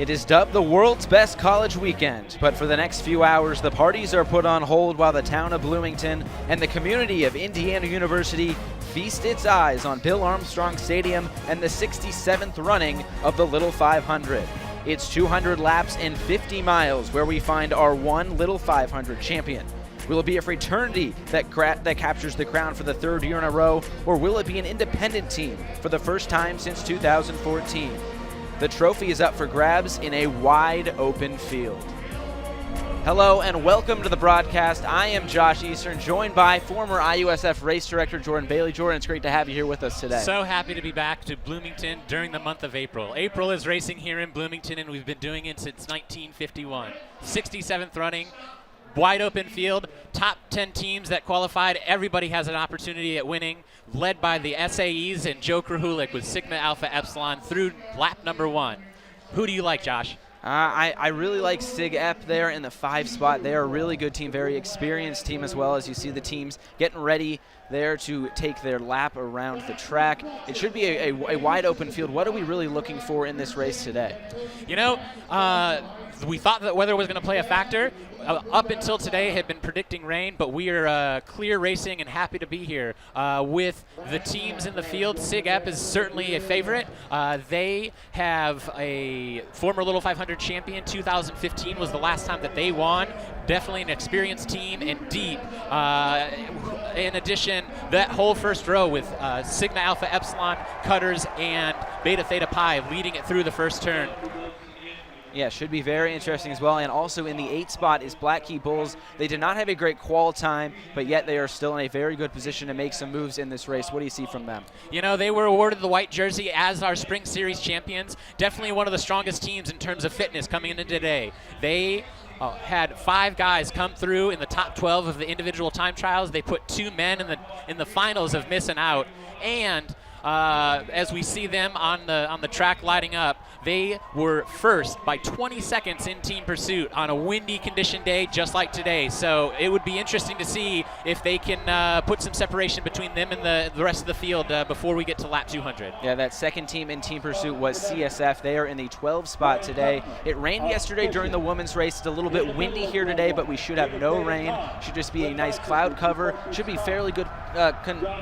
It is dubbed the world's best college weekend, but for the next few hours, the parties are put on hold while the town of Bloomington and the community of Indiana University feast its eyes on Bill Armstrong Stadium and the 67th running of the Little 500. It's 200 laps and 50 miles where we find our one Little 500 champion. Will it be a fraternity that captures the crown for the third year in a row, or will it be an independent team for the first time since 2014? The trophy is up for grabs in a wide open field. Hello and welcome to the broadcast. I am Josh Eastern, joined by former IUSF race director Jordan Bailey. Jordan, it's great to have you here with us today. So happy to be back to Bloomington during the month of April. April is racing here in Bloomington, and we've been doing it since 1951. 67th running, wide open field, top 10 teams that qualified. Everybody has an opportunity at winning, led by the SAEs and Joe Krahulik with Sigma Alpha Epsilon through lap number 1. Who do you like, Josh? I really like Sig Ep there in the 5 spot. They're a really good team, very experienced team as well, as you see the teams getting ready there to take their lap around the track. It should be a wide open field. What are we really looking for in this race today? You know, we thought that weather was going to play a factor. Up until today had been predicting rain, but we are clear racing and happy to be here with the teams in the field. Sig Ep is certainly a favorite. They have a former Little 500 champion. 2015 was the last time that they won. Definitely an experienced team and deep. In addition, that whole first row with Sigma Alpha Epsilon, Cutters, and Beta Theta Pi leading it through the first turn. Yeah, should be very interesting as well. And also in the 8 spot is Black Key Bulls. They did not have a great qual time, but yet they are still in a very good position to make some moves in this race. What do you see from them? You know, they were awarded the white jersey as our Spring Series champions. Definitely one of the strongest teams in terms of fitness coming into today. They had 5 guys come through in the top 12 of the individual time trials. They put 2 men in the finals of missing out. And as we see them on the track lighting up, they were first by 20 seconds in team pursuit on a windy condition day just like today. So it would be interesting to see if they can put some separation between them and the rest of the field before we get to lap 200. Yeah, that second team in team pursuit was CSF. They are in the 12 spot today. It rained yesterday during the women's race. It's a little bit windy here today, but we should have no rain. Should just be a nice cloud cover. Should be fairly good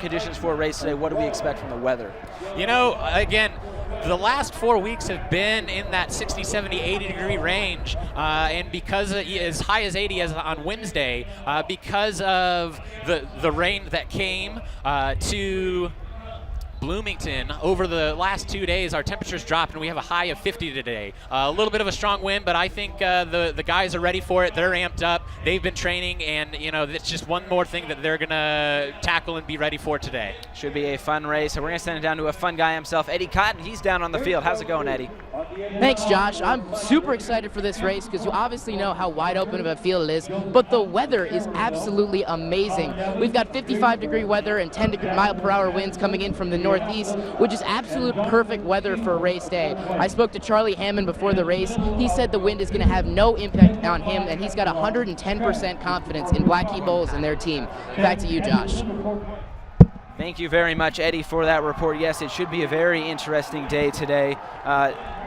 conditions for a race today. What do we expect from the weather? You know, again, the last 4 weeks have been in that 60, 70, 80 degree range, and because as high as 80 as on Wednesday, because of the rain that came to Bloomington over the last 2 days, our temperatures dropped and we have a high of 50 today. A little bit of a strong wind, but I think the guys are ready for it. They're amped up. They've been training, and you know, it's just one more thing that they're gonna tackle and be ready for today. Should be a fun race. So we're gonna send it down to a fun guy himself, Eddie Cotton. He's down on the field. How's it going, Eddie? Thanks, Josh. I'm super excited for this race because you obviously know how wide open of a field it is, but the weather is absolutely amazing. We've got 55-degree weather and 10-mile-per-hour winds coming in from the northeast, which is absolute perfect weather for a race day. I spoke to Charlie Hammond before the race. He said the wind is going to have no impact on him, and he's got 110% confidence in Black Key Bulls and their team. Back to you, Josh. Thank you very much, Eddie, for that report. Yes, it should be a very interesting day today.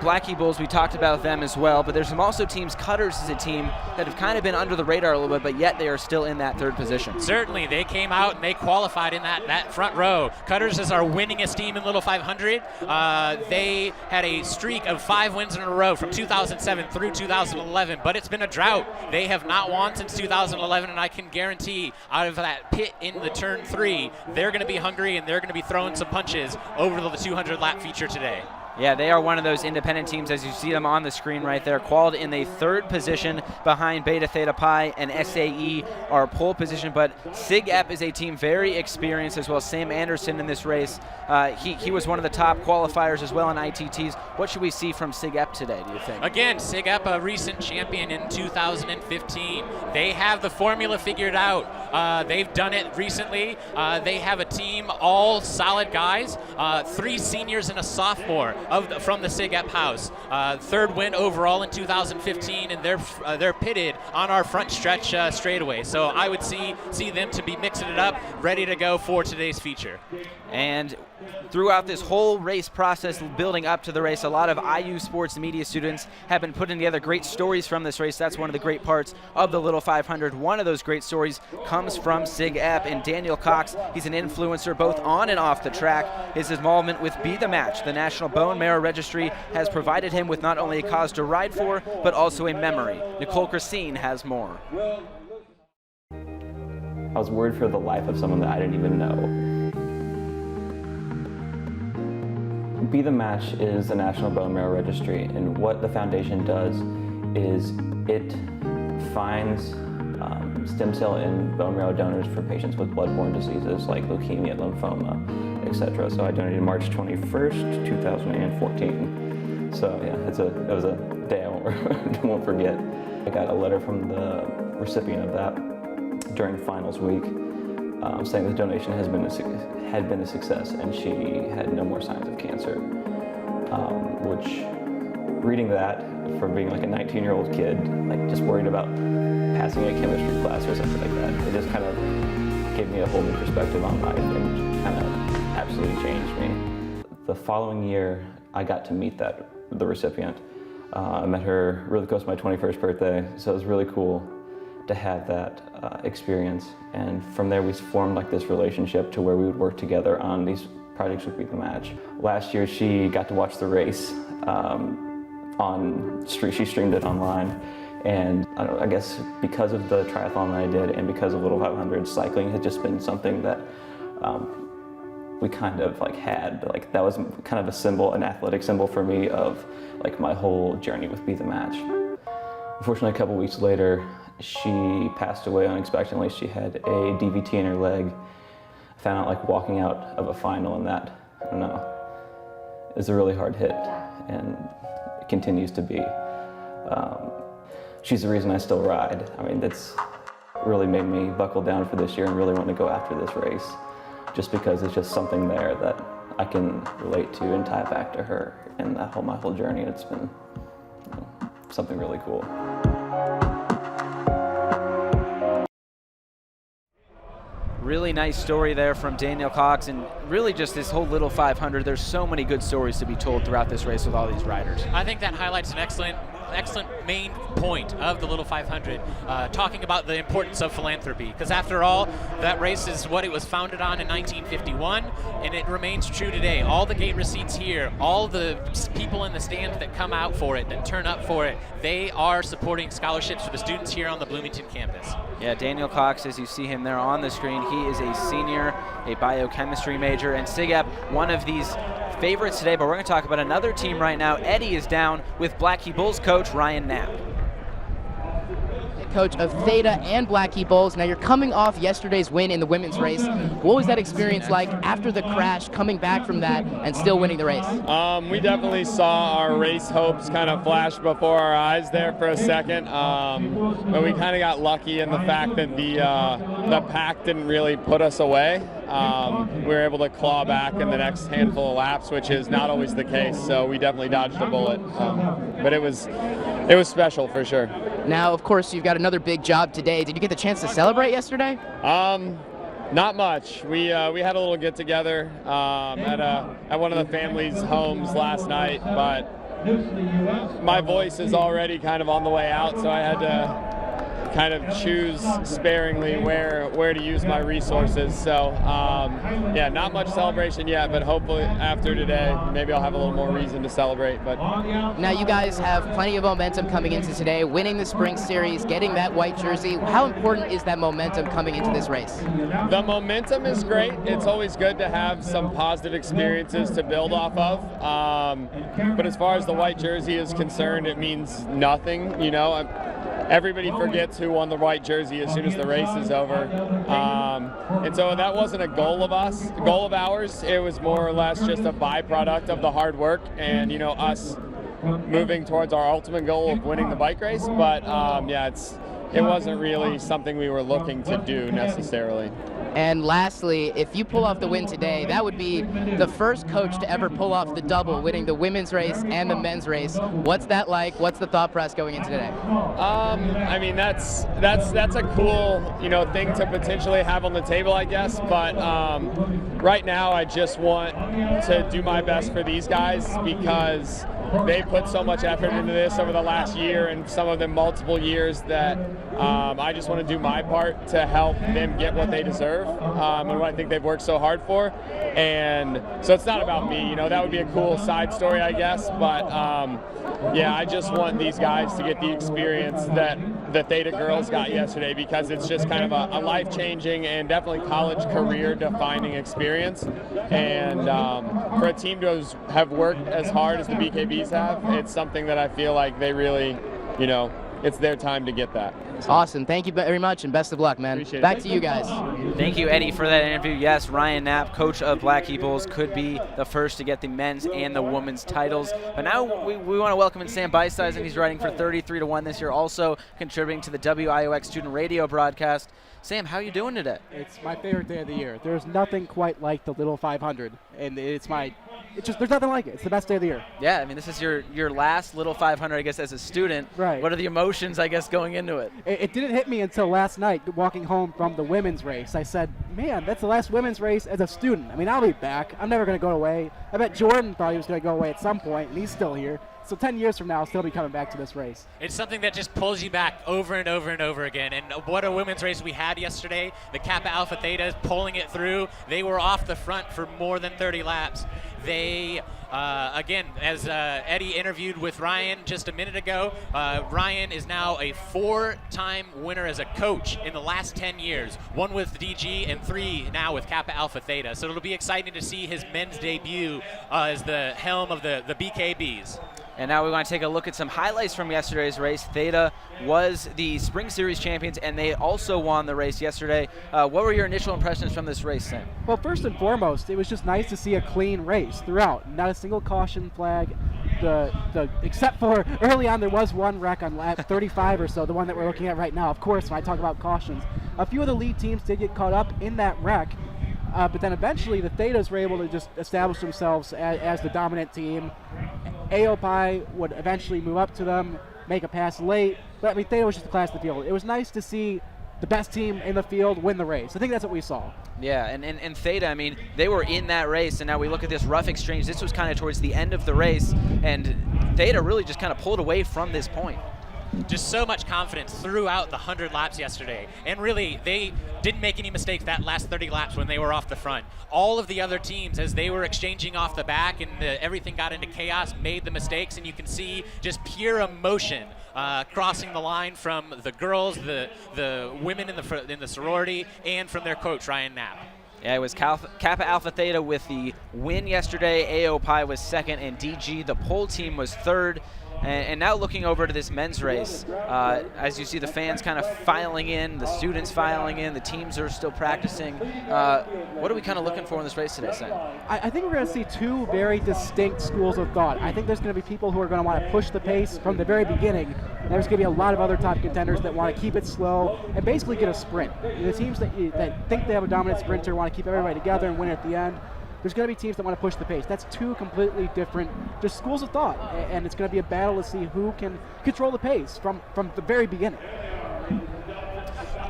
Black Key Bulls, we talked about them as well, but there's some also teams. Cutters is a team that have kind of been under the radar a little bit, but yet they are still in that 3rd position. Certainly, they came out and they qualified in that front row. Cutters is our winningest team in Little 500. They had a streak of 5 wins in a row from 2007 through 2011, but it's been a drought. They have not won since 2011, and I can guarantee out of that pit in the turn 3, they're going to be hungry and they're going to be throwing some punches over the 200 lap feature today. Yeah, they are one of those independent teams, as you see them on the screen right there, qualified in the 3rd position behind Beta Theta Pi and SAE are pole position, but Sig Ep is a team very experienced as well. Sam Anderson in this race, he was one of the top qualifiers as well in ITTs. What should we see from Sig Ep today, do you think? Again, Sig Ep, a recent champion in 2015. They have the formula figured out. They've done it recently. They have a team, all solid guys, 3 seniors and a sophomore from the SIG Ep house. 3rd win overall in 2015, and they're pitted on our front stretch straightaway. So I would see them to be mixing it up, ready to go for today's feature. And throughout this whole race process building up to the race, a lot of IU sports media students have been putting together great stories from this race. That's one of the great parts of the Little 500. One of those great stories comes from SIG Ep, and Daniel Cox, he's an influencer both on and off the track. His involvement with Be The Match, the National Bone Marrow Registry, has provided him with not only a cause to ride for, but also a memory. Nicole Christine has more. I was worried for the life of someone that I didn't even know. Be The Match is the National Bone Marrow Registry, and what the foundation does is it finds stem cell and bone marrow donors for patients with blood-borne diseases like leukemia, lymphoma, etc. So I donated March 21st, 2014. So yeah, it was a day I won't forget. I got a letter from the recipient of that during finals week, saying the donation had been a success and she had no more signs of cancer. Which, reading that for being like a 19-year-old kid, like just worried about passing a chemistry class or something like that, it just kind of gave me a whole new perspective on life and kind of absolutely changed me. The following year, I got to meet the recipient. I met her really close to my 21st birthday, so it was really cool to have that experience. And from there, we formed like this relationship to where we would work together on these projects with Be The Match. Last year, she got to watch the race she streamed it online. And I guess because of the triathlon that I did and because of Little 500, cycling had just been something that we kind of like had. Like that was kind of a symbol, an athletic symbol for me of like my whole journey with Be The Match. Unfortunately, a couple weeks later, she passed away unexpectedly. She had a DVT in her leg. I found out like walking out of a final, and that, I don't know, is a really hard hit, and it continues to be. She's the reason I still ride. I mean, that's really made me buckle down for this year and really want to go after this race, just because it's just something there that I can relate to and tie back to her and my whole journey. It's been something really cool. Really nice story there from Daniel Cox, and really just this whole Little 500. There's so many good stories to be told throughout this race with all these riders. I think that highlights an excellent main point of the Little 500, talking about the importance of philanthropy, because after all, that race is what it was founded on in 1951, and it remains true today. All the gate receipts here, all the people in the stands that come out for it, that turn up for it, they are supporting scholarships for the students here on the Bloomington campus. Yeah, Daniel Cox, as you see him there on the screen, he is a senior, a biochemistry major, and SIG Ep, one of these favorites today. But we're going to talk about another team right now. Eddie is down with Blackhey Bulls coach Ryan Knapp. Coach of Theta and Blackhey Bulls. Now you're coming off yesterday's win in the women's race. What was that experience like after the crash, coming back from that and still winning the race? We definitely saw our race hopes kind of flash before our eyes there for a second, but we kind of got lucky in the fact that the pack didn't really put us away. We were able to claw back in the next handful of laps, which is not always the case, so we definitely dodged a bullet. But it was special for sure. Now, of course, you've got another big job today. Did you get the chance to celebrate yesterday? Not much. We had a little get together at one of the family's homes last night, but my voice is already kind of on the way out, so I had to kind of choose sparingly where to use my resources. So yeah, not much celebration yet, but hopefully after today, maybe I'll have a little more reason to celebrate. But now you guys have plenty of momentum coming into today, winning the spring series, getting that white jersey. How important is that momentum coming into this race? The momentum is great. It's always good to have some positive experiences to build off of. But as far as the white jersey is concerned, it means nothing, you know. Everybody forgets who won the white jersey as soon as the race is over. And so that wasn't a goal of ours. It was more or less just a byproduct of the hard work and, you know, us moving towards our ultimate goal of winning the bike race. But yeah, it wasn't really something we were looking to do necessarily. And lastly, if you pull off the win today, that would be the first coach to ever pull off the double, winning the women's race and the men's race. What's that like? What's the thought process going into today? I mean, that's a cool, thing to potentially have on the table, I guess. But right now, I just want to do my best for these guys because they put so much effort into this over the last year and some of them multiple years that I just want to do my part to help them get what they deserve and what I think they've worked so hard for. And so it's not about me, that would be a cool side story, I guess. But yeah, I just want these guys to get the experience that the Theta girls got yesterday because it's just kind of a life-changing and definitely college career-defining experience. And for a team to have worked as hard as the BKBs have, it's something that I feel like they really, it's their time to get that. Awesome. Thank you very much, and best of luck, man. Appreciate it. Back to you guys. Thank you, Eddie, for that interview. Yes, Ryan Knapp, coach of Black Eagles, could be the first to get the men's and the women's titles. But now we want to welcome in Sam Beiseisen. He's writing for 33-1 this year, also contributing to the WIOX student radio broadcast. Sam, how are you doing today? It's my favorite day of the year. There's nothing quite like the Little 500, and there's nothing like it. It's the best day of the year. Yeah, I mean, this is your last Little 500, I guess, as a student. Right. What are the emotions, I guess, going into it? It didn't hit me until last night walking home from the women's race. I said, man, that's the last women's race as a student. I mean, I'll be back. I'm never going to go away. I bet Jordan thought he was going to go away at some point, and he's still here. So 10 years from now, I'll still be coming back to this race. It's something that just pulls you back over and over and over again. And what a women's race we had yesterday. The Kappa Alpha Thetas pulling it through. They were off the front for more than 30 laps. They, again, as Eddie interviewed with Ryan just a minute ago, Ryan is now a 4-time winner as a coach in the last 10 years. 1 with DG and 3 now with Kappa Alpha Theta. So it'll be exciting to see his men's debut as the helm of the BKBs. And now we want to take a look at some highlights from yesterday's race. Theta was the Spring Series champions, and they also won the race yesterday. What were your initial impressions from this race, Sam? Well, first and foremost, it was just nice to see a clean race throughout. Not a single caution flag. Except for early on, there was one wreck on lap 35 or so, the one that we're looking at right now. Of course, when I talk about cautions, a few of the lead teams did get caught up in that wreck. But then eventually the Thetas were able to just establish themselves as the dominant team. AOPI would eventually move up to them, make a pass late. But I mean, Theta was just the class of the field. It was nice to see the best team in the field win the race. I think that's what we saw. Yeah, and Theta, I mean, they were in that race, and now we look at this rough exchange. This was kind of towards the end of the race, and Theta really just kind of pulled away from this point. Just so much confidence throughout the 100 laps yesterday. And really, they didn't make any mistakes that last 30 laps when they were off the front. All of the other teams, as they were exchanging off the back and everything got into chaos, made the mistakes. And you can see just pure emotion crossing the line from the girls, the women in the sorority, and from their coach, Ryan Knapp. Yeah, it was Kappa Alpha Theta with the win yesterday. AOPI was second, and DG, the pole team, was third. And now looking over to this men's race, as you see the fans kind of filing in, the students filing in, the teams are still practicing. What are we kind of looking for in this race today, Sam? I think we're going to see two very distinct schools of thought. I think there's going to be people who are going to want to push the pace from the very beginning. And there's going to be a lot of other top contenders that want to keep it slow and basically get a sprint. The teams that think they have a dominant sprinter want to keep everybody together and win at the end. There's going to be teams that want to push the pace. That's two completely different just schools of thought, and it's going to be a battle to see who can control the pace from the very beginning.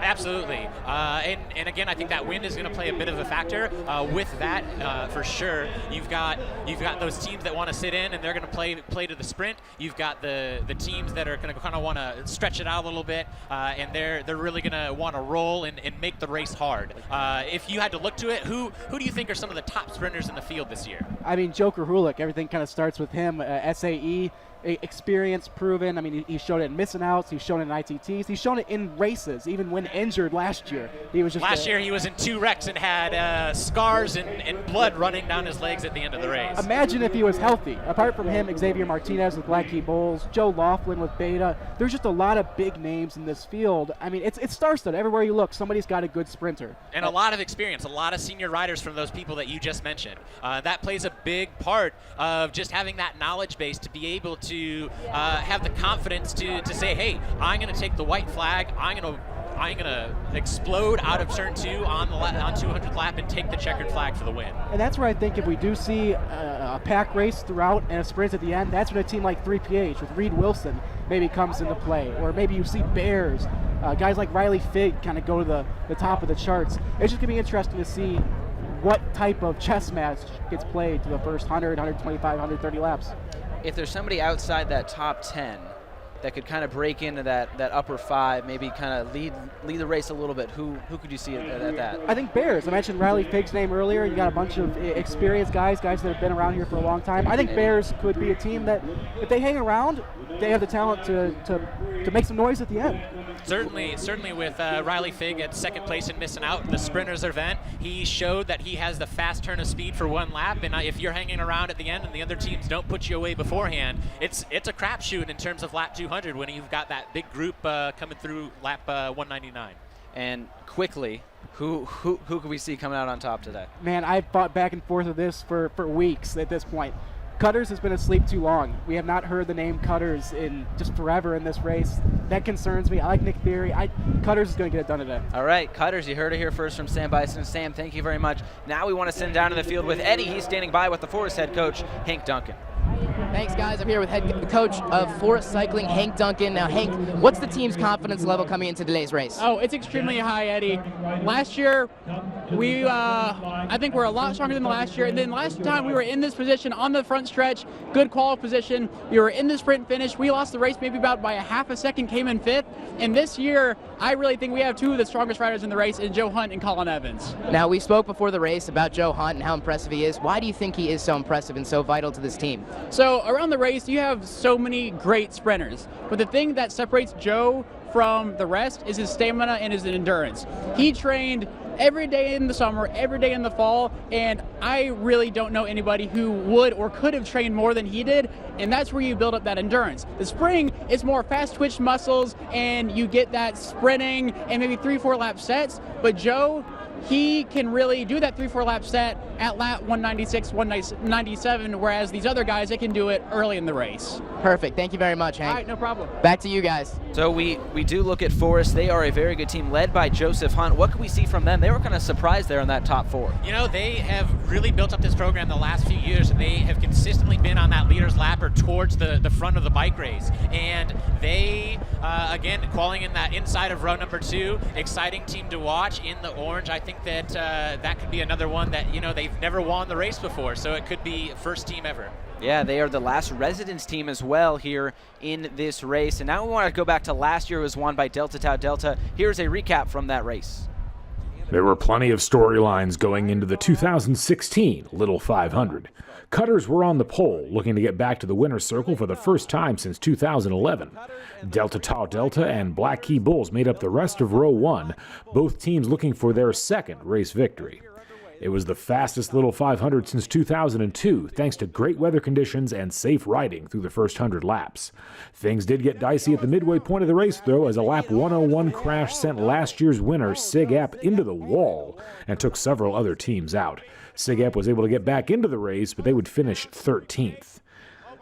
Absolutely. And again, I think that wind is going to play a bit of a factor. With that, for sure, you've got those teams that want to sit in and they're going to play to the sprint. You've got the teams that are going to kind of want to stretch it out a little bit, and they're really going to want to roll and make the race hard. If you had to look to it, who do you think are some of the top sprinters in the field this year? I mean, Joker Hulick, everything kind of starts with him. SAE, experience proven. I mean, he's shown it in missing outs. He's shown it in ITTs. He's shown it in races, even when injured last year. He was just last year he was in 2 wrecks and had scars and blood running down his legs at the end of the race. Imagine if he was healthy. Apart from him, Xavier Martinez with Black Key Bulls, Joe Laughlin with Beta. There's just a lot of big names in this field. I mean, it's star-studded. Everywhere you look, somebody's got a good sprinter. And a lot of experience, a lot of senior riders from those people that you just mentioned. That plays a big part of just having that knowledge base to be able to have the confidence to say, hey, I'm going to take the white flag, I'm going to explode out of turn 2 on 200th lap and take the checkered flag for the win. And that's where I think if we do see a pack race throughout and a sprint at the end, that's when a team like 3PH with Reed Wilson maybe comes into play. Or maybe you see Bears, guys like Riley Figg kind of go to the top of the charts. It's just going to be interesting to see what type of chess match gets played to the first 100, 125, 130 laps. If there's somebody outside that top 10 that could kind of break into that upper 5, maybe kind of lead the race a little bit, who could you see at that? I think Bears. I mentioned Riley Figg's name earlier. You got a bunch of experienced guys that have been around here for a long time. I think Bears could be a team that, if they hang around, they have the talent to make some noise at the end. Certainly with Riley Figg at second place and missing out the sprinters event, he showed that he has the fast turn of speed for 1 lap, and if you're hanging around at the end and the other teams don't put you away beforehand, it's a crapshoot in terms of lap 200 when you've got that big group coming through lap 199. And quickly, who could we see coming out on top today? Man, I've fought back and forth with this for weeks at this point. Cutters has been asleep too long. We have not heard the name Cutters in just forever in this race. That concerns me. I like Nick Theory. Cutters is going to get it done today. All right, Cutters, you heard it here first from Sam Bison. Sam, thank you very much. Now we want to send down to the field with Eddie. He's standing by with the Forest head coach, Hank Duncan. Thanks, guys. I'm here with head coach of Forest Cycling, Hank Duncan. Now, Hank, what's the team's confidence level coming into today's race? Oh, it's extremely high, Eddie. Last year, I think we're a lot stronger than last year. And then last time we were in this position on the front stretch, good qual position. We were in the sprint finish. We lost the race maybe about by a half a second, came in 5th. And this year, I really think we have 2 of the strongest riders in the race, in Joe Hunt and Colin Evans. Now, we spoke before the race about Joe Hunt and how impressive he is. Why do you think he is so impressive and so vital to this team? So around the race, you have so many great sprinters. But the thing that separates Joe from the rest is his stamina and his endurance. He trained every day in the summer, every day in the fall, and I really don't know anybody who would or could have trained more than he did, and that's where you build up that endurance. The spring is more fast twitch muscles, and you get that sprinting and maybe 3-4 lap sets, but Joe, he can really do that 3-4 lap set at lap 196, 197, whereas these other guys, they can do it early in the race. Perfect. Thank you very much, Hank. All right, no problem. Back to you guys. So we do look at Forest. They are a very good team led by Joseph Hunt. What can we see from them? They were kind of surprised there in that top 4. You know, they have really built up this program the last few years, and they have consistently been on that leader's lap or towards the front of the bike race. And they, again, qualing in that inside of row number 2, exciting team to watch in the orange. I think that that could be another one that, you know, they've never won the race before, so it could be first team ever. Yeah, they are the last residence team as well here in this race. And now we want to go back to last year. It was won by Delta Tau Delta. Here's a recap from that race. There were plenty of storylines going into the 2016 Little 500. Cutters were on the pole, looking to get back to the winner's circle for the first time since 2011. Delta Tau Delta and Black Key Bulls made up the rest of row 1, both teams looking for their second race victory. It was the fastest Little 500 since 2002, thanks to great weather conditions and safe riding through the first 100 laps. Things did get dicey at the midway point of the race, though, as a lap 101 crash sent last year's winner, Sig App, into the wall and took several other teams out. Sig App was able to get back into the race, but they would finish 13th.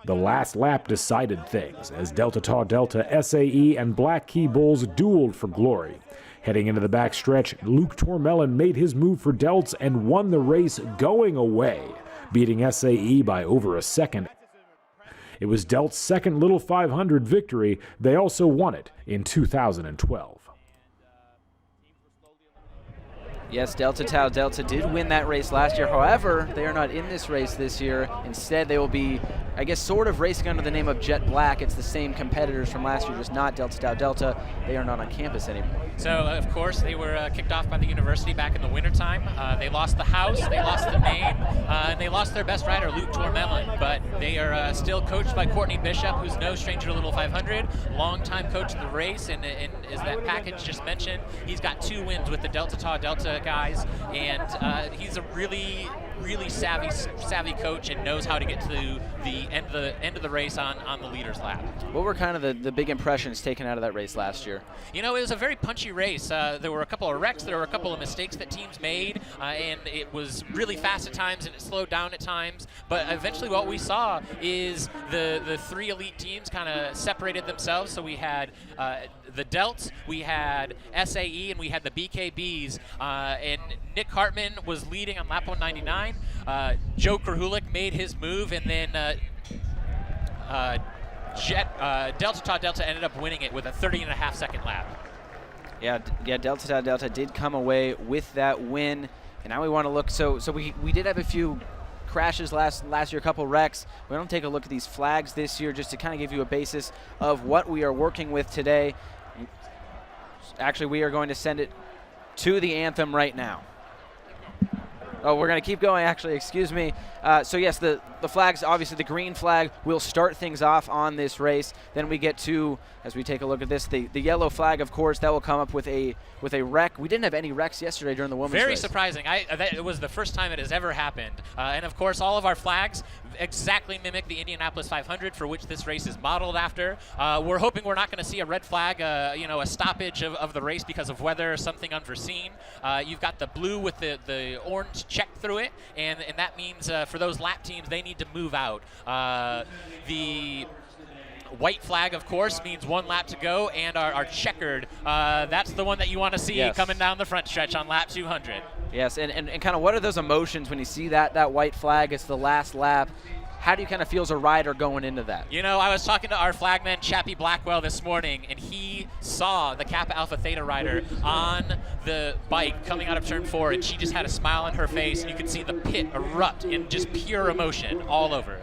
The last lap decided things, as Delta Tau Delta, SAE, and Black Key Bulls dueled for glory. Heading into the backstretch, Luke Tormelin made his move for Delts and won the race going away, beating SAE by over a second. It was Delt's second Little 500 victory. They also won it in 2012. Yes, Delta Tau Delta did win that race last year. However, they are not in this race this year. Instead, they will be, I guess, sort of racing under the name of Jet Black. It's the same competitors from last year, just not Delta Tau Delta. They are not on campus anymore. So, of course, they were kicked off by the university back in the wintertime. They lost the house, they lost the name, and they lost their best rider, Luke Tormelon. But they are still coached by Courtney Bishop, who's no stranger to Little 500, longtime coach of the race, and as that package just mentioned, he's got 2 wins with the Delta Tau Delta guys, and he's a really savvy coach and knows how to get to the end of the race on the leaders lap. What were kind of the big impressions taken out of that race last year? You know, it was a very punchy race. There were a couple of wrecks, there were a couple of mistakes that teams made, and it was really fast at times and it slowed down at times. But eventually what we saw is the 3 elite teams kind of separated themselves. So we had the Delts, we had SAE, and we had the BKBs. And Nick Hartman was leading on lap 199. Joe Krahulik made his move, and then Delta Tau Delta ended up winning it with a 30.5 second lap. Yeah, Delta Tau Delta did come away with that win. And now we want to look. So we did have a few crashes last year, a couple wrecks. We're going to take a look at these flags this year just to kind of give you a basis of what we are working with today. Actually, we are going to send it to the anthem right now. Oh, we're going to keep going, actually, excuse me. So yes, the flags, obviously the green flag will start things off on this race. Then we get to, as we take a look at this, the yellow flag, of course, that will come up with a wreck. We didn't have any wrecks yesterday during the women's race. Very surprising. It was the first time it has ever happened. And of course, all of our flags exactly mimic the Indianapolis 500, for which this race is modeled after. We're hoping we're not going to see a red flag, a stoppage of the race because of weather or something unforeseen. You've got the blue with the orange check through it, and that means for those lap teams, they need to move out. The white flag, of course, means 1 lap to go, and our checkered, that's the one that you want to see coming down the front stretch on lap 200. Yes, and kind of what are those emotions when you see that white flag? It's the last lap. How do you kind of feel as a rider going into that? You know, I was talking to our flagman, Chappie Blackwell, this morning, and he saw the Kappa Alpha Theta rider on the bike coming out of turn 4, and she just had a smile on her face, and you could see the pit erupt in just pure emotion all over.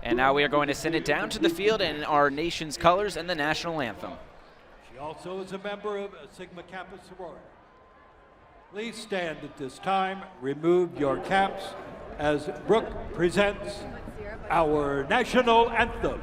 And now we are going to send it down to the field in our nation's colors and the national anthem. She also is a member of Sigma Kappa sorority. Please stand at this time, remove your caps as Brooke presents our national anthem.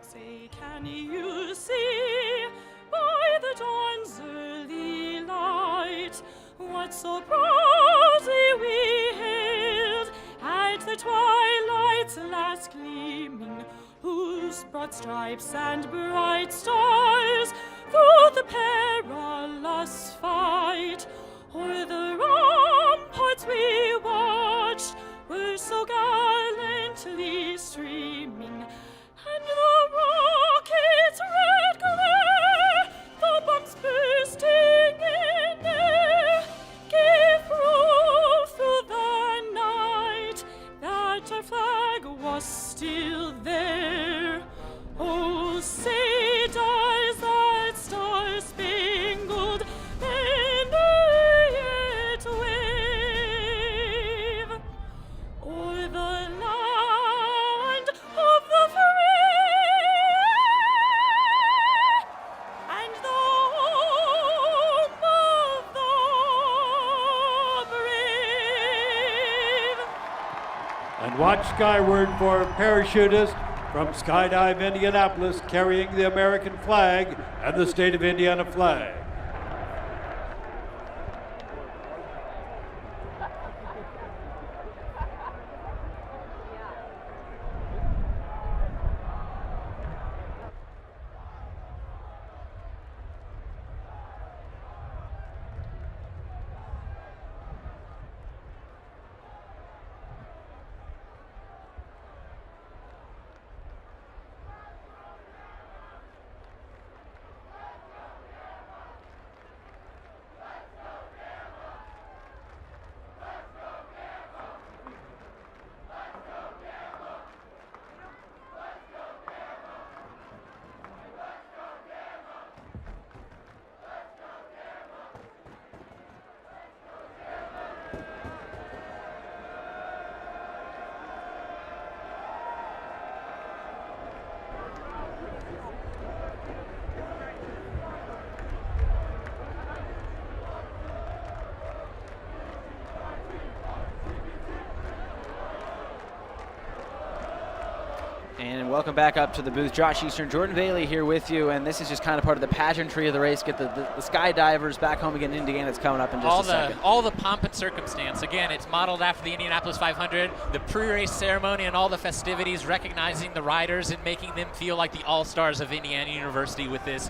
Say, can you see by the dawn's early light what so proudly we hailed at the twilight's last gleaming, whose broad stripes and bright stars through the perilous fight o'er the ramparts we watched were so gallantly streaming, and the rocket's red glare, the bombs bursting in air, gave proof through the night that our flag was still there. Oh, say does that star-spangled banner yet wave o'er the land of the free and the home of the brave? And watch skyward for parachutists from Skydive Indianapolis carrying the American flag and the state of Indiana flag. welcome back up to the booth. Josh Eastern, Jordan Bailey here with you, and this is just kind of part of the pageantry of the race. Get the skydivers back home again in Indiana. It's coming up in just a second. All the pomp and circumstance. Again, it's modeled after the Indianapolis 500. The pre-race ceremony and all the festivities, recognizing the riders and making them feel like the all-stars of Indiana University with this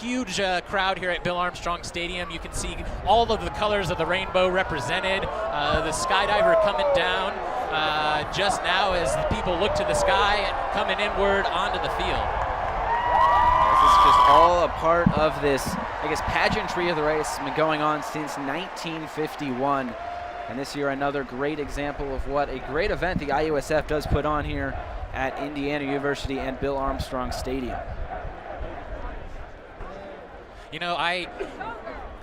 huge crowd here at Bill Armstrong Stadium. You can see all of the colors of the rainbow represented. The skydiver coming down just now as the people look to the sky and coming inward onto the field. This is just all a part of this, I guess, pageantry of the race. It's been going on since 1951. And this year, another great example of what a great event the IUSF does put on here at Indiana University and Bill Armstrong Stadium. You know, I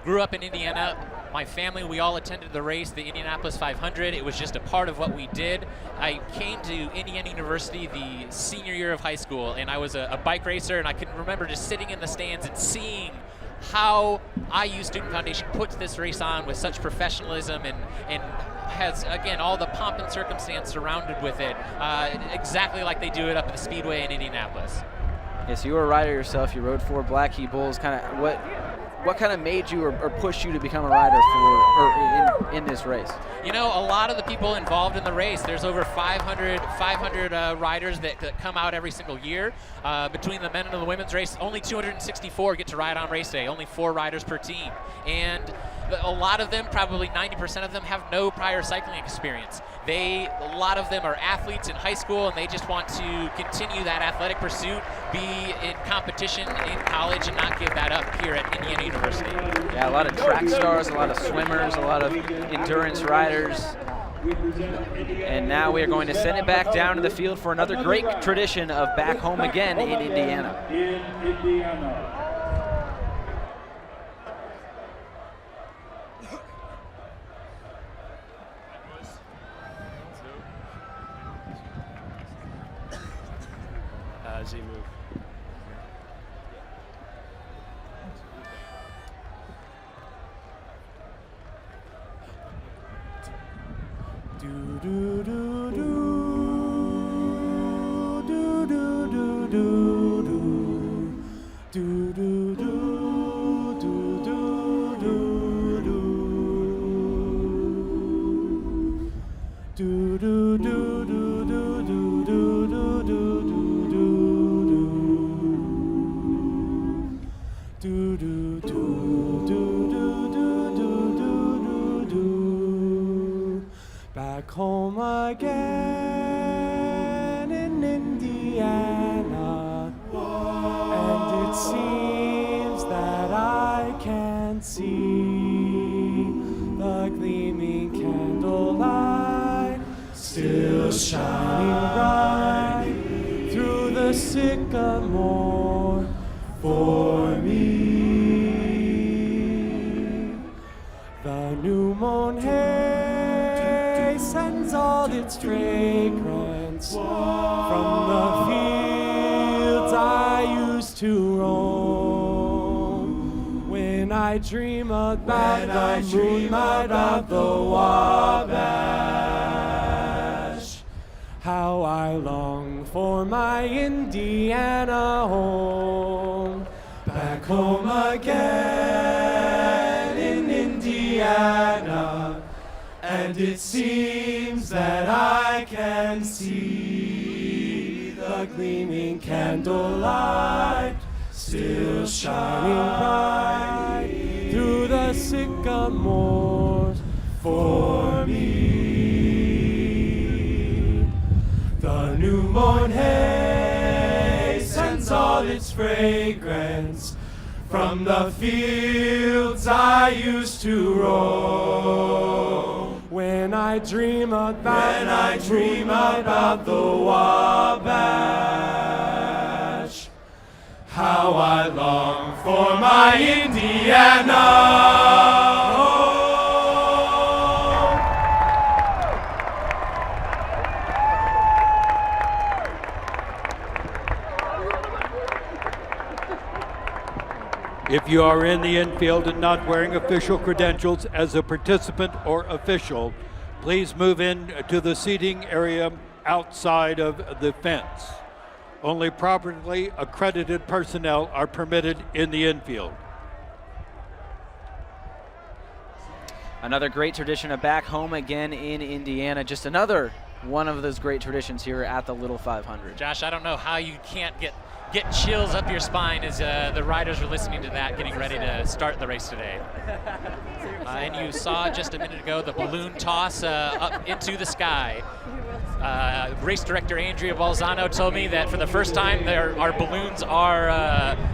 grew up in Indiana. My family, we all attended the race, the Indianapolis 500. It was just a part of what we did. I came to Indiana University the senior year of high school, and I was a bike racer, and I can remember just sitting in the stands and seeing how IU Student Foundation puts this race on with such professionalism and has, again, all the pomp and circumstance surrounded with it, exactly like they do it up at the Speedway in Indianapolis. Yes, you were a rider yourself. You rode 4 Blackheath Bulls. Kind of what kind of made you or pushed you to become a rider in this race? You know, a lot of the people involved in the race, there's over 500 riders that come out every single year. Between the men and the women's race, only 264 get to ride on race day, only 4 riders per team. And a lot of them, probably 90% of them, have no prior cycling experience. A lot of them are athletes in high school, and they just want to continue that athletic pursuit, be in competition in college, and not give that up here at Indiana University. Yeah, a lot of track stars, a lot of swimmers, a lot of endurance riders. And now we are going to send it back down to the field for another great tradition of back home again in Indiana. As he moved. Do do do do do do do do do do do do do do do Back home again in Indiana, and it seems that I can see the gleaming candlelight still shining bright through the sycamore for me. The new mown hay sends all its fragrance from the fields I used to roam. When I dream about the moonlight of the Wabash, how I long for my Indiana home. Back home again in Indiana, and it seems that I can see the gleaming candlelight still shining bright through the sycamores for me. The new mown hay sends all its fragrance from the fields I used to roam. When I dream about the Wabash, how I long for my Indiana. If you are in the infield and not wearing official credentials as a participant or official, please move in to the seating area outside of the fence. Only properly accredited personnel are permitted in the infield. Another great tradition of back home again in Indiana. Just another one of those great traditions here at the Little 500. Josh, I don't know how you can't get chills up your spine as the riders are listening to that, getting ready to start the race today. And you saw just a minute ago the balloon toss up into the sky. Race director Andrea Balzano told me that for the first time our balloons are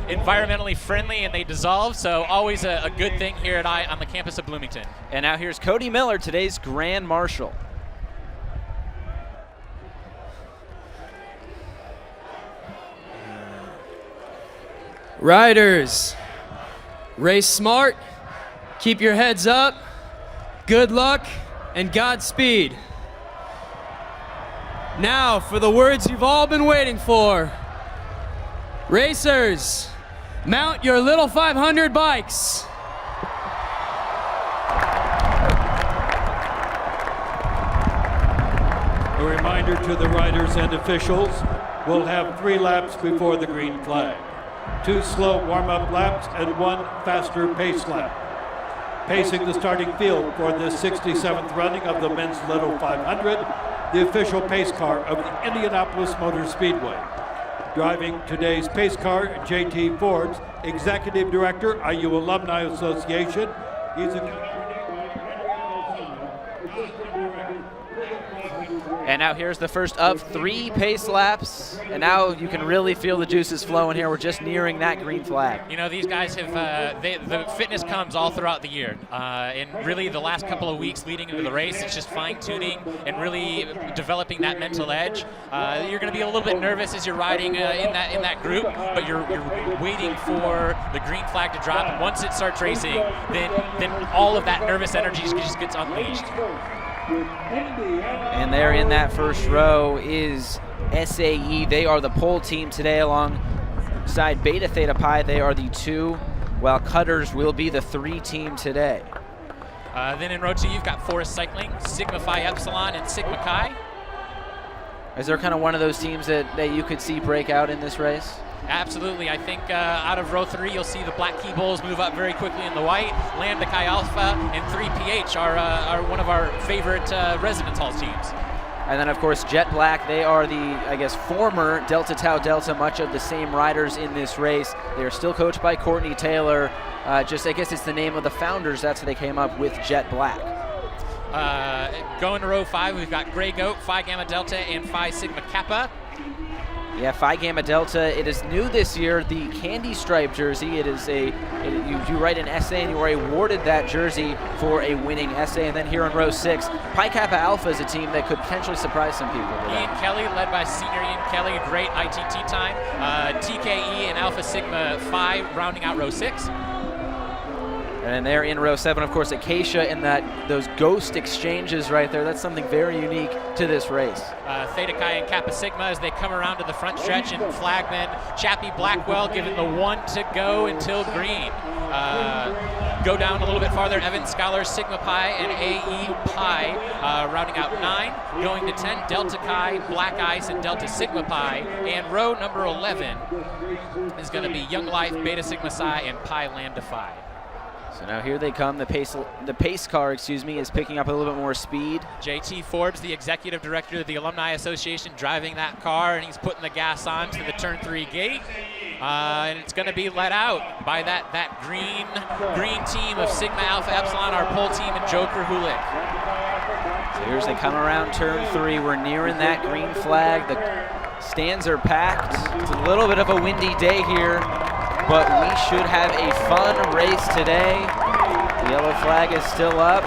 environmentally friendly and they dissolve, so always a good thing here on the campus of Bloomington. And now here's Cody Miller, today's Grand Marshal. Riders, race smart, keep your heads up, good luck, and Godspeed. Now for the words you've all been waiting for. Racers, mount your Little 500 bikes. A reminder to the riders and officials, we'll have 3 laps before the green flag. 2 slow warm-up laps and 1 faster pace lap. Pacing the starting field for the 67th running of the men's Little 500, the official pace car of the Indianapolis Motor Speedway. Driving today's pace car, J.T. Forbes, Executive Director, IU Alumni Association. He's And now here's the first of 3 pace laps. And now you can really feel the juices flowing here. We're just nearing that green flag. You know, these guys have, the fitness comes all throughout the year. And really the last couple of weeks leading into the race, it's just fine tuning and really developing that mental edge. You're going to be a little bit nervous as you're riding in that group, but you're waiting for the green flag to drop. And once it starts racing, then all of that nervous energy just gets unleashed. And there in that first row is SAE. They are the pole team today alongside Beta Theta Pi. They are the 2, while Cutters will be the 3 team today. Then in row 2, you've got Forest Cycling, Sigma Phi Epsilon, and Sigma Chi. Is there kind of one of those teams that you could see break out in this race? Absolutely. I think out of row 3, you'll see the Black Key Bulls move up very quickly in the white. Lambda Chi Alpha and 3PH are one of our favorite residence hall teams. And then, of course, Jet Black, they are the, I guess, former Delta Tau Delta, much of the same riders in this race. They are still coached by Courtney Taylor. I guess it's the name of the founders. That's how they came up with Jet Black. Going to row 5, we've got Grey Goat, Phi Gamma Delta, and Phi Sigma Kappa. Yeah, Phi Gamma Delta, it is new this year, the candy stripe jersey. It is you write an essay and you are awarded that jersey for a winning essay. And then here on row 6, Pi Kappa Alpha is a team that could potentially surprise some people today. Ian Kelly, led by senior Ian Kelly, great ITT time. TKE and Alpha Sigma Phi rounding out row 6. And they're in row 7, of course, Acacia and those ghost exchanges right there. That's something very unique to this race. Theta Chi and Kappa Sigma as they come around to the front stretch, and flagman Chappie Blackwell given the 1 to go until green. Go down a little bit farther, Evan Scholar, Sigma Pi, and AE Pi rounding out 9. Going to 10, Delta Chi, Black Ice, and Delta Sigma Pi. And row number 11 is going to be Young Life, Beta Sigma Psi, and Pi Lambda Phi. So now here they come. The pace car, is picking up a little bit more speed. JT Forbes, the executive director of the Alumni Association, driving that car, and he's putting the gas on to the turn 3 gate. And it's going to be let out by that green team of Sigma Alpha Epsilon, our pole team, and Joe Krahulik. So here's they come around turn 3. We're nearing that green flag. The stands are packed. It's a little bit of a windy day here, but we should have a fun race today. The yellow flag is still up.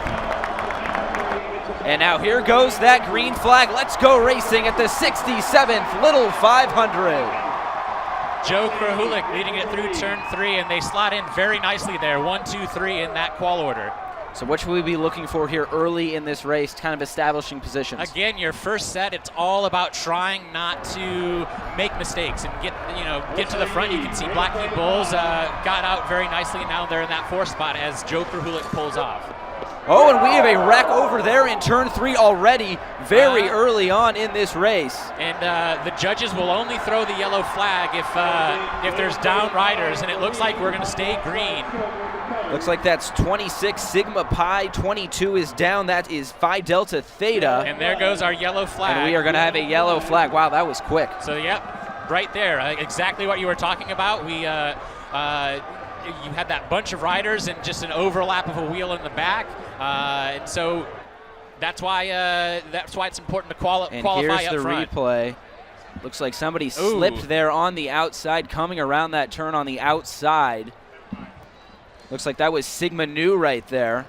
And now here goes that green flag. Let's go racing at the 67th Little 500. Joe Krahulik leading it through turn 3, and they slot in very nicely there, 1, 2, 3 in that qual order. So what should we be looking for here early in this race, kind of establishing positions? Again, your first set, it's all about trying not to make mistakes and get to the front. You can see Black Key Bulls got out very nicely, and now they're in that 4th spot as Joe Krahulik pulls off. Oh, and we have a wreck over there in turn 3 already, very early on in this race. And the judges will only throw the yellow flag if there's down riders, and it looks like we're going to stay green. Looks like that's 26 Sigma Pi, 22 is down, that is Phi Delta Theta. And there goes our yellow flag. And we are going to have a yellow flag. Wow, that was quick. So, yep, right there, exactly what you were talking about. We you had that bunch of riders and just an overlap of a wheel in the back, and so that's why it's important to qualify and up here's the front. replay. Looks like somebody slipped there on the outside, coming around that turn on the outside. Looks like that was Sigma Nu right there.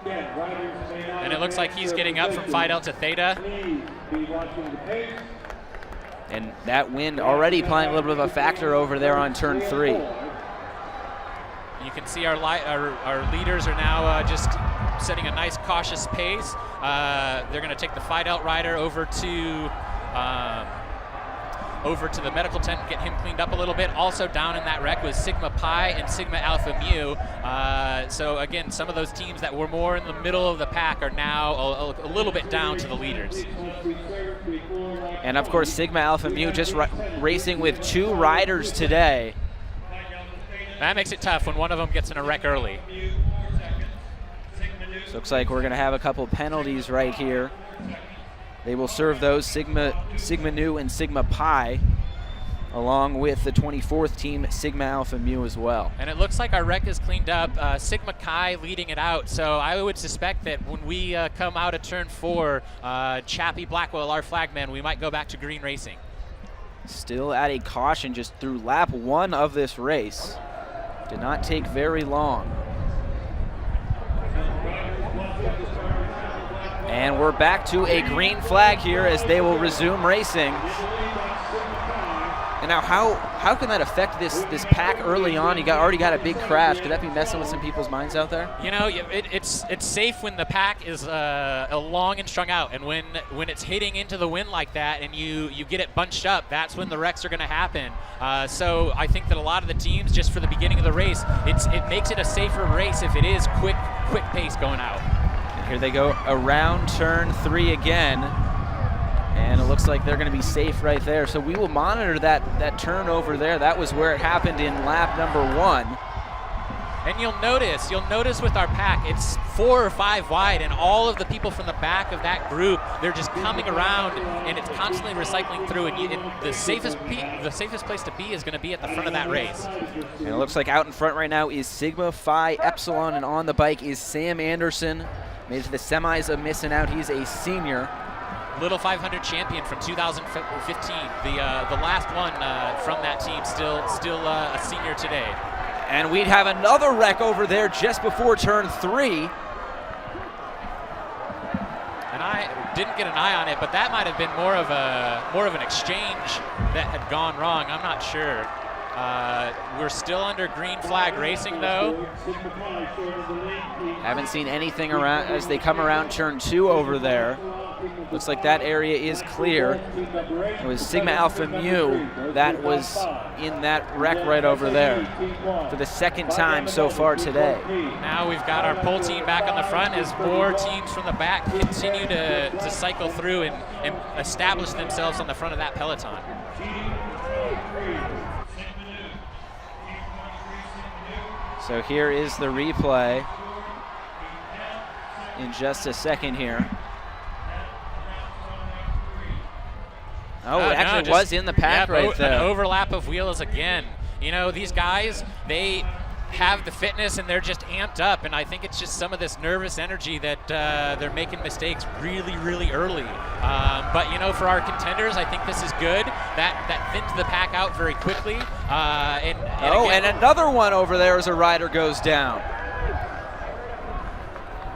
And it looks like he's getting up from Phi Delta Theta. And that wind already playing a little bit of a factor over there on turn 3. You can see our leaders are now just setting a nice cautious pace. They're going to take the Phi Delta rider over to the medical tent and get him cleaned up a little bit. Also down in that wreck was Sigma Pi and Sigma Alpha Mu. So again, some of those teams that were more in the middle of the pack are now a little bit down to the leaders. And of course, Sigma Alpha Mu just racing with 2 riders today. That makes it tough when one of them gets in a wreck early. So looks like we're going to have a couple penalties right here. They will serve those, Sigma Nu and Sigma Pi, along with the 24th team, Sigma Alpha Mu as well. And it looks like our wreck is cleaned up. Sigma Chi leading it out. So I would suspect that when we come out of turn 4, Chappie Blackwell, our flagman, we might go back to green racing. Still at a caution just through lap 1 of this race. Did not take very long. And we're back to a green flag here as they will resume racing. And now how can that affect this pack early on? You already got a big crash. Could that be messing with some people's minds out there? You know, it's safe when the pack is long and strung out, and when it's hitting into the wind like that and you get it bunched up, that's when the wrecks are going to happen. So I think that a lot of the teams, just for the beginning of the race, it makes it a safer race if it is quick pace going out. And here they go around turn 3 again. And it looks like they're going to be safe right there. So we will monitor that turn over there. That was where it happened in lap number 1. And you'll notice with our pack, it's 4 or 5 wide, and all of the people from the back of that group, they're just coming around, and it's constantly recycling through. And the safest place to be is going to be at the front of that race. And it looks like out in front right now is Sigma Phi Epsilon, and on the bike is Sam Anderson. Made it to the semis of missing out. He's a senior. Little 500 champion from 2015. The last one from that team, still a senior today. And we'd have another wreck over there just before turn 3. And I didn't get an eye on it, but that might have been more of an exchange that had gone wrong. I'm not sure. We're still under green flag racing though. Haven't seen anything around as they come around turn 2 over there. Looks like that area is clear. It was Sigma Alpha Mu that was in that wreck right over there for the second time so far today. Now we've got our pole team back on the front as more teams from the back continue to cycle through and establish themselves on the front of that peloton. So here is the replay in just a second here. Oh, it actually was in the pack right there. An overlap of wheels again. You know, these guys, they have the fitness and they're just amped up, and I think it's just some of this nervous energy that they're making mistakes really, really early. But, you know, for our contenders, I think this is good. That thins the pack out very quickly. And another one over there as a rider goes down.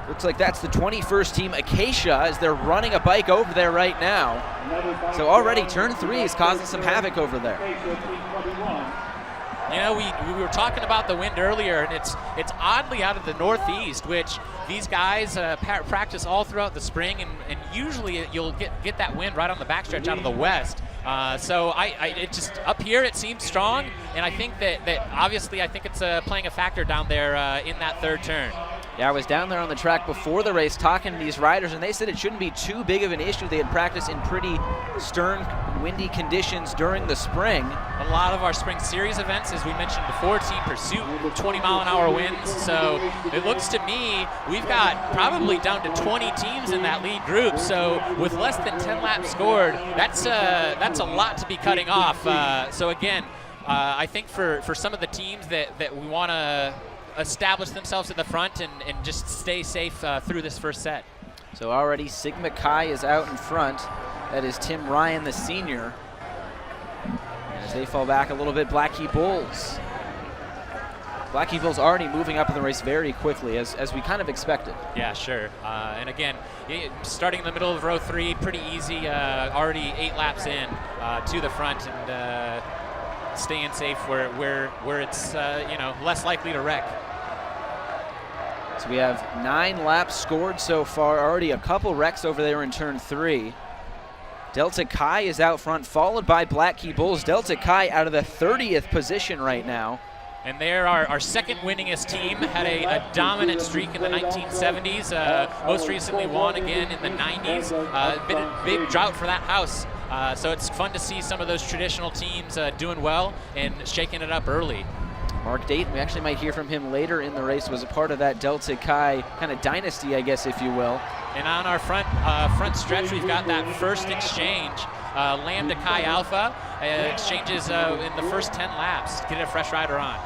Looks like that's the 21st team, Acacia, as they're running a bike over there right now. So already turn 3 is causing some havoc over there. You know, we were talking about the wind earlier, and it's oddly out of the northeast, which these guys practice all throughout the spring, and usually you'll get that wind right on the backstretch out of the west. So it just up here it seems strong, and I think that obviously I think it's playing a factor down there in that third turn. Yeah, I was down there on the track before the race talking to these riders, and they said it shouldn't be too big of an issue. They had practiced in pretty stern, windy conditions during the spring. A lot of our spring series events, as we mentioned before, Team Pursuit, 20-mile-an-hour winds. So it looks to me we've got probably down to 20 teams in that lead group. So with less than 10 laps scored, that's a lot to be cutting off. So again, I think for some of the teams that we want to establish themselves at the front and just stay safe through this first set. So already Sigma Chi is out in front. That is Tim Ryan, the senior. As they fall back a little bit, Blackie Bulls. Blackie Bulls already moving up in the race very quickly, as we kind of expected. Yeah, sure. And again, starting in the middle of row 3, pretty easy. Already 8 laps in to the front and staying safe where it's less likely to wreck. So we have 9 laps scored so far. Already a couple wrecks over there in turn 3. Delta Chi is out front, followed by Blackie Bulls. Delta Chi out of the 30th position right now. And they're our second winningest team. Had a dominant streak in the 1970s. Most recently won again in the 90s. Been a big drought for that house. So it's fun to see some of those traditional teams doing well and shaking it up early. Mark Dayton, we actually might hear from him later in the race, was a part of that Delta Chi kind of dynasty, I guess, if you will. And on our front stretch, we've got that first exchange. Lambda Chi Alpha exchanges in the first 10 laps to get a fresh rider on.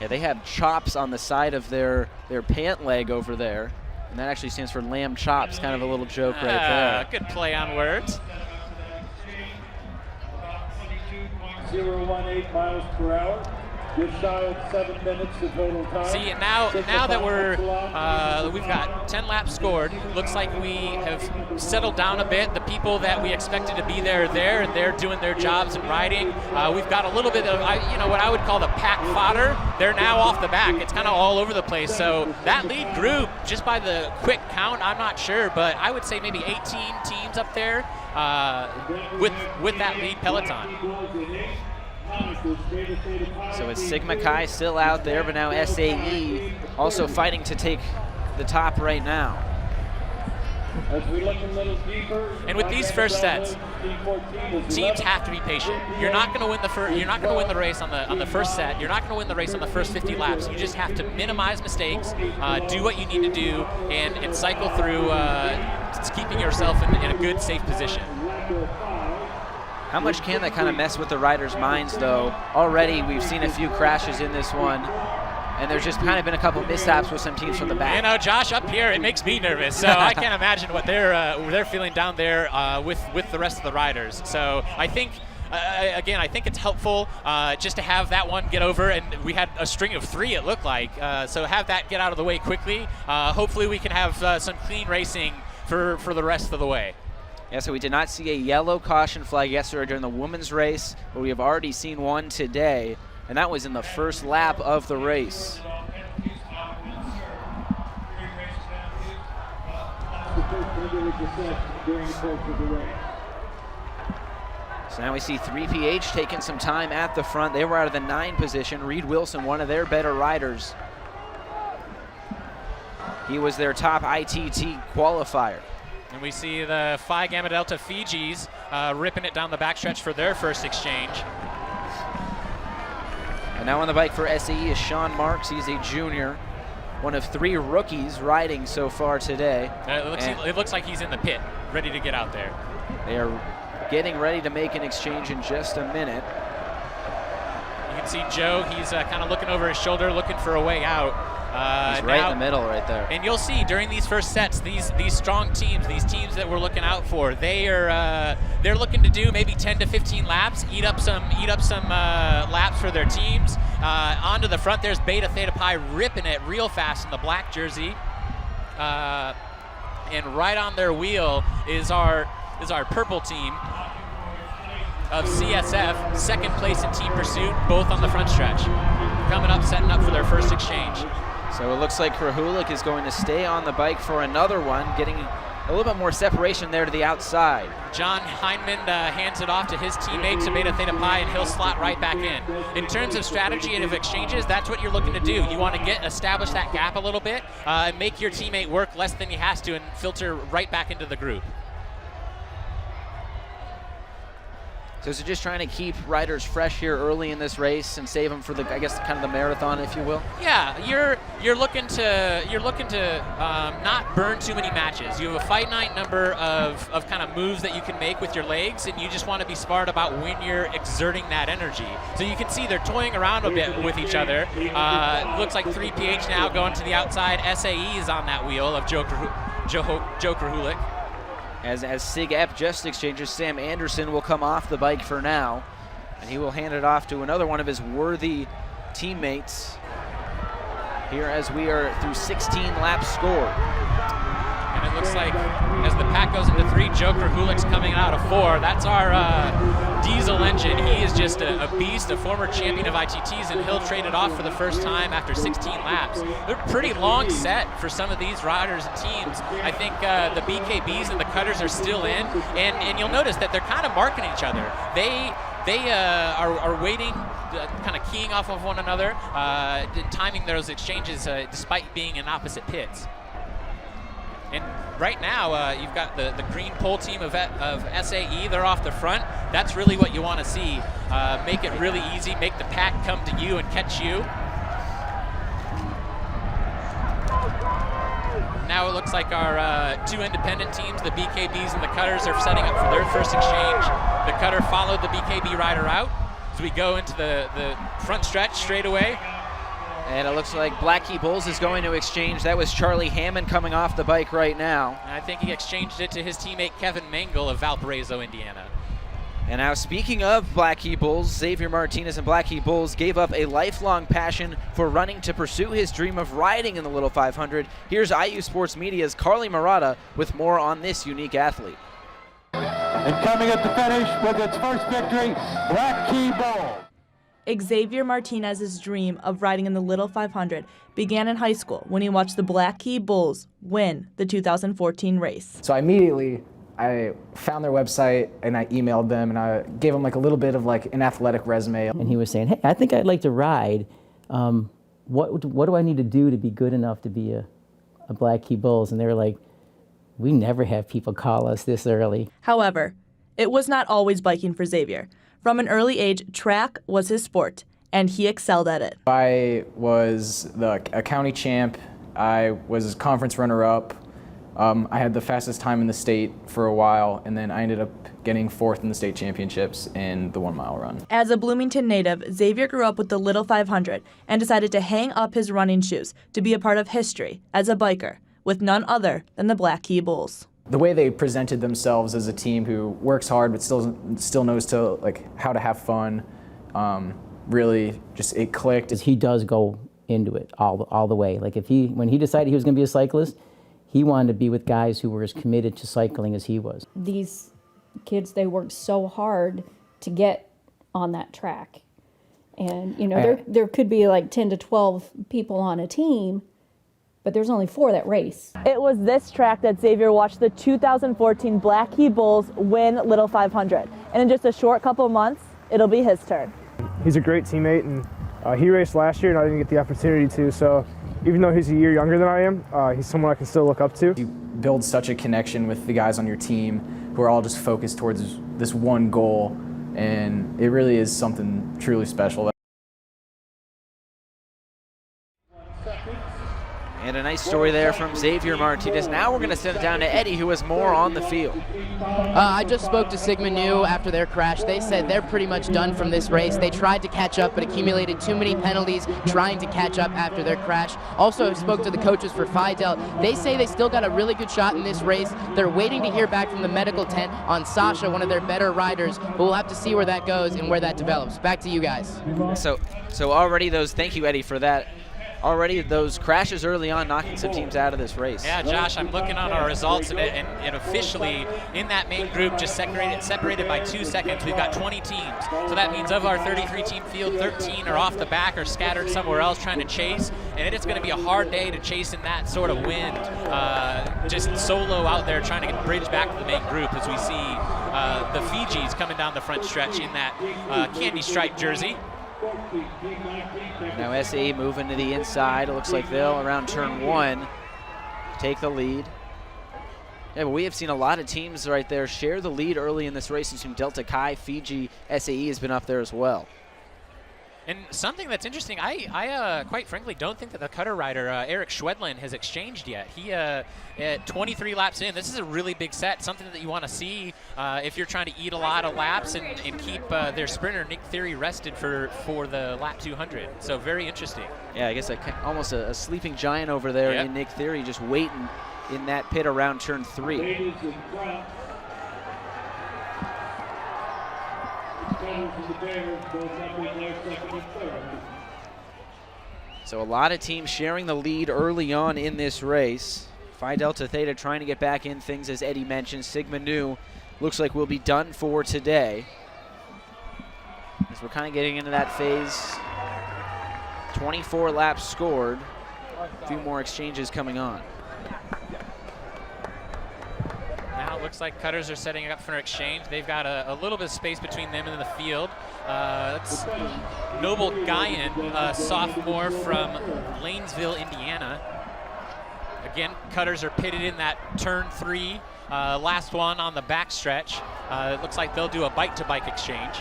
Yeah, they have chops on the side of their pant leg over there. And that actually stands for lamb chops, kind of a little joke right there. Good play on words. 0.18 miles per hour. Just shy of 7 minutes the total time. See, now that we've got 10 laps scored, looks like we have settled down a bit. The people that we expected to be there are there, and they're doing their jobs and riding. We've got a little bit of, what I would call the pack fodder. They're now off the back. It's kind of all over the place. So that lead group, just by the quick count, I'm not sure, but I would say maybe 18 teams up there with that lead peloton. So it's Sigma Chi still out there, but now SAE also fighting to take the top right now. And with these first sets, teams have to be patient. You're not going to win the race on the first set. You're not going to win the race on the first 50 laps. You just have to minimize mistakes, do what you need to do, and cycle through, keeping yourself in a good, safe position. How much can that kind of mess with the riders' minds, though? Already we've seen a few crashes in this one, and there's just kind of been a couple mishaps with some teams from the back. Josh, up here, it makes me nervous, so I can't imagine what they're feeling down there with the rest of the riders. So I think, again, I think it's helpful just to have that one get over, and we had a string of 3, it looked like, so have that get out of the way quickly. Hopefully we can have some clean racing for the rest of the way. Yeah, so we did not see a yellow caution flag yesterday during the women's race, but we have already seen one today, and that was in the first lap of the race. So now we see 3PH taking some time at the front. They were out of the 9 position. Reed Wilson, one of their better riders. He was their top ITT qualifier. And we see the Phi Gamma Delta Fijis ripping it down the backstretch for their first exchange. And now on the bike for SAE is Sean Marks. He's a junior, one of 3 rookies riding so far today. It looks like he's in the pit, ready to get out there. They are getting ready to make an exchange in just a minute. You can see Joe, he's kind of looking over his shoulder, looking for a way out. He's right in the middle right there. And you'll see during these first sets, these strong teams, these teams that we're looking out for, they're looking to do maybe 10 to 15 laps, eat up some laps for their teams. Onto the front, there's Beta Theta Pi ripping it real fast in the black jersey. And right on their wheel is our purple team of CSF, second place in Team Pursuit, both on the front stretch. Coming up, setting up for their first exchange. So it looks like Krahulik is going to stay on the bike for another one, getting a little bit more separation there to the outside. John Heinman hands it off to his teammate, Tomato Theta Pi, and he'll slot right back in. In terms of strategy and of exchanges, that's what you're looking to do. You want to establish that gap a little bit, and make your teammate work less than he has to and filter right back into the group. So is it just trying to keep riders fresh here early in this race and save them for the, I guess, kind of the marathon, if you will? Yeah, you're looking to not burn too many matches. You have a finite number of kind of moves that you can make with your legs, and you just want to be smart about when you're exerting that energy. So you can see they're toying around a bit with each other. Looks like 3PH now going to the outside. SAE is on that wheel of Joe Krahulik. As Sig Epp just exchanges, Sam Anderson will come off the bike for now, and he will hand it off to another one of his worthy teammates here as we are through 16 laps scored. And it looks like as the pack goes into 3, Joe Krahulik's coming out of 4. That's our diesel engine. He is just a beast, a former champion of ITTs, and he'll trade it off for the first time after 16 laps. They're pretty long set for some of these riders and teams. I think the BKBs and the Cutters are still in, and you'll notice that they're kind of marking each other. They are waiting, kind of keying off of one another, timing those exchanges despite being in opposite pits. And right now, you've got the green pole team of SAE. They're off the front. That's really what you want to see. Make it really easy. Make the pack come to you and catch you. Now it looks like our 2 independent teams, the BKBs and the Cutters, are setting up for their first exchange. The Cutter followed the BKB rider out as we go into the front stretch straight away. And it looks like Black Key Bulls is going to exchange. That was Charlie Hammond coming off the bike right now. And I think he exchanged it to his teammate Kevin Mangle of Valparaiso, Indiana. And now speaking of Black Key Bulls, Xavier Martinez and Black Key Bulls gave up a lifelong passion for running to pursue his dream of riding in the Little 500. Here's IU Sports Media's Carly Murata with more on this unique athlete. And coming at the finish with its first victory, Black Key Bulls. Xavier Martinez's dream of riding in the Little 500 began in high school when he watched the Black Key Bulls win the 2014 race. So I found their website and I emailed them and I gave them like a little bit of like an athletic resume. And he was saying, hey, I think I'd like to ride. What do I need to do to be good enough to be a Black Key Bulls? And they were like, we never have people call us this early. However, it was not always biking for Xavier. From an early age, track was his sport, and he excelled at it. I was a county champ. I was conference runner-up. I had the fastest time in the state for a while, and then I ended up getting 4th in the state championships in the 1-mile run. As a Bloomington native, Xavier grew up with the Little 500 and decided to hang up his running shoes to be a part of history as a biker with none other than the Black Key Bulls. The way they presented themselves as a team who works hard but still knows to how to have fun, really just it clicked. He does go into it all the way. Like when he decided he was going to be a cyclist, he wanted to be with guys who were as committed to cycling as he was. These kids, they worked so hard to get on that track, and there could be like 10 to 12 people on a team. But there's only 4 that race. It was this track that Xavier watched the 2014 Black Key Bulls win Little 500. And in just a short couple of months, it'll be his turn. He's a great teammate, and he raced last year and I didn't get the opportunity to. So even though he's a year younger than I am, he's someone I can still look up to. You build such a connection with the guys on your team who are all just focused towards this one goal, and it really is something truly special. And a nice story there from Xavier Martinez. Now we're going to send it down to Eddie, who has more on the field. I just spoke to Sigma Nu after their crash. They said they're pretty much done from this race. They tried to catch up, but accumulated too many penalties trying to catch up after their crash. Also, I spoke to the coaches for Fidel. They say they still got a really good shot in this race. They're waiting to hear back from the medical tent on Sasha, one of their better riders, but we'll have to see where that goes and where that develops. Back to you guys. So already those, thank you, Eddie, for that. already those crashes early on knocking some teams out of this race. Yeah, Josh, I'm looking on our results, and officially in that main group, just separated by 2 seconds, we've got 20 teams. So that means of our 33-team field, 13 are off the back or scattered somewhere else trying to chase, and it's going to be a hard day to chase in that sort of wind, just solo out there trying to get bridge back to the main group as we see the Fijis coming down the front stretch in that candy striped jersey. Now SAE moving to the inside. It looks like they'll, around turn 1, take the lead. Yeah, but we have seen a lot of teams right there share the lead early in this race between Delta Chi, Fiji, SAE has been up there as well. And something that's interesting, I quite frankly don't think that the cutter rider, Eric Schwedlin, has exchanged yet. He, at 23 laps in, this is a really big set, something that you want to see if you're trying to eat a lot of laps and keep their sprinter, Nick Theory, rested for the lap 200. So very interesting. Yeah, I guess almost a sleeping giant over there in Nick Theory, just waiting in that pit around turn 3. So a lot of teams sharing the lead early on in this race. Phi Delta Theta trying to get back in things, as Eddie mentioned. Sigma Nu looks like we'll be done for today, as we're kind of getting into that phase. 24 laps scored. A few more exchanges coming on. Now it looks like cutters are setting up for an exchange. They've got a little bit of space between them and the field. That's Noble Guyan, a sophomore from Lanesville, Indiana. Again, cutters are pitted in that turn 3, last one on the back stretch. It looks like they'll do a bike-to-bike exchange.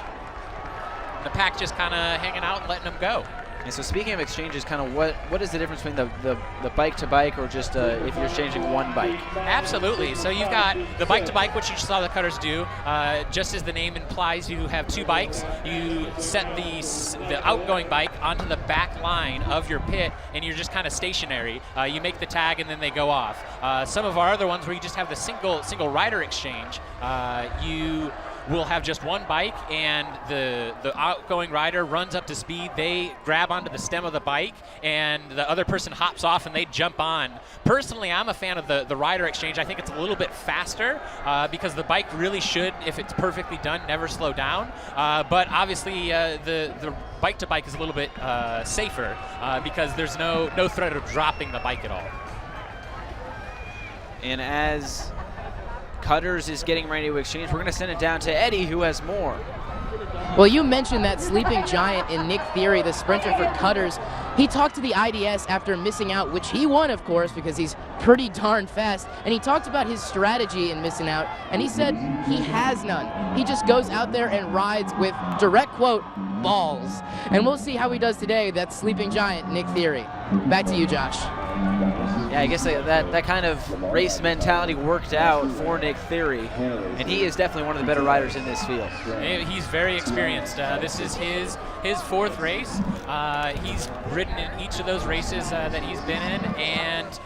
The pack just kind of hanging out and letting them go. And so speaking of exchanges, kind of what is the difference between the bike-to-bike or just if you're exchanging one bike? Absolutely. So you've got the bike-to-bike, which you saw the cutters do. Just as the name implies, you have 2 bikes. You set the outgoing bike onto the back line of your pit, and you're just kind of stationary. You make the tag, and then they go off. Some of our other ones where you just have the single rider exchange, you will have just one bike, and the outgoing rider runs up to speed. They grab onto the stem of the bike, and the other person hops off and they jump on. Personally, I'm a fan of the rider exchange. I think it's a little bit faster because the bike really should, if it's perfectly done, never slow down. But obviously the bike-to-bike is a little bit safer because there's no threat of dropping the bike at all. And as Cutters is getting ready to exchange, we're going to send it down to Eddie, who has more. Well, you mentioned that sleeping giant in Nick Theory, the sprinter for Cutters. He talked to the IDS after missing out, which he won, of course, because he's pretty darn fast. And he talked about his strategy in missing out, and he said he has none. He just goes out there and rides with, direct quote, balls. And we'll see how he does today, that sleeping giant, Nick Theory. Back to you, Josh. Yeah, I guess that kind of race mentality worked out for Nick Theory, and he is definitely one of the better riders in this field. He's very experienced. This is his 4th race. He's ridden in each of those races that he's been in, and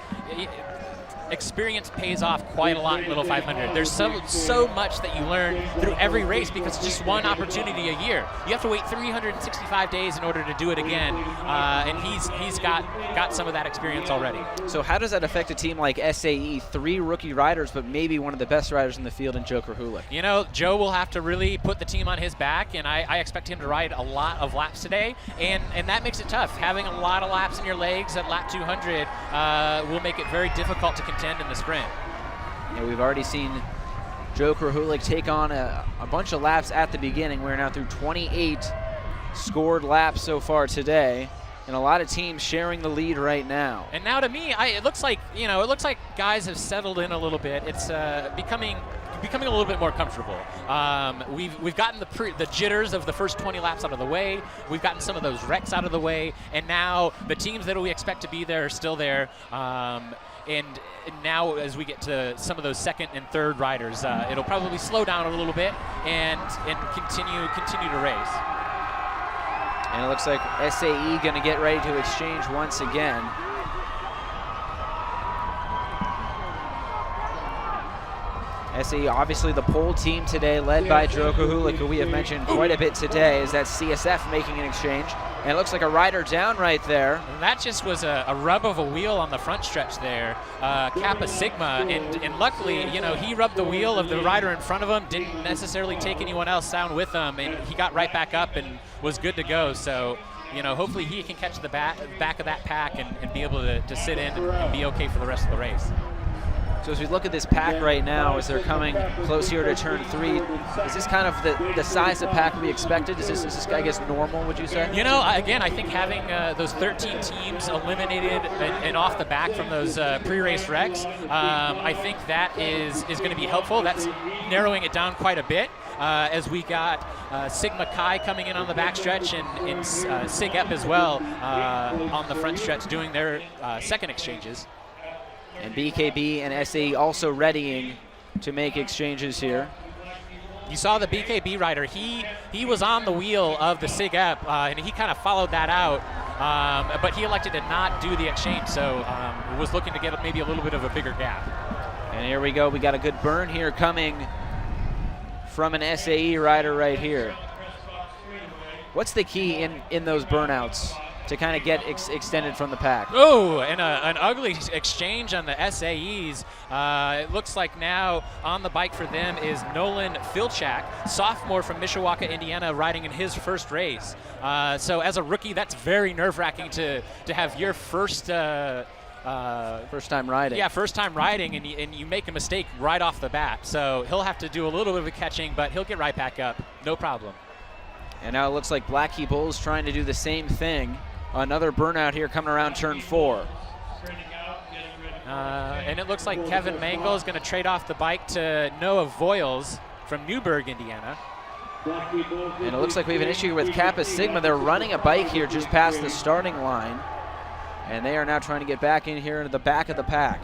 experience pays off quite a lot in Little 500. There's so much that you learn through every race because it's just one opportunity a year. You have to wait 365 days in order to do it again, and he's got some of that experience already. So how does that affect a team like SAE? 3 rookie riders, but maybe one of the best riders in the field in Joe Krahulik. You know, Joe will have to really put the team on his back, and I expect him to ride a lot of laps today, and that makes it tough. Having a lot of laps in your legs at lap 200 will make it very difficult to contend in the sprint. Yeah, we've already seen Joe Krahulik take on a bunch of laps at the beginning. We're now through 28 scored laps so far today, and a lot of teams sharing the lead right now. And now to me, it looks like guys have settled in a little bit. It's becoming a little bit more comfortable. We've gotten the jitters of the first 20 laps out of the way. We've gotten some of those wrecks out of the way, and now the teams that we expect to be there are still there. And now as we get to some of those second and third riders, it'll probably slow down a little bit and continue to race. And it looks like SAE going to get ready to exchange once again. SAE, obviously the pole team today, led by Drew Kahulik, who we have mentioned quite a bit today. Is that CSF making an exchange? And it looks like a rider down right there. And that just was a rub of a wheel on the front stretch there. Kappa Sigma, and luckily, he rubbed the wheel of the rider in front of him, didn't necessarily take anyone else down with him, and he got right back up and was good to go. So, hopefully he can catch the back of that pack and be able to sit in and be okay for the rest of the race. So as we look at this pack right now, as they're coming close here to turn 3, is this kind of the size of pack we expected? Is this I guess, normal, would you say? Again, I think having those 13 teams eliminated and off the back from those pre-race wrecks, I think that is going to be helpful. That's narrowing it down quite a bit. As we got Sigma Chi coming in on the backstretch and Sig Ep as well on the front stretch doing their second exchanges. And BKB and SAE also readying to make exchanges here. You saw the BKB rider. He was on the wheel of the Sig Ep, and he kind of followed that out, but he elected to not do the exchange, so was looking to get maybe a little bit of a bigger gap. And here we go. We got a good burn here coming from an SAE rider right here. What's the key in those burnouts to kind of get extended from the pack? Oh, and an ugly exchange on the SAEs. It looks like now on the bike for them is Nolan Filchak, sophomore from Mishawaka, Indiana, riding in his first race. So as a rookie, that's very nerve-wracking to have your first time riding. Yeah, first time riding, and you make a mistake right off the bat. So he'll have to do a little bit of catching, but he'll get right back up, no problem. And now it looks like Black Key Bulls trying to do the same thing. Another burnout here coming around turn 4. And it looks like Kevin Mangle is going to trade off the bike to Noah Voiles from Newburgh, Indiana. And it looks like we have an issue with Kappa Sigma. They're running a bike here just past the starting line. And they are now trying to get back in here into the back of the pack.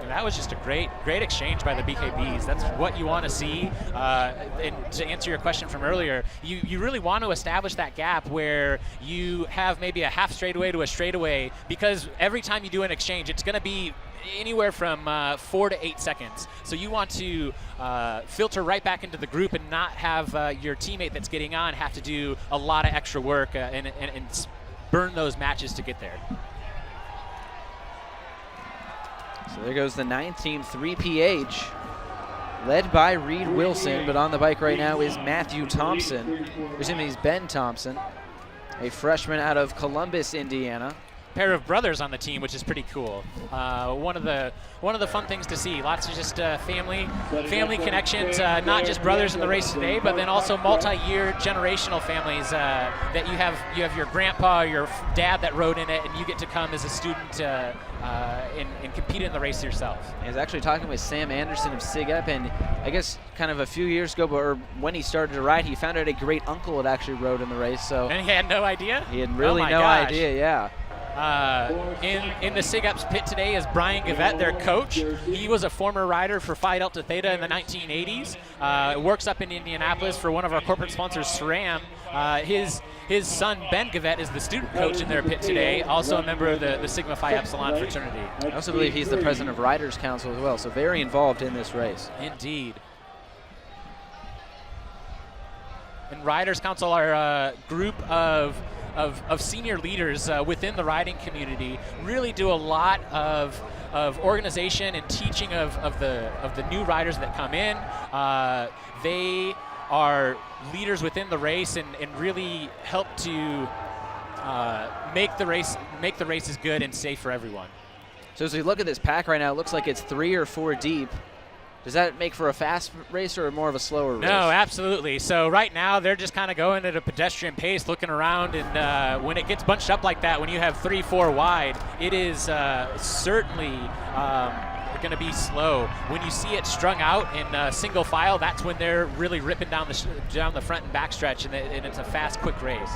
And that was just a great exchange by the BKBs. That's what you want to see. And to answer your question from earlier, you really want to establish that gap where you have maybe a half straightaway to a straightaway, because every time you do an exchange, it's going to be anywhere from 4 to 8 seconds. So you want to filter right back into the group and not have your teammate that's getting on have to do a lot of extra work and burn those matches to get there. So there goes the 9th team, 3PH, led by Reed Wilson, but on the bike right now is Matthew Thompson. He's Ben Thompson, a freshman out of Columbus, Indiana. Pair of brothers on the team, which is pretty cool. One of the fun things to see. Lots of just family connections, not just brothers in the race today, but then also multi-year generational families that you have your grandpa, your dad that rode in it, and you get to come as a student and compete in the race yourself. I was actually talking with Sam Anderson of Sig Ep, and I guess kind of a few years ago, or when he started to ride, he found out a great uncle had actually rode in the race. So and he had no idea? He had really no idea, yeah. In the Sig Ep's pit today is Brian Gavette, their coach. He was a former rider for Phi Delta Theta in the 1980s. Works up in Indianapolis for one of our corporate sponsors, SRAM. His son, Ben Gavette, is the student coach in their pit today, also a member of the Sigma Phi Epsilon fraternity. I also believe he's the president of Riders Council as well, so very involved in this race. Indeed. And Riders Council are a group of senior leaders within the riding community, really do a lot of organization and teaching of the new riders that come in. They are leaders within the race and really help to make the races good and safe for everyone. So as we look at this pack right now, it looks like it's 3 or 4 deep. Does that make for a fast race or more of a slower race? No, absolutely. So right now they're just kind of going at a pedestrian pace, looking around, and when it gets bunched up like that, when you have 3-4 wide, it is certainly going to be slow. When you see it strung out in single file, that's when they're really ripping down the front and back stretch, and it's a fast, quick race.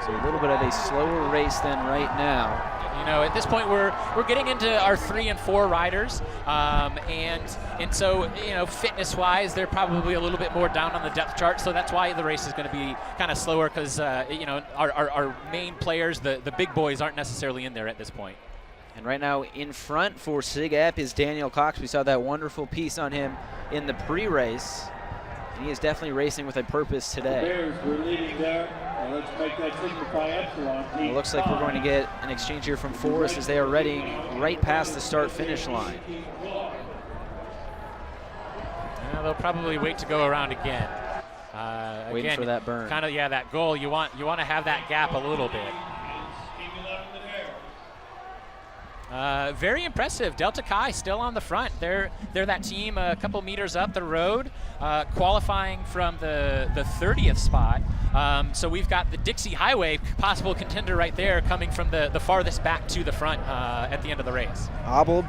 So a little bit of a slower race then right now. You know, at this point we're getting into our 3 and 4 riders, and so, you know, fitness-wise they're probably a little bit more down on the depth chart. So that's why the race is going to be kind of slower, because you know, our main players, the big boys, aren't necessarily in there at this point. And right now in front for Sig Ep is Daniel Cox. We saw that wonderful piece on him in the pre-race. And he is definitely racing with a purpose today. Bears were leading there. Let's make that signify epsilon. It looks like we're going to get an exchange here from Forrest as they are readying right past the start-finish line. They'll probably wait to go around again. Waiting again, for that burn. Kind of, yeah, that goal. You want to have that gap a little bit. Very impressive. Delta Chi still on the front. They're that team a couple meters up the road, qualifying from the 30th spot. So we've got the Dixie Highway possible contender right there, coming from the farthest back to the front at the end of the race. Abel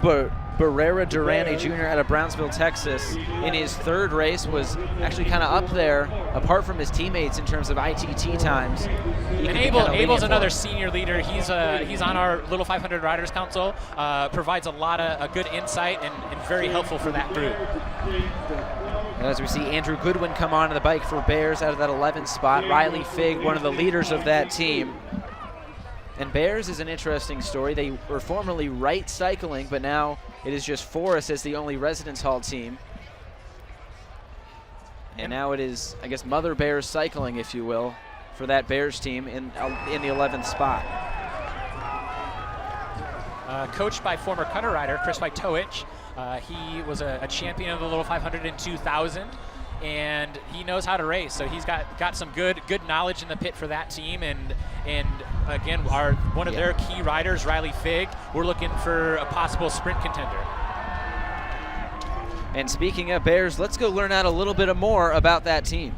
Barrera Durante Jr. out of Brownsville, Texas, in his third race was actually kind of up there, apart from his teammates in terms of ITT times. And Abel's another senior leader. He's on our Little 500 Riders Council. Provides a lot of good insight and very helpful for that group. As we see Andrew Goodwin come onto the bike for Bears out of that 11th spot. Riley Figg, one of the leaders of that team. And Bears is an interesting story. They were formerly Wright Cycling, but now it is just Forrest as the only Residence Hall team. And now it is, I guess, Mother Bears Cycling, if you will, for that Bears team in the 11th spot. Coached by former Cutter rider Chris Wojtowicz. He was a champion of the Little 500 in 2000, and he knows how to race. So he's got some good knowledge in the pit for that team. And again, one of their key riders, Riley Figg, we're looking for a possible sprint contender. And speaking of Bears, let's go learn out a little bit more about that team.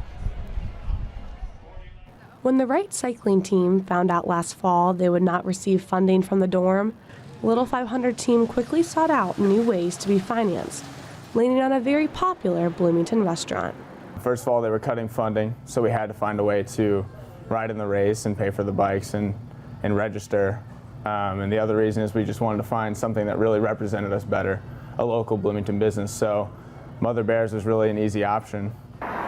When the Wright Cycling team found out last fall they would not receive funding from the dorm, Little 500 team quickly sought out new ways to be financed, landing on a very popular Bloomington restaurant. First of all, they were cutting funding, so we had to find a way to ride in the race and pay for the bikes and register. And the other reason is we just wanted to find something that really represented us better, a local Bloomington business. So Mother Bears was really an easy option.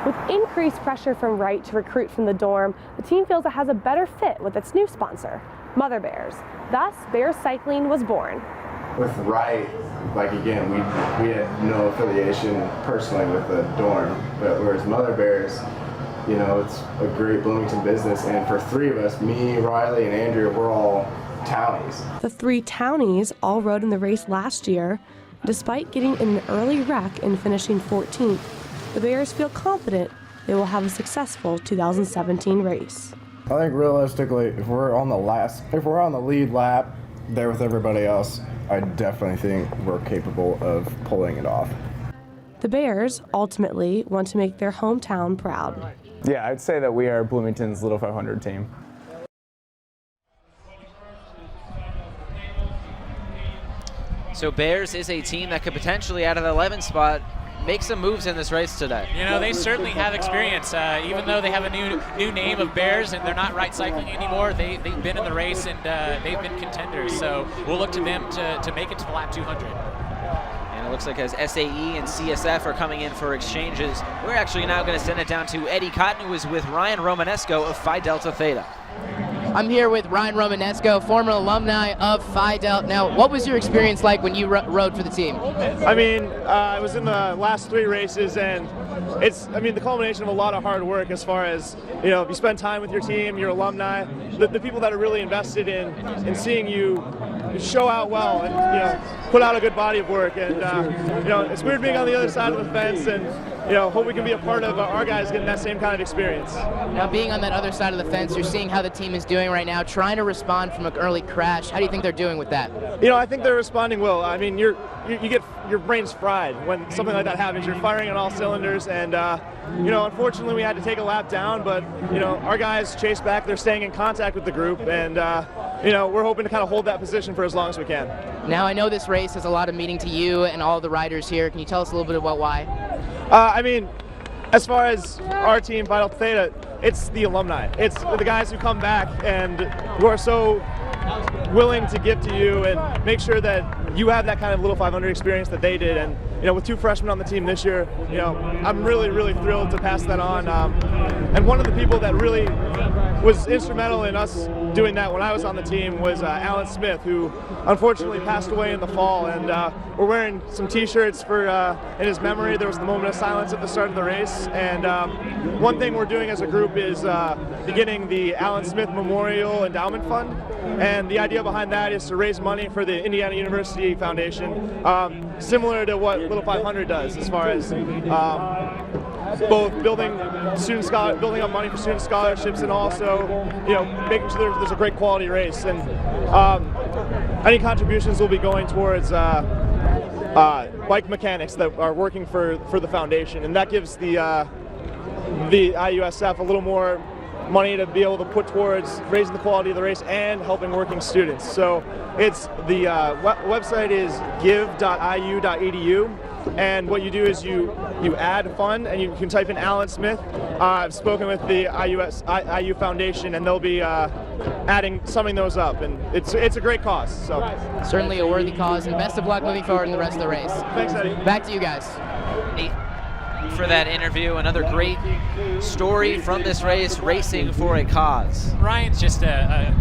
With increased pressure from Wright to recruit from the dorm, the team feels it has a better fit with its new sponsor, Mother Bears. Thus, Bears Cycling was born. With Wright, like again, we had no affiliation personally with the dorm, but whereas Mother Bears, you know, it's a great Bloomington business, and for three of us, me, Riley, and Andrew, we're all townies. The three townies all rode in the race last year. Despite getting in an early wreck and finishing 14th, the Bears feel confident they will have a successful 2017 race. I think realistically, if we're on the lead lap there with everybody else, I definitely think we're capable of pulling it off. The Bears ultimately want to make their hometown proud. Yeah, I'd say that we are Bloomington's Little 500 team. So Bears is a team that could potentially, out of the 11th spot, make some moves in this race today. You know, they certainly have experience. Even though they have a new name of Bears and they're not Wright Cycling anymore, they've been in the race and they've been contenders. So we'll look to them to make it to the lap 200. And it looks like as SAE and CSF are coming in for exchanges, we're actually now going to send it down to Eddie Cotton, who is with Ryan Romanesco of Phi Delta Theta. I'm here with Ryan Romanesco, former alumni of Phi Delta. Now, what was your experience like when you rode for the team? I mean, I was in the last three races, and it's, the culmination of a lot of hard work as far as, you spend time with your team, your alumni, the people that are really invested in seeing you show out well and, put out a good body of work. And, it's weird being on the other side of the fence and, hope we can be a part of our guys getting that same kind of experience. Now, being on that other side of the fence, you're seeing how the team is doing right now, trying to respond from an early crash. How do you think they're doing with that? I think they're responding well. I mean, you get your brain's fried when something like that happens. You're firing on all cylinders, and unfortunately we had to take a lap down, but our guys chased back. They're staying in contact with the group, and we're hoping to kind of hold that position for as long as we can. Now, I know this race has a lot of meaning to you and all the riders here. Can you tell us a little bit about why? As far as our team, Phi Delta Theta, it's the alumni. It's the guys who come back and who are so willing to give to you and make sure that you have that kind of Little 500 experience that they did. And with two freshmen on the team this year, I'm really, really thrilled to pass that on. And one of the people that really was instrumental in us doing that when I was on the team was Alan Smith, who unfortunately passed away in the fall. And we're wearing some T-shirts for in his memory. There was the moment of silence at the start of the race. And one thing we're doing as a group is beginning the Alan Smith Memorial Endowment Fund. And the idea behind that is to raise money for the Indiana University Foundation, similar to what Little 500 does, as far as both building up money for student scholarships and also, making sure there's a great quality race. And any contributions will be going towards bike mechanics that are working for the foundation, and that gives the IUSF a little more money to be able to put towards raising the quality of the race and helping working students. So it's the website is give.iu.edu, and what you do is you add a fund and you can type in Alan Smith. I've spoken with the IU Foundation, and they'll be summing those up, and it's a great cause. So Certainly a worthy cause, and best of luck moving forward in the rest of the race. Thanks, Eddie. Back to you guys. For that interview, another great story from this race, racing for a cause. Ryan's just a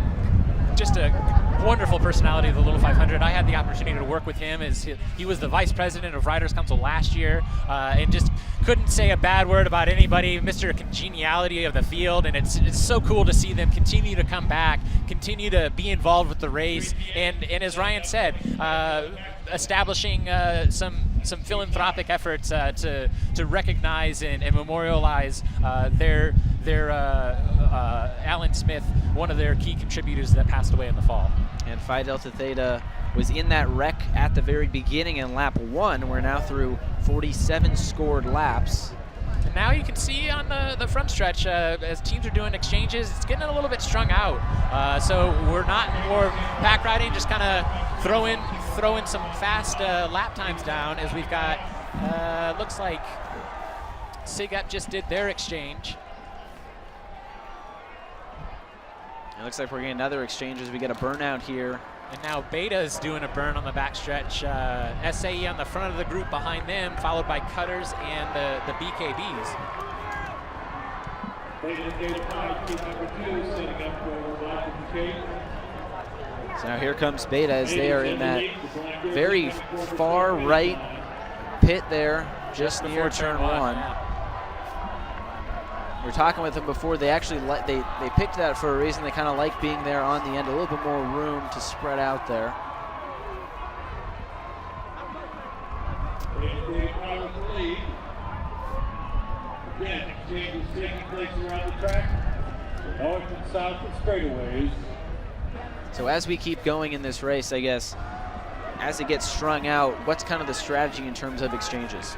wonderful personality of the Little 500. I had the opportunity to work with him as he was the vice president of Riders Council last year, and just couldn't say a bad word about anybody. Mr. Congeniality of the field, and it's so cool to see them continue to come back, continue to be involved with the race, and as Ryan said, establishing some philanthropic efforts to recognize and memorialize their Alan Smith, one of their key contributors that passed away in the fall. And Phi Delta Theta was in that wreck at the very beginning in lap 1. We're now through 47 scored laps. And now you can see on the front stretch, as teams are doing exchanges, it's getting a little bit strung out. So we're not more pack riding, just kind of throwing some fast lap times down, as we've got, looks like SIGEP just did their exchange. It looks like we're getting another exchange as we get a burnout here. And now Beta's doing a burn on the backstretch. SAE on the front of the group behind them, followed by Cutters and the BKBs. So now here comes Beta as they are in that very far right pit there, just near turn 1. We were talking with them before. They actually they picked that for a reason. They kind of like being there on the end, a little bit more room to spread out there. Again, exchanges taking place around the track, north and south and straightaways. So as we keep going in this race, I guess, as it gets strung out, what's kind of the strategy in terms of exchanges?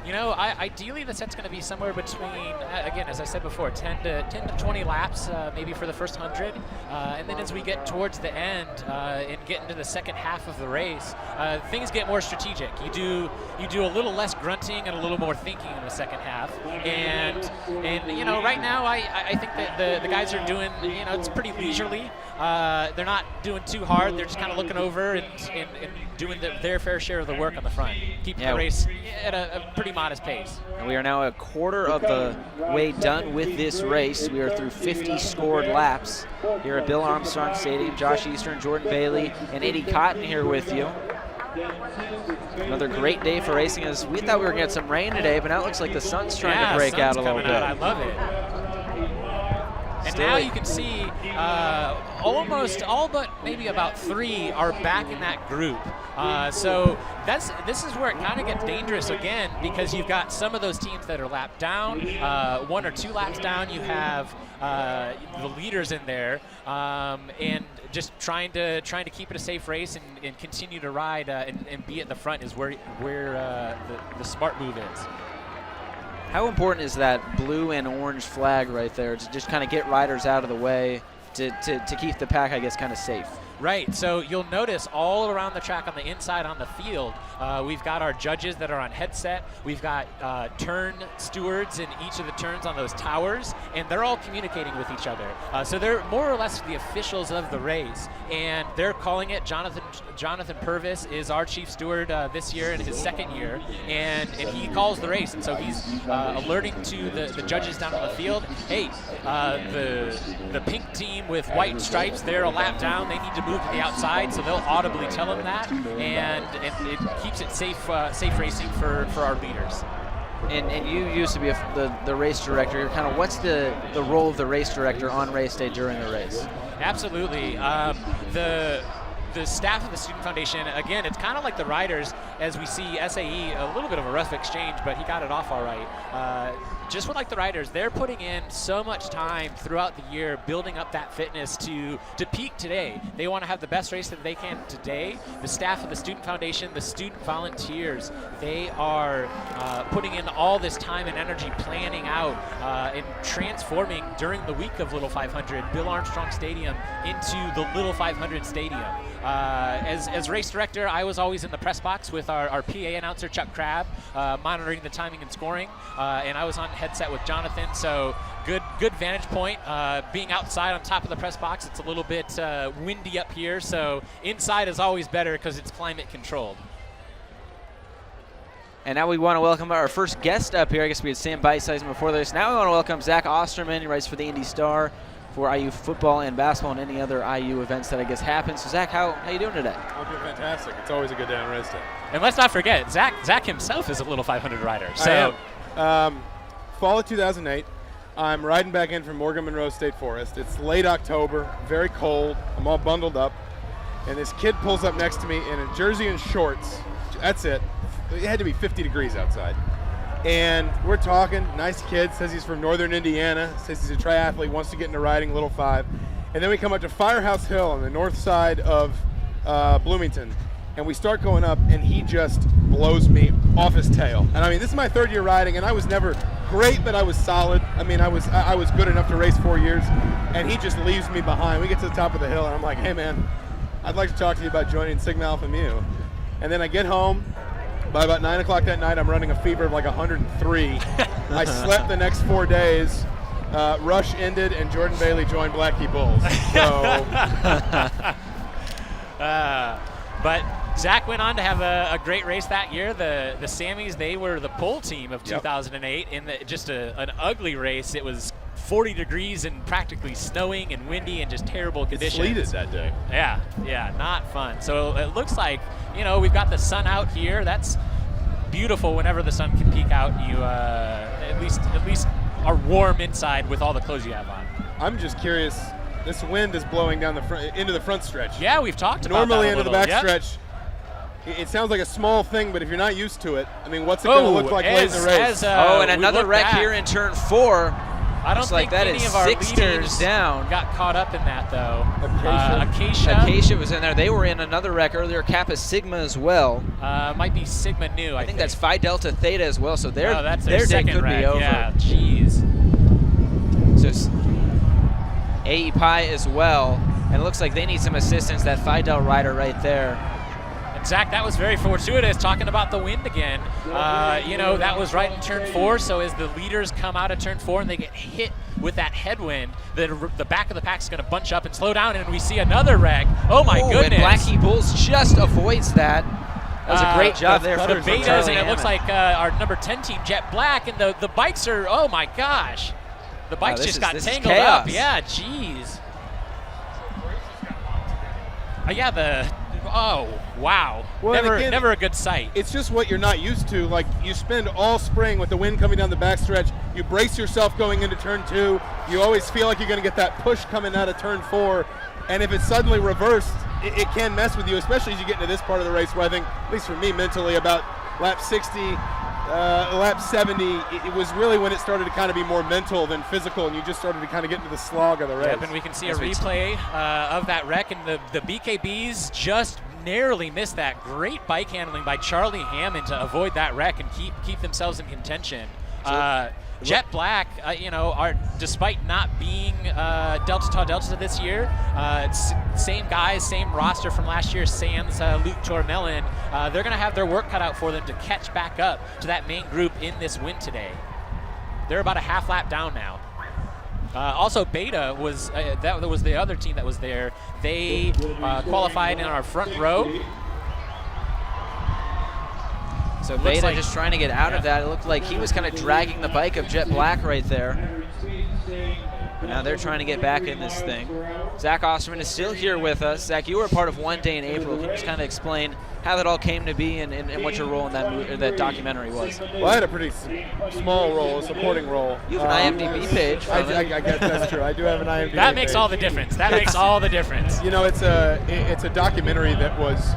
Ideally the set's going to be somewhere between, again, as I said before, 10 to 20 laps, maybe for the first 100. And then as we get towards the end and get into the second half of the race, things get more strategic. You do a little less grunting and a little more thinking in the second half. And right now I think that the guys are doing, it's pretty leisurely. They're not doing too hard. They're just kind of looking over and doing their fair share of the work on the front, keeping the race at a pretty modest pace. And we are now a quarter of the way done with this race. We are through 50 scored laps here at Bill Armstrong Stadium. Josh Eastern, Jordan Bailey, and Eddie Cotton here with you. Another great day for racing. As we thought we were going to get some rain today, but now it looks like the sun's trying to break out a little bit. I love it. And now you can see almost all but maybe about 3 are back in that group. So this is where it kind of gets dangerous again, because you've got some of those teams that are lapped down, 1 or 2 laps down. You have the leaders in there, and just trying to keep it a safe race and continue to ride and be at the front is where the smart move is. How important is that blue and orange flag right there to just kind of get riders out of the way to keep the pack, I guess, kind of safe? Right, so you'll notice all around the track on the inside on the field, We've got our judges that are on headset. We've got turn stewards in each of the turns on those towers, and they're all communicating with each other. So they're more or less the officials of the race, and they're calling it. Jonathan Purvis is our chief steward this year in his second year, and he calls the race, and so he's alerting to the judges down on the field, hey, the pink team with white stripes, they're a lap down, they need to move to the outside, so they'll audibly tell them that, and it keeps it safe racing for our leaders. And you used to be the race director. What's the role of the race director on race day during a race? Absolutely. The staff of the Student Foundation, again, it's kind of like the riders, as we see SAE, a little bit of a rough exchange, but he got it off all right. Just like the riders, they're putting in so much time throughout the year building up that fitness to peak today. They want to have the best race that they can today. The staff of the Student Foundation, the student volunteers, they are putting in all this time and energy planning out and transforming during the week of Little 500 Bill Armstrong Stadium into the Little 500 Stadium. As race director, I was always in the press box with our PA announcer, Chuck Crabb, monitoring the timing and scoring, and I was on headset with Jonathan, so good vantage point. Being outside on top of the press box, it's a little bit windy up here, so inside is always better because it's climate controlled. And now we want to welcome our first guest up here. I guess we had Sam Beisizen before this. Now we want to welcome Zach Osterman. He writes for the Indy Star for IU football and basketball and any other IU events that I guess happen. So Zach, how you doing today? I'm doing fantastic. It's always a good day on race day. And let's not forget, Zach himself is a Little 500 rider. So I am. Fall of 2008, I'm riding back in from Morgan Monroe State Forest. It's late October, very cold. I'm all bundled up, and this kid pulls up next to me in a jersey and shorts. That's it. It had to be 50 degrees outside. And we're talking, nice kid, says he's from northern Indiana, says he's a triathlete, wants to get into riding Little 5. And then we come up to Firehouse Hill on the north side of Bloomington, and we start going up, and he just blows me off his tail. And I mean, this is my third year riding, and I was never great, but I was solid. I mean, I was good enough to race 4 years, and he just leaves me behind. We get to the top of the hill, and I'm like, hey man, I'd like to talk to you about joining Sigma Alpha Mu. And then I get home. By about 9 o'clock that night, I'm running a fever of like 103. I slept the next 4 days. Rush ended, and Jordan Bailey joined Black Key Bulls. So. But Zach went on to have a great race that year. The Sammies, they were the pole team of 2008 in just an ugly race. It was 40 degrees and practically snowing and windy and just terrible conditions. It sleeted that day. Yeah, not fun. So it looks like, we've got the sun out here. That's beautiful whenever the sun can peek out. You at least are warm inside with all the clothes you have on. I'm just curious. This wind is blowing down into the front stretch. Yeah, we've talked about that Normally a into the little. back stretch. It sounds like a small thing, but if you're not used to it, I mean, what's it going to look like late in the race? And another wreck here in turn 4. I don't think that any is of our 6 turns down. Got caught up in that, though. Acacia was in there. They were in another wreck earlier. Kappa Sigma as well. Might be Sigma Nu. I think that's Phi Delta Theta as well. So their day second could wreck. be over. Yeah, jeez. So AE Pi as well. And it looks like they need some assistance. That Phi Del rider right there. Zach, that was very fortuitous, talking about the wind again. That was right in turn 4, so as the leaders come out of turn 4 and they get hit with that headwind, the back of the pack is going to bunch up and slow down, and we see another wreck. Oh, my goodness. And Black Key Bulls just avoids that. That was a great job there for Betas, Charlie and it looks like our number 10 team, Jet Black, and the bikes are, oh, my gosh. The bikes just got tangled up. Yeah, jeez. Oh, wow. Well, never a good sight. It's just what you're not used to. Like, you spend all spring with the wind coming down the backstretch. You brace yourself going into turn 2. You always feel like you're going to get that push coming out of turn 4. And if it's suddenly reversed, it can mess with you, especially as you get into this part of the race where I think, at least for me mentally, about lap 60, lap 70, it was really when it started to kind of be more mental than physical, and you just started to kind of get into the slog of the race. Yep, and we can see a replay of that wreck, and the BKBs just narrowly missed that. Great bike handling by Charlie Hammond to avoid that wreck and keep themselves in contention. Jet Black, despite not being Delta Tau Delta this year, same guys, same roster from last year, sans Luke Tormelin, they're going to have their work cut out for them to catch back up to that main group in this win today. They're about a half lap down now. Also, Beta was that was the other team that was there. They qualified in our front row. So Beta just trying to get out of that. It looked like he was kind of dragging the bike of Jet Black right there. But now they're trying to get back in this thing. Zach Osterman is still here with us. Zach, you were part of One Day in April. Can you just kind of explain how that all came to be and what your role in that documentary was? Well, I had a pretty small role, a supporting role. You have an IMDb page. I guess that's true. I do have an IMDb That makes page. all the difference. That makes all the difference. It's a documentary that was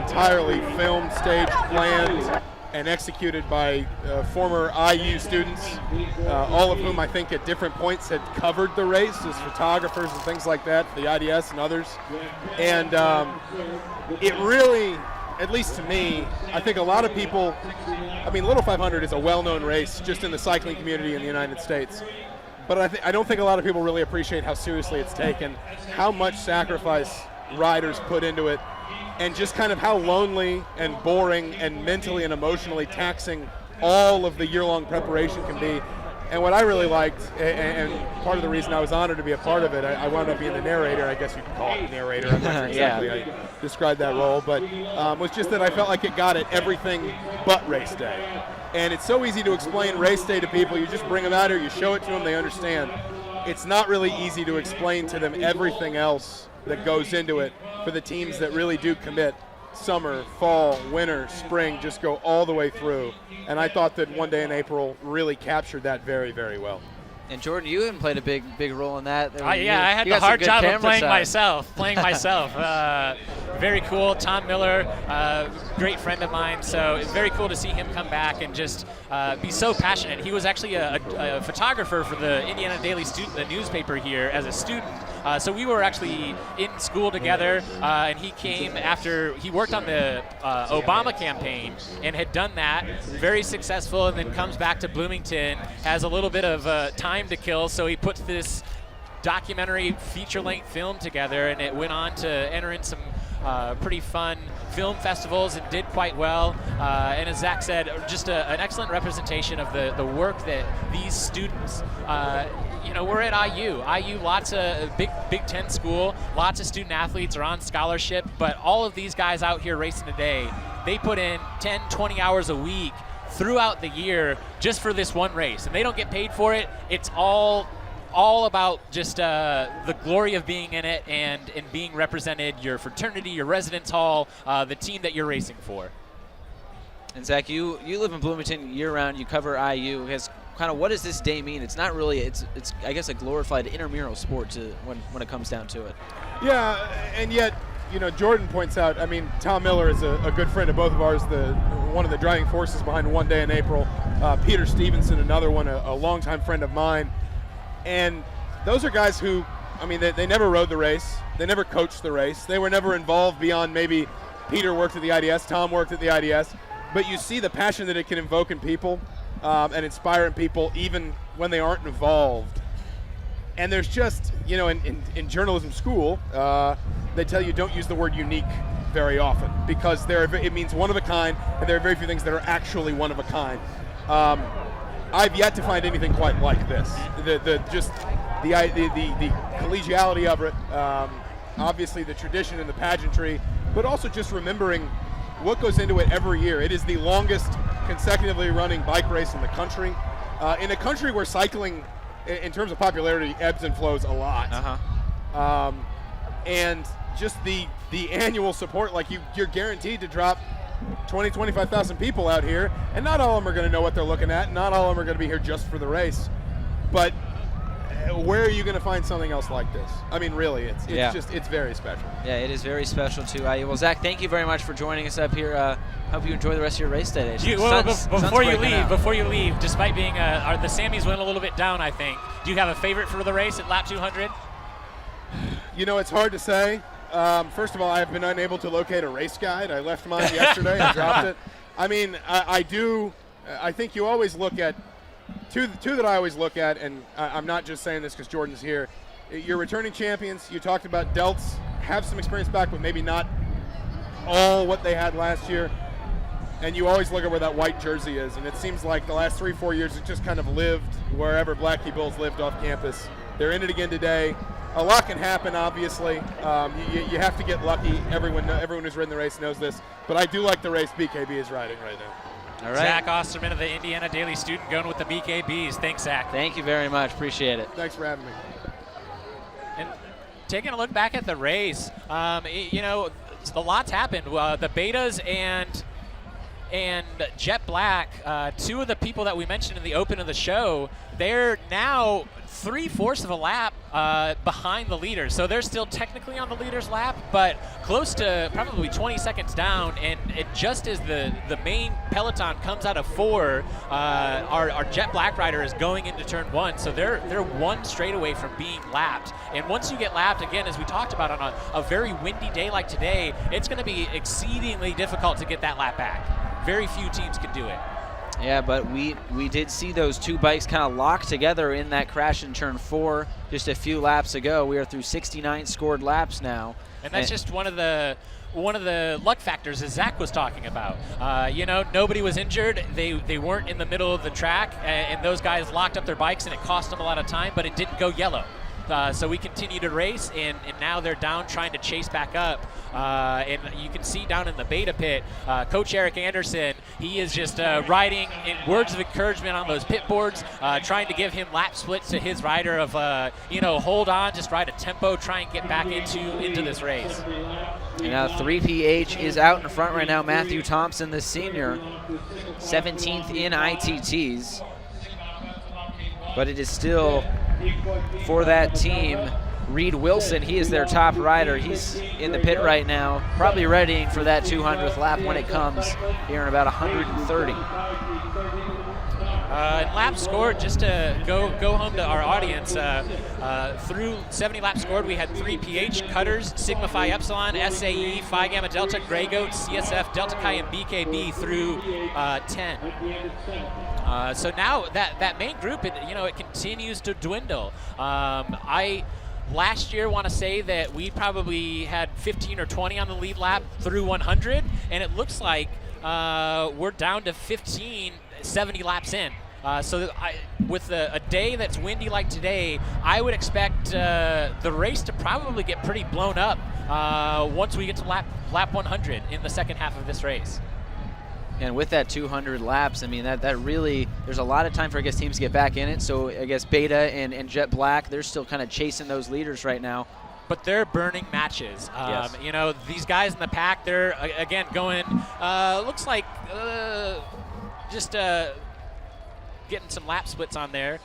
entirely filmed, staged, planned, and executed by former IU students, all of whom I think at different points had covered the race as photographers and things like that for the IDS and others. And it really, at least to me, I think a lot of people, Little 500 is a well-known race just in the cycling community in the United States. But I don't think a lot of people really appreciate how seriously it's taken, how much sacrifice riders put into it, and just kind of how lonely and boring and mentally and emotionally taxing all of the year-long preparation can be. And what I really liked, and part of the reason I was honored to be a part of it, I wound up being the narrator. I guess you could call it narrator. I'm not sure exactly how you describe that role, but was just that I felt like it got at everything but race day. And it's so easy to explain race day to people. You just bring them out here, you show it to them, they understand. It's not really easy to explain to them everything else that goes into it for the teams that really do commit. Summer, fall, winter, spring, just go all the way through. And I thought that One Day in April really captured that very, very well. And Jordan, you even played a big role in that. I had the hard job of playing myself. Very cool. Tom Miller, great friend of mine. So it's very cool to see him come back and just be so passionate. He was actually a photographer for the Indiana Daily Student, the newspaper here, as a student. So we were actually in school together, and he came after he worked on the Obama campaign and had done that, very successful, and then comes back to Bloomington, has a little bit of time to kill, so he puts this documentary feature-length film together, and it went on to enter in some pretty fun film festivals and did quite well. And as Zach said, just an excellent representation of the work that these students we're at IU. Lots of Big Ten school, lots of student athletes are on scholarship, but all of these guys out here racing today, they put in 10, 20 hours a week throughout the year just for this one race, and they don't get paid for it. It's all about just the glory of being in it and being represented, your fraternity, your residence hall, the team that you're racing for. And Zach, you live in Bloomington year-round. You cover IU. What does this day mean? It's not really. It's I guess a glorified intramural sport when it comes down to it. Yeah, and yet Jordan points out. Tom Miller is a good friend of both of ours. One of the driving forces behind One Day in April. Peter Stevenson, another one, a longtime friend of mine. And those are guys who, they never rode the race. They never coached the race. They were never involved beyond maybe Peter worked at the IDS, Tom worked at the IDS. But you see the passion that it can invoke in people and inspire in people even when they aren't involved. And there's just, in journalism school, they tell you don't use the word unique very often because it means one of a kind, and there are very few things that are actually one of a kind. I've yet to find anything quite like this. The collegiality of it, obviously the tradition and the pageantry, but also just remembering what goes into it every year. It is the longest consecutively running bike race in the country, in a country where cycling, in terms of popularity, ebbs and flows a lot. And just the annual support, like you're guaranteed to drop 20, 25,000 people out here, and not all of them are going to know what they're looking at. Not all of them are going to be here just for the race. But where are you going to find something else like this? Really, it's very special. Yeah, it is very special too. Well, Zach, thank you very much for joining us up here. Hope you enjoy the rest of your race day. Before you leave, despite being the Sammys went a little bit down, I think. Do you have a favorite for the race at lap 200? It's hard to say. First of all, I have been unable to locate a race guide. I left mine yesterday. I dropped it. I think you always look at two that I always look at, and I'm not just saying this because Jordan's here. You're returning champions. You talked about Delts have some experience back, but maybe not all what they had last year. And you always look at where that white jersey is, and it seems like the last 3-4 years it just kind of lived wherever Black Key Bulls lived off campus. They're in it again today. A lot can happen, obviously. You have to get lucky. Everyone who's ridden the race knows this. But I do like the race BKB is riding right now. All right. Zach Osterman of the Indiana Daily Student going with the BKBs. Thanks, Zach. Thank you very much. Appreciate it. Thanks for having me. And taking a look back at the race, you know, a lot's happened. The Betas and Jet Black, two of the people that we mentioned in the open of the show, they're now 3/4 of a lap behind the leaders. So they're still technically on the leader's lap, but close to probably 20 seconds down. And it just as the main peloton comes out of 4, our Jet Black rider is going into turn 1. So they're one straight away from being lapped. And once you get lapped, again, as we talked about on a very windy day like today, it's going to be exceedingly difficult to get that lap back. Very few teams can do it. Yeah, but we did see those two bikes kind of lock together in that crash in turn 4 just a few laps ago. We are through 69 scored laps now. And that's just one of the luck factors as Zach was talking about. You know, nobody was injured. They weren't in the middle of the track, and those guys locked up their bikes, and it cost them a lot of time, but it didn't go yellow. So we continue to race, and now they're down trying to chase back up. And you can see down in the beta pit, Coach Eric Anderson, he is just riding in words of encouragement on those pit boards, trying to give him lap splits to his rider of, you know, hold on, just ride a tempo, try and get back into this race. And now 3PH is out in front right now. Matthew Thompson, the senior, 17th in ITTs. But it is still, for that team, Reed Wilson. He is their top rider. He's in the pit right now, probably readying for that 200th lap when it comes here in about 130. And laps scored, just to go home to our audience, through 70 laps scored, we had 3PH, Cutters, Sigma Phi Epsilon, SAE, Phi Gamma Delta, Grey Goat, CSF, Delta Chi, and BKB through 10. So now that main group, it continues to dwindle. I last year want to say that we probably had 15 or 20 on the lead lap through 100, and it looks like we're down to 15, 70 laps in. So with a day that's windy like today, I would expect the race to probably get pretty blown up once we get to lap 100 in the second half of this race. And with that 200 laps, I mean, that really, there's a lot of time for, I guess, teams to get back in it. So I guess Beta and Jet Black, they're still kind of chasing those leaders right now. But they're burning matches. Yes. You know, these guys in the pack, they're, again, going, looks like just getting some lap splits on there.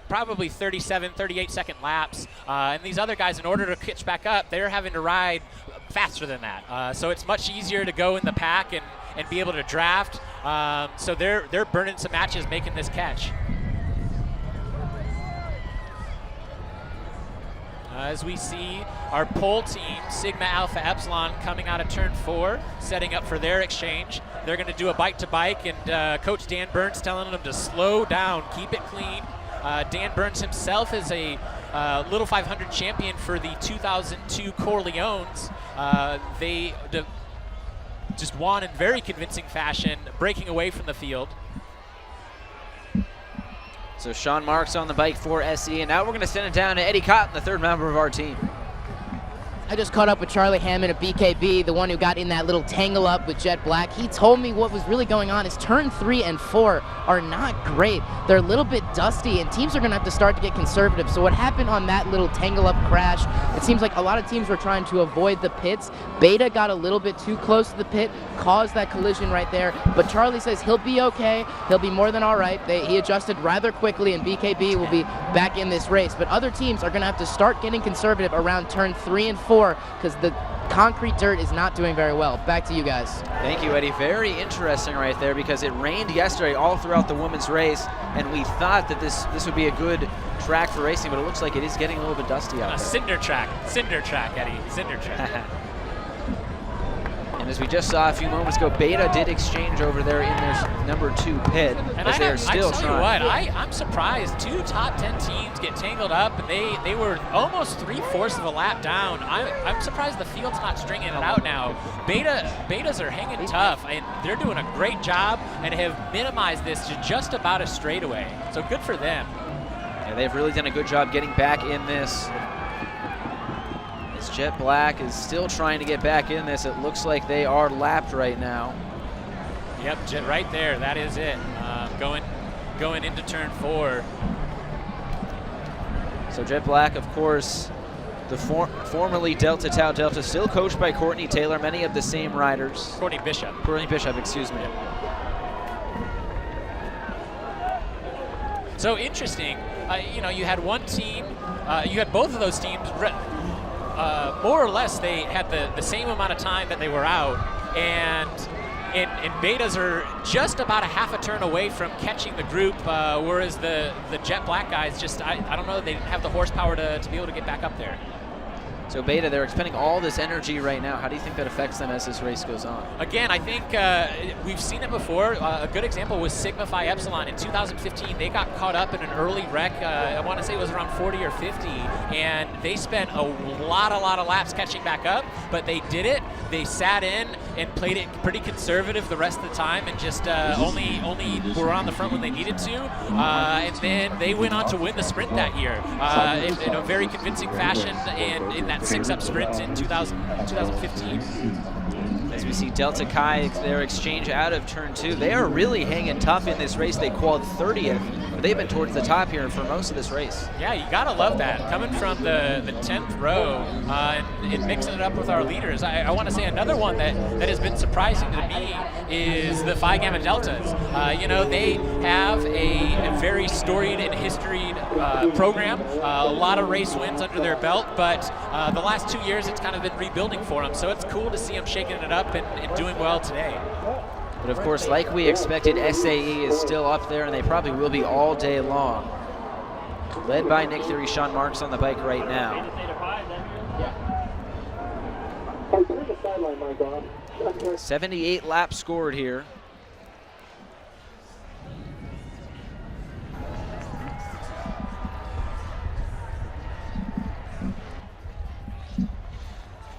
Probably 37, 38-second laps. And these other guys, in order to catch back up, they're having to ride faster than that. So it's much easier to go in the pack and be able to draft. So they're burning some matches making this catch. As we see our pole team, Sigma Alpha Epsilon, coming out of turn 4, setting up for their exchange. They're going to do a bike-to-bike, and Coach Dan Burns telling them to slow down, keep it clean. Dan Burns himself is a Little 500 champion for the 2002 Corleones. They just won in very convincing fashion, breaking away from the field. So Sean Marks on the bike for SE, and now we're going to send it down to Eddie Cotton, the third member of our team. I just caught up with Charlie Hammond of BKB, the one who got in that little tangle up with Jet Black. He told me what was really going on is turn 3 and 4 are not great. They're a little bit dusty, and teams are going to have to start to get conservative. So what happened on that little tangle up crash, it seems like a lot of teams were trying to avoid the pits. Beta got a little bit too close to the pit, caused that collision right there. But Charlie says he'll be okay. He'll be more than all right. He adjusted rather quickly, and BKB will be back in this race. But other teams are going to have to start getting conservative around turn 3 and 4 because the concrete dirt is not doing very well. Back to you guys. Thank you, Eddie. Very interesting right there because it rained yesterday all throughout the women's race, and we thought that this would be a good track for racing, but it looks like it is getting a little bit dusty out there. Cinder track, Eddie, cinder track. And as we just saw a few moments ago, Beta did exchange over there in their number 2 pit, And as they are still I tell trying. you what, I'm surprised 2 top 10 teams get tangled up, and they were almost 3/4 of a lap down. I'm surprised the field's not stringing it out now. Betas are hanging tough, and they're doing a great job and have minimized this to just about a straightaway. So good for them. Yeah, they've really done a good job getting back in this. As Jet Black is still trying to get back in this, it looks like they are lapped right now. Yep, Jet right there. That is it. Going into turn 4. So Jet Black, of course, the formerly Delta Tau Delta, still coached by Courtney Taylor, many of the same riders. Courtney Bishop. Courtney Bishop, excuse me. So interesting. You know, you had one team, you had both of those teams, more or less they had the same amount of time that they were out, and Betas are just about a half a turn away from catching the group, whereas the Jet Black guys just, I don't know, they didn't have the horsepower to be able to get back up there. So Beta, they're expending all this energy right now. How do you think that affects them as this race goes on? Again, I think we've seen it before. A good example was Sigma Phi Epsilon. In 2015, they got caught up in an early wreck. I want to say it was around 40 or 50, and they spent a lot of laps catching back up, but they did it. They sat in and played it pretty conservative the rest of the time, and just only were on the front when they needed to. And then they went on to win the sprint that year in a very convincing fashion, and in that 6-up sprint in 2015. As we see Delta Chi, their exchange out of turn 2, they are really hanging tough in this race. They qualified 30th, but they've been towards the top here for most of this race. Yeah, you gotta love that. Coming from the 10th row and mixing it up with our leaders. I want to say another one that has been surprising to me is the Phi Gamma Deltas. You know, they have a very storied and historied program, a lot of race wins under their belt, but the last 2 years it's kind of been rebuilding for them, so it's cool to see them shaking it up and doing well today. But of course, like we expected, SAE is still up there, and they probably will be all day long. Led by Nick Theory, Sean Marks on the bike right now. 78 laps scored here.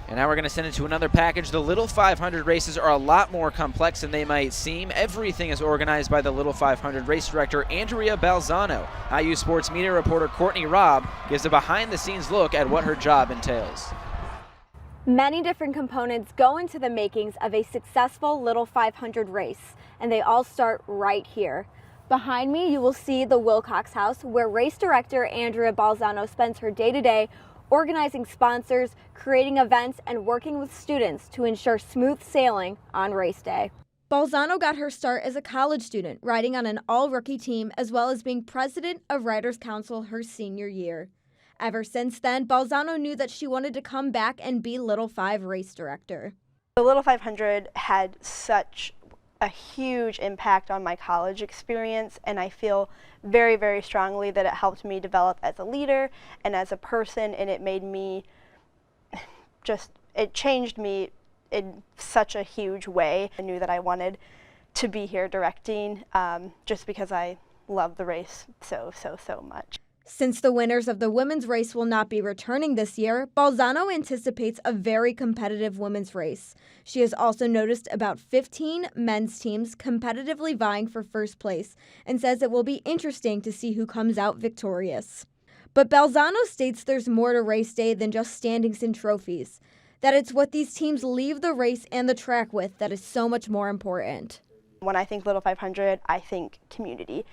And now we're going to send it to another package. The Little 500 races are a lot more complex than they might seem. Everything is organized by the Little 500 race director, Andrea Balzano. IU Sports media reporter Courtney Robb gives a behind-the-scenes look at what her job entails. Many different components go into the makings of a successful Little 500 race, and they all start right here. Behind me, you will see the Wilcox House, where race director Andrea Balzano spends her day-to-day organizing sponsors, creating events, and working with students to ensure smooth sailing on race day. Balzano got her start as a college student, riding on an all-rookie team, as well as being president of Riders Council her senior year. Ever since then, Balzano knew that she wanted to come back and be Little 5 race director. The Little 500 had such a huge impact on my college experience, and I feel very, very strongly that it helped me develop as a leader and as a person, and it made me it changed me in such a huge way. I knew that I wanted to be here directing just because I love the race so much. Since the winners of the women's race will not be returning this year, Balzano anticipates a very competitive women's race. She has also noticed about 15 men's teams competitively vying for first place and says it will be interesting to see who comes out victorious. But Balzano states there's more to race day than just standings and trophies, that it's what these teams leave the race and the track with that is so much more important. When I think Little 500, I think community.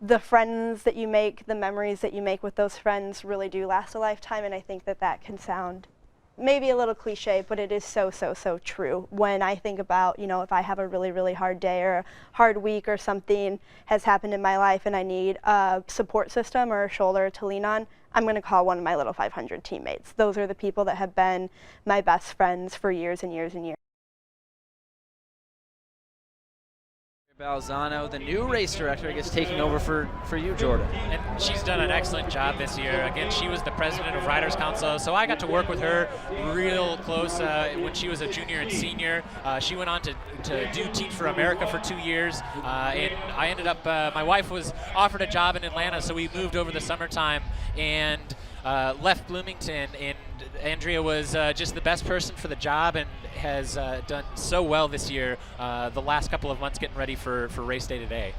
The friends that you make, the memories that you make with those friends really do last a lifetime, and I think that can sound maybe a little cliche, but it is so true. When I think about, if I have a really, really hard day or a hard week or something has happened in my life and I need a support system or a shoulder to lean on, I'm going to call one of my Little 500 teammates. Those are the people that have been my best friends for years and years and years. Balzano, the new race director, I guess, taking over for you, Jordan. And she's done an excellent job this year. Again, she was the president of Riders Council, so I got to work with her real close when she was a junior and senior. She went on to do Teach for America for 2 years, and I ended up, my wife was offered a job in Atlanta, so we moved over the summertime and left Bloomington, and Andrea was just the best person for the job and has done so well this year, the last couple of months getting ready for race day today.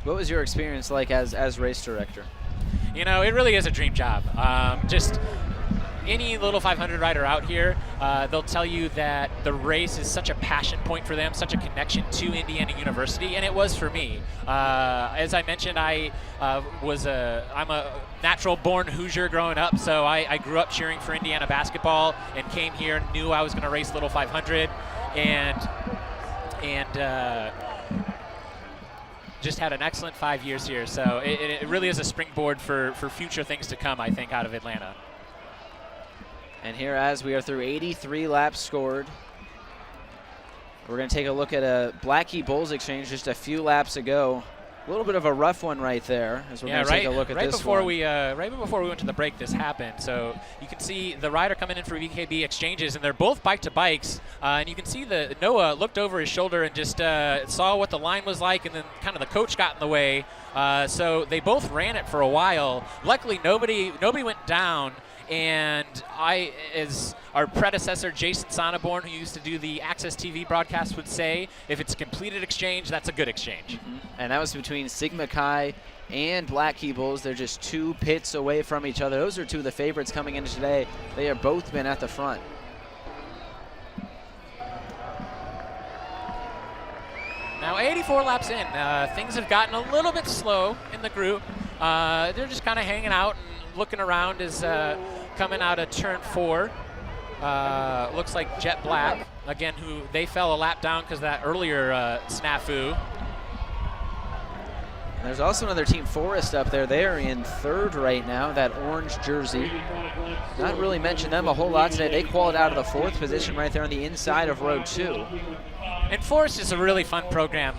What was your experience like as race director? You know, it really is a dream job. Just any little 500 rider out here, they'll tell you that the race is such a passion point for them, such a connection to Indiana University, and it was for me. As I mentioned, I'm a natural-born Hoosier growing up, so I grew up cheering for Indiana basketball and came here and knew I was going to race Little 500, and just had an excellent 5 years here. So it really is a springboard for future things to come, I think, out of Atlanta. And here, as we are through 83 laps scored, we're going to take a look at a Blackie Bulls exchange just a few laps ago. A little bit of a rough one right there, as we're going to take a look at this one. Right before we went to the break, this happened. So you can see the rider coming in for BKB exchanges, and they're both bike-to-bikes. And you can see that Noah looked over his shoulder and just saw what the line was like, and then kind of the coach got in the way. So they both ran it for a while. Luckily, nobody went down. And as our predecessor, Jason Sonneborn, who used to do the Access TV broadcast, would say, if it's a completed exchange, that's a good exchange. Mm-hmm. And that was between Sigma Chi and Blackie Bulls. They're just 2 pits away from each other. Those are 2 of the favorites coming into today. They have both been at the front. Now 84 laps in, things have gotten a little bit slow in the group. They're just kind of hanging out and looking around as coming out of turn 4. Looks like Jet Black, again, who they fell a lap down because of that earlier snafu. And there's also another team, Forest, up there. They are in 3rd right now, that orange jersey. Not really mentioned them a whole lot today. They qualified out of the 4th position right there on the inside of row 2. And Forest is a really fun program.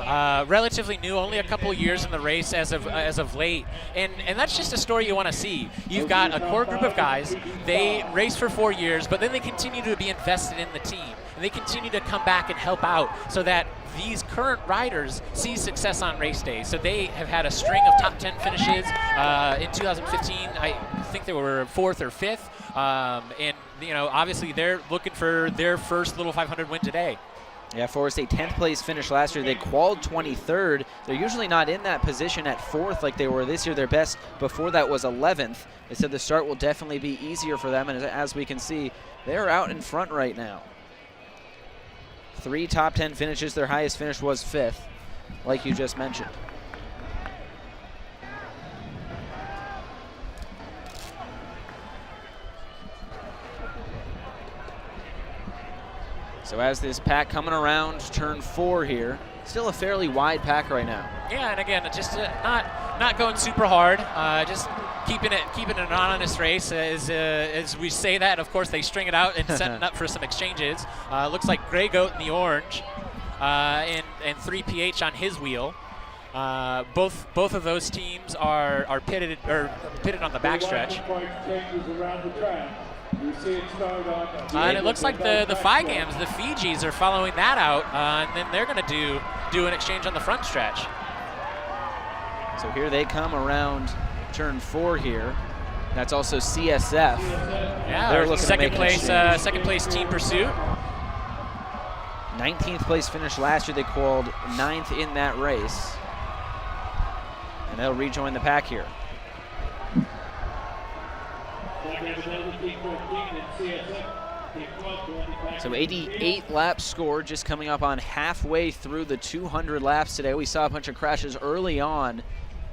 Relatively new, only a couple years in the race as of late, and that's just a story you want to see. You've got a core group of guys. They race for 4 years, but then they continue to be invested in the team, and they continue to come back and help out so that these current riders see success on race day. So they have had a string of top 10 finishes. In 2015, I think they were 4th or 5th, and obviously they're looking for their first Little 500 win today. Yeah, Forest, a 10th place finish last year. They qualified 23rd. They're usually not in that position at 4th like they were this year. Their best before that was 11th. They said the start will definitely be easier for them, and as we can see, they're out in front right now. 3 top 10 finishes. Their highest finish was 5th, like you just mentioned. So as this pack coming around turn 4 here, still a fairly wide pack right now. Yeah, and again, just not going super hard, just keeping it an honest race. As we say that, of course, they string it out and setting up for some exchanges. Looks like Grey Goat in the orange, and 3PH on his wheel. Both of those teams are pitted on the backstretch. And it looks like the Figams, the Fijis, are following that out, and then they're going to do an exchange on the front stretch. So here they come around turn 4 here. That's also CSF. Yeah, they're looking second place Team Pursuit. 19th place finish last year. They qualified 9th in that race, and they'll rejoin the pack here. So 88 laps scored, just coming up on halfway through the 200 laps today. We saw a bunch of crashes early on,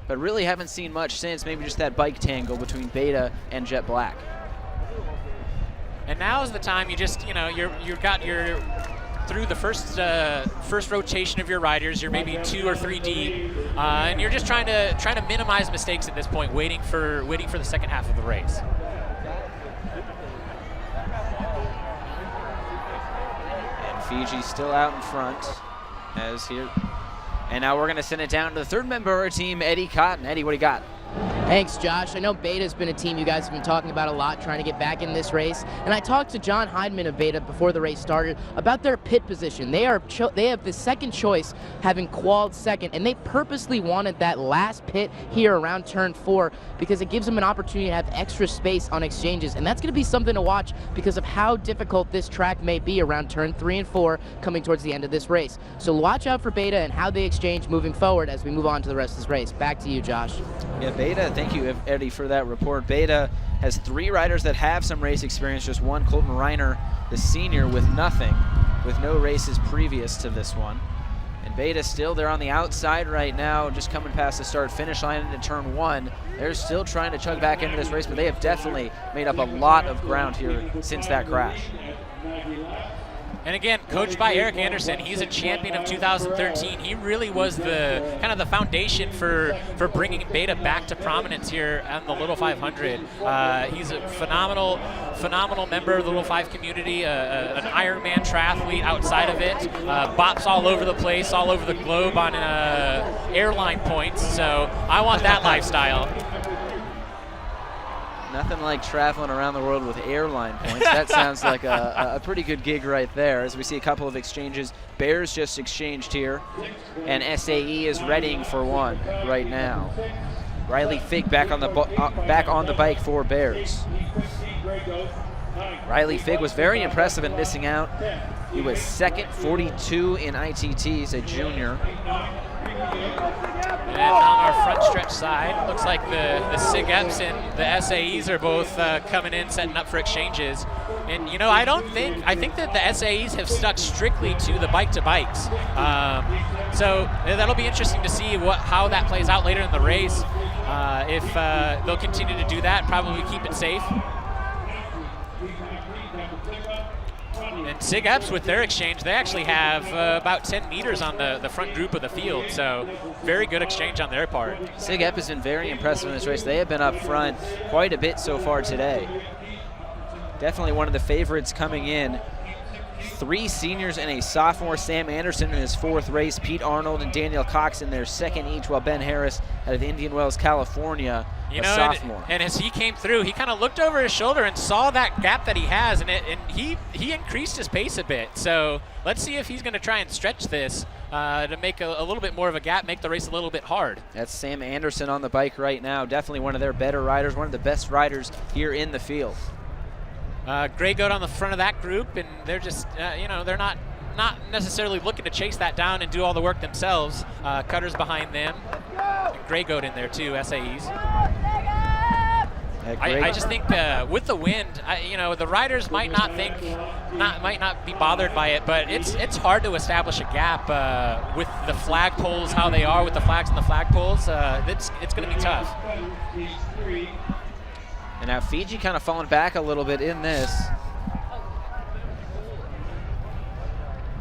but really haven't seen much since, maybe just that bike tangle between Beta and Jet Black. And now is the time you've got your through the first rotation of your riders. You're maybe 2 or 3 deep, and you're just trying to minimize mistakes at this point, waiting for the second half of the race. And Fiji still out in front, as here And now we're going to send it down to the third member of our team, Eddie Cotton. Eddie, what do you got? Thanks, Josh. I know Beta's been a team you guys have been talking about a lot, trying to get back in this race. And I talked to John Heidman of Beta before the race started about their pit position. They have the second choice, having qualified second, and they purposely wanted that last pit here around turn 4 because it gives them an opportunity to have extra space on exchanges. And that's going to be something to watch because of how difficult this track may be around turn 3 and 4 coming towards the end of this race. So watch out for Beta and how they exchange moving forward as we move on to the rest of this race. Back to you, Josh. Yeah, Beta, thank you, Eddie, for that report. Beta has 3 riders that have some race experience, just one, Colton Reiner, the senior, with nothing, with no races previous to this one. And Beta still, they're on the outside right now, just coming past the start-finish line into turn 1. They're still trying to chug back into this race, but they have definitely made up a lot of ground here since that crash. And again, coached by Eric Anderson, he's a champion of 2013. He really was the kind of the foundation for bringing Beta back to prominence here on the Little 500. He's a phenomenal member of the Little 5 community, an Ironman triathlete outside of it, bops all over the place, all over the globe on airline points. So I want that lifestyle. Nothing like traveling around the world with airline points. That sounds like a pretty good gig right there. As we see a couple of exchanges. Bears just exchanged here, and SAE is readying for one right now. Riley Figg back on the bike for Bears. Riley Figg was very impressive in missing out. He was second, 42 in ITTs, a junior. And on our front stretch side, looks like the SIG Eps and the SAEs are both coming in, setting up for exchanges. And you know, I think that the SAEs have stuck strictly to the bike-to-bikes. So that'll be interesting to see how that plays out later in the race. If they'll continue to do that, probably keep it safe. And SIG Eps, with their exchange, they actually have about 10 meters on the front group of the field, so very good exchange on their part. SIG Ep has been very impressive in this race. They have been up front quite a bit so far today. Definitely one of the favorites coming in. 3 seniors and a sophomore, Sam Anderson in his 4th race, Pete Arnold and Daniel Cox in their 2nd each, while Ben Harris out of Indian Wells, California, a sophomore. And as he came through, he kind of looked over his shoulder and saw that gap that he has, and he increased his pace a bit. So let's see if he's going to try and stretch this to make a little bit more of a gap, make the race a little bit hard. That's Sam Anderson on the bike right now. Definitely one of their better riders, one of the best riders here in the field. Grey Goat on the front of that group, and they're just, they're not necessarily looking to chase that down and do all the work themselves. Cutters behind them. Grey Goat in there too, SAEs. I just think with the wind, the riders might not be bothered by it, but it's hard to establish a gap with the flagpoles how they are with the flags and the flagpoles. It's going to be tough. And now Fiji kind of falling back a little bit in this.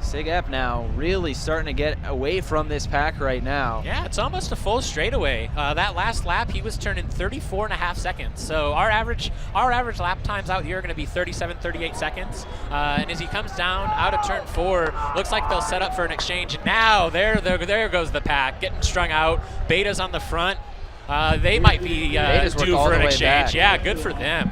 SIG Ep now really starting to get away from this pack right now. Yeah, it's almost a full straightaway. That last lap, he was turning 34.5 seconds. So our average lap times out here are going to be 37, 38 seconds. And as he comes down out of turn 4, looks like they'll set up for an exchange. And now there goes the pack, getting strung out. Beta's on the front. They might be due for an exchange. Yeah, good for them.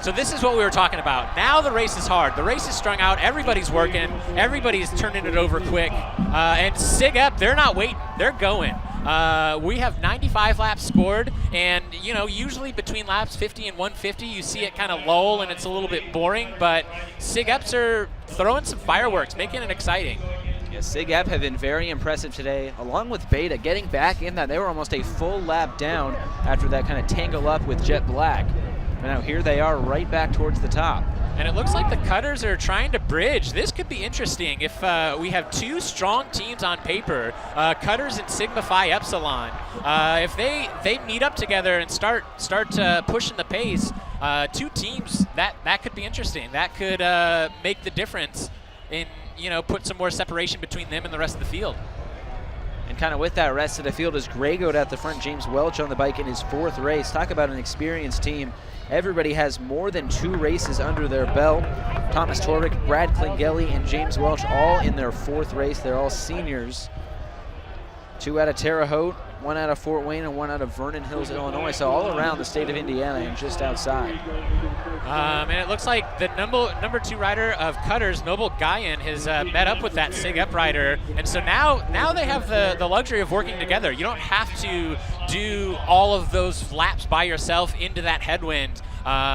So this is what we were talking about. Now the race is hard. The race is strung out. Everybody's working. Everybody's turning it over quick. And SIG Ep, they're not waiting. They're going. We have 95 laps scored, and usually between laps 50 and 150, you see it kind of lull and it's a little bit boring. But SIG Eps are throwing some fireworks, making it exciting. SIG Ep have been very impressive today, along with Beta, getting back in that. They were almost a full lap down after that kind of tangle up with Jet Black. And now here they are right back towards the top. And it looks like the Cutters are trying to bridge. This could be interesting if we have 2 strong teams on paper, Cutters and Sigma Phi Epsilon. If they meet up together and start pushing the pace, 2 teams, that could be interesting. That could make the difference in, put some more separation between them and the rest of the field. And kind of with that rest of the field is Graygoat at the front. James Welch on the bike in his 4th race. Talk about an experienced team. Everybody has more than 2 races under their belt. Thomas Torvik, Brad Klingeli, and James Welch all in their 4th race. They're all seniors. 2 out of Terre Haute, 1 out of Fort Wayne, and 1 out of Vernon Hills, Illinois. So all around the state of Indiana and just outside. And it looks like the number 2 rider of Cutters, Noble Guyan, has met up with that Sig Up rider. And so now they have the luxury of working together. You don't have to do all of those laps by yourself into that headwind.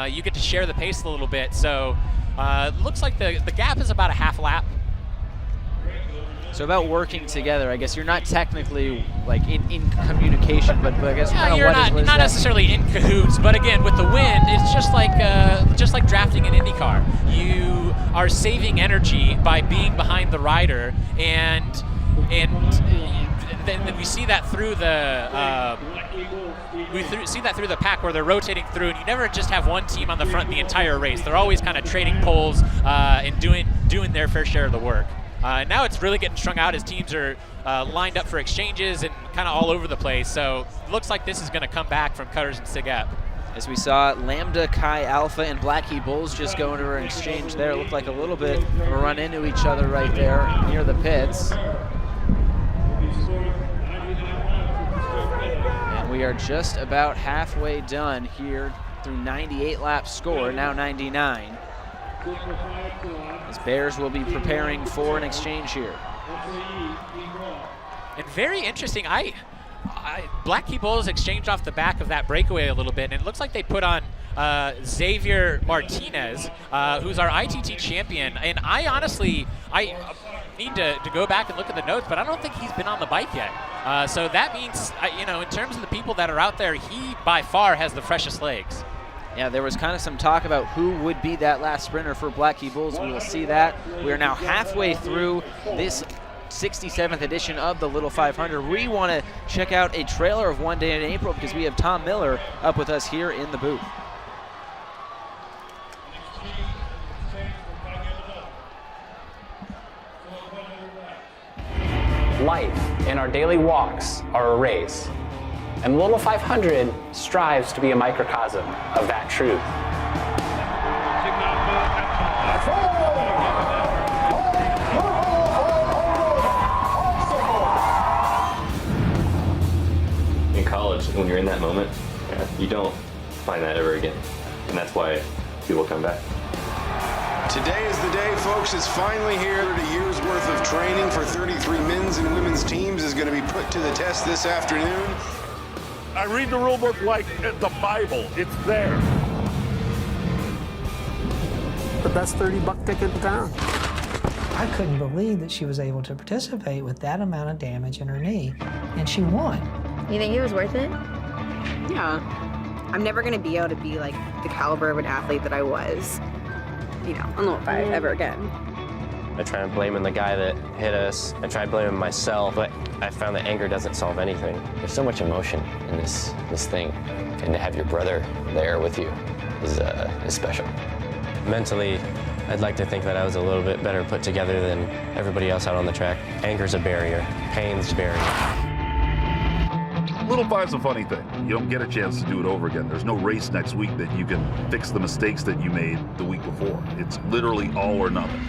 You get to share the pace a little bit. So it looks like the gap is about a half lap. So about working together, I guess you're not technically like in communication, but I guess yeah, kind you're of not necessarily in cahoots. But again, with the wind, it's just like drafting an IndyCar. You are saving energy by being behind the rider, and then we see that through the see that through the pack where they're rotating through, and you never just have one team on the front the entire race. They're always kind of trading poles and doing their fair share of the work. And now it's really getting strung out as teams are lined up for exchanges and kind of all over the place. So it looks like this is going to come back from Cutters and Sig Up. As we saw Lambda, Chi Alpha, and Blackhea Bulls just go into an exchange there. It looked like a little bit of a run into each other right there near the pits. And we are just about halfway done here through 98 laps score, now 99. As Bears will be preparing for an exchange here. And very interesting, Blackhea Bulls exchanged off the back of that breakaway a little bit, and it looks like they put on Xavier Martinez, who's our ITT champion. And I honestly need to go back and look at the notes, but I don't think he's been on the bike yet. So that means, in terms of the people that are out there, he by far has the freshest legs. Yeah, there was kind of some talk about who would be that last sprinter for Blackhea Bulls. We will see that. We are now halfway through this 67th edition of the Little 500. We want to check out a trailer of One Day in April because we have Tom Miller up with us here in the booth. Life and our daily walks are a race. And the Little 500 strives to be a microcosm of that truth. In college, when you're in that moment, you don't find that ever again. And that's why people come back. Today is the day, folks. It's finally here. A year's worth of training for 33 men's and women's teams is going to be put to the test this afternoon. I read the rule book like the Bible. It's there. The best $30 ticket in town. I couldn't believe that she was able to participate with that amount of damage in her knee, and she won. You think it was worth it? Yeah. I'm never going to be able to be like the caliber of an athlete that I was, on the 5 ever again. I try and blame the guy that hit us. I try blaming myself, but I found that anger doesn't solve anything. There's so much emotion in this thing, and to have your brother there with you is special. Mentally, I'd like to think that I was a little bit better put together than everybody else out on the track. Anger's a barrier. Pain's a barrier. Little 5's a funny thing. You don't get a chance to do it over again. There's no race next week that you can fix the mistakes that you made the week before. It's literally all or nothing.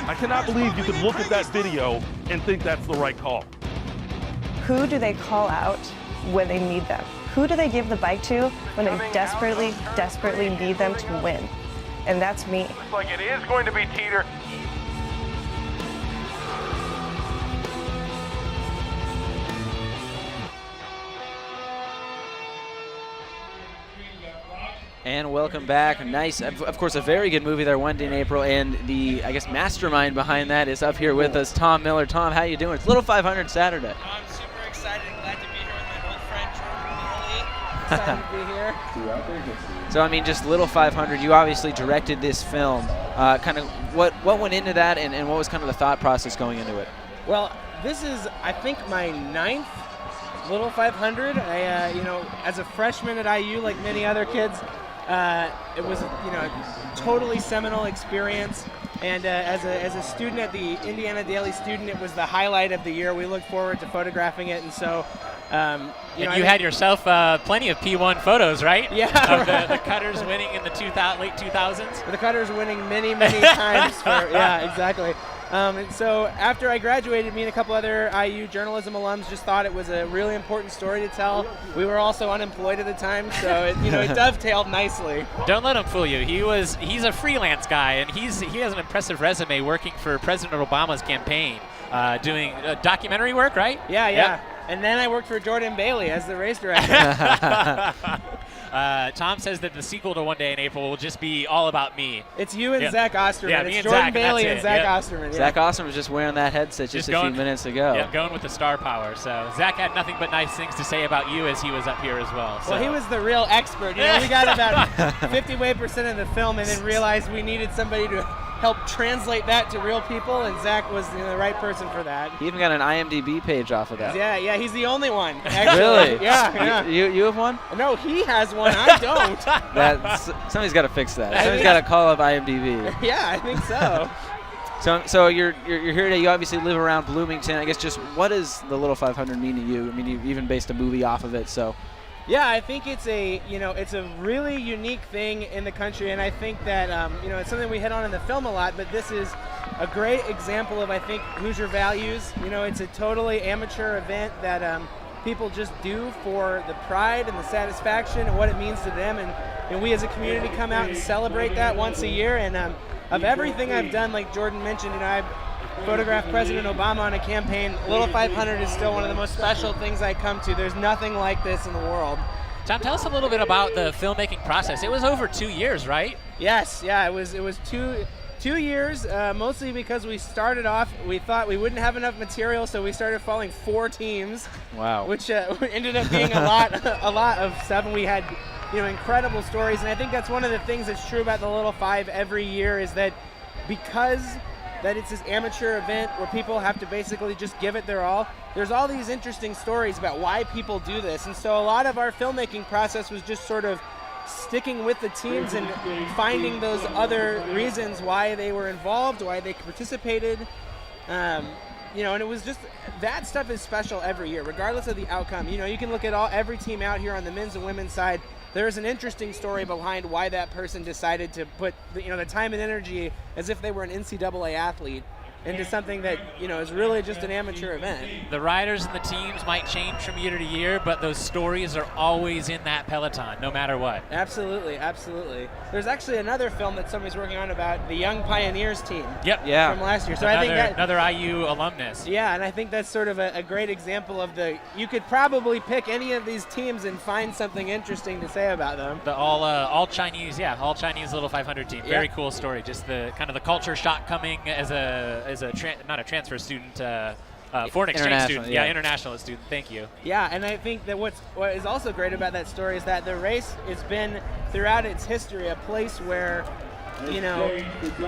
I cannot believe you could look at that video and think that's the right call. Who do they call out when they need them? Who do they give the bike to when they desperately, desperately need them to win? And that's me. Looks like it is going to be Teeter. And welcome back. Nice, of course, a very good movie there, One Day in April, and the, mastermind behind that is up here with us, Tom Miller. Tom, how you doing? It's Little 500 Saturday. I'm super excited and glad to be here with my old friend, Jordan Neely. Excited to be here. So, just Little 500, you obviously directed this film. Kind of what went into that, and what was kind of the thought process going into it? Well, this is, I think, my 9th Little 500. As a freshman at IU, like many other kids, it was, a totally seminal experience, And as a student at the Indiana Daily Student, it was the highlight of the year. We look forward to photographing it, and so. You had yourself plenty of P1 photos, right? Yeah. Of the Cutters winning in the late 2000s. The Cutters winning many times. Yeah, exactly. And so after I graduated, me and a couple other IU journalism alums just thought it was a really important story to tell. We were also unemployed at the time, so it dovetailed nicely. Don't let him fool you. He's a freelance guy, and he has an impressive resume working for President Obama's campaign, doing documentary work, right? Yeah. Yep. And then I worked for Jordan Bailey as the race director. Tom says that the sequel to One Day in April will just be all about me. It's you and Zach Osterman. Yeah, it's me and Jordan Zach, Bailey and Zach Osterman. Yeah. Zach Osterman was just wearing that headset just a few minutes ago. Yeah, going with the star power. So Zach had nothing but nice things to say about you as he was up here as well. So. Well, he was the real expert. We got about 50% of the film and then realized we needed somebody to help translate that to real people, and Zach was the right person for that. He even got an IMDb page off of that. Yeah, he's the only one. Actually. Really? Yeah. You have one? No, he has one. I don't. Somebody's got to fix that. Somebody's got to call up IMDb. Yeah, I think so. So you're here today. You obviously live around Bloomington. I guess just what does the Little 500 mean to you? I mean, you even based a movie off of it. So. Yeah, I think it's a really unique thing in the country, and I think that it's something we hit on in the film a lot. But this is a great example of, I think, Hoosier values. It's a totally amateur event that people just do for the pride and the satisfaction and what it means to them, and we as a community come out and celebrate that once a year. And of everything I've done, like Jordan mentioned, I've photographed President Obama on a campaign. Little 500 is still one of the most special things I come to. There's nothing like this in the world. Tom, tell us a little bit about the filmmaking process. It was over 2 years, right? Yes, yeah, it was 2 years, mostly because we started off, we thought we wouldn't have enough material, so we started following 4 teams. Wow. Which ended up being a lot of stuff, and we had incredible stories. And I think that's one of the things that's true about the Little Five every year is that because that it's this amateur event where people have to basically just give it their all. There's all these interesting stories about why people do this. And so a lot of our filmmaking process was just sort of sticking with the teams and finding those other reasons why they were involved, why they participated. And it was just, that stuff is special every year, regardless of the outcome. You can look at every team out here on the men's and women's side. There's an interesting story behind why that person decided to put the time and energy as if they were an NCAA athlete into something that is really just an amateur event. The riders and the teams might change from year to year, but those stories are always in that peloton, no matter what. Absolutely. There's actually another film that somebody's working on about the Young Pioneers team. Yep. Yeah. From last year. So another, I think another IU alumnus. Yeah, and I think that's sort of a great example of you could probably pick any of these teams and find something interesting to say about them. The all Chinese Little 500 team. Very cool story. Just the kind of the culture shock coming as not a transfer student, foreign exchange student. Yeah, international student. Thank you. Yeah, and I think that what is also great about that story is that the race has been throughout its history a place where,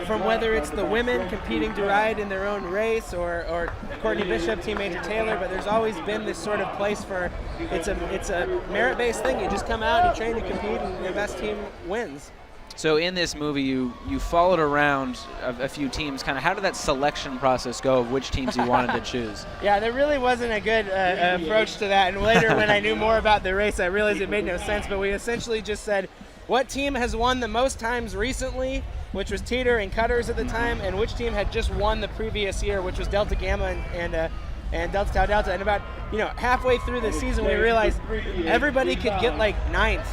from whether it's the women competing to ride in their own race or Courtney Bishop, Team Major Taylor, but there's always been this sort of place for it's a merit-based thing. You just come out, you train to compete, and the best team wins. So in this movie, you followed around a few teams. Kind of, how did that selection process go of which teams you wanted to choose? Yeah, there really wasn't a good approach to that. And later, when I knew more about the race, I realized it made no sense. But we essentially just said, what team has won the most times recently, which was Teeter and Cutters at the time, and which team had just won the previous year, which was Delta Gamma and Delta Tau Delta. And about halfway through the season, we realized everybody could get like 9th.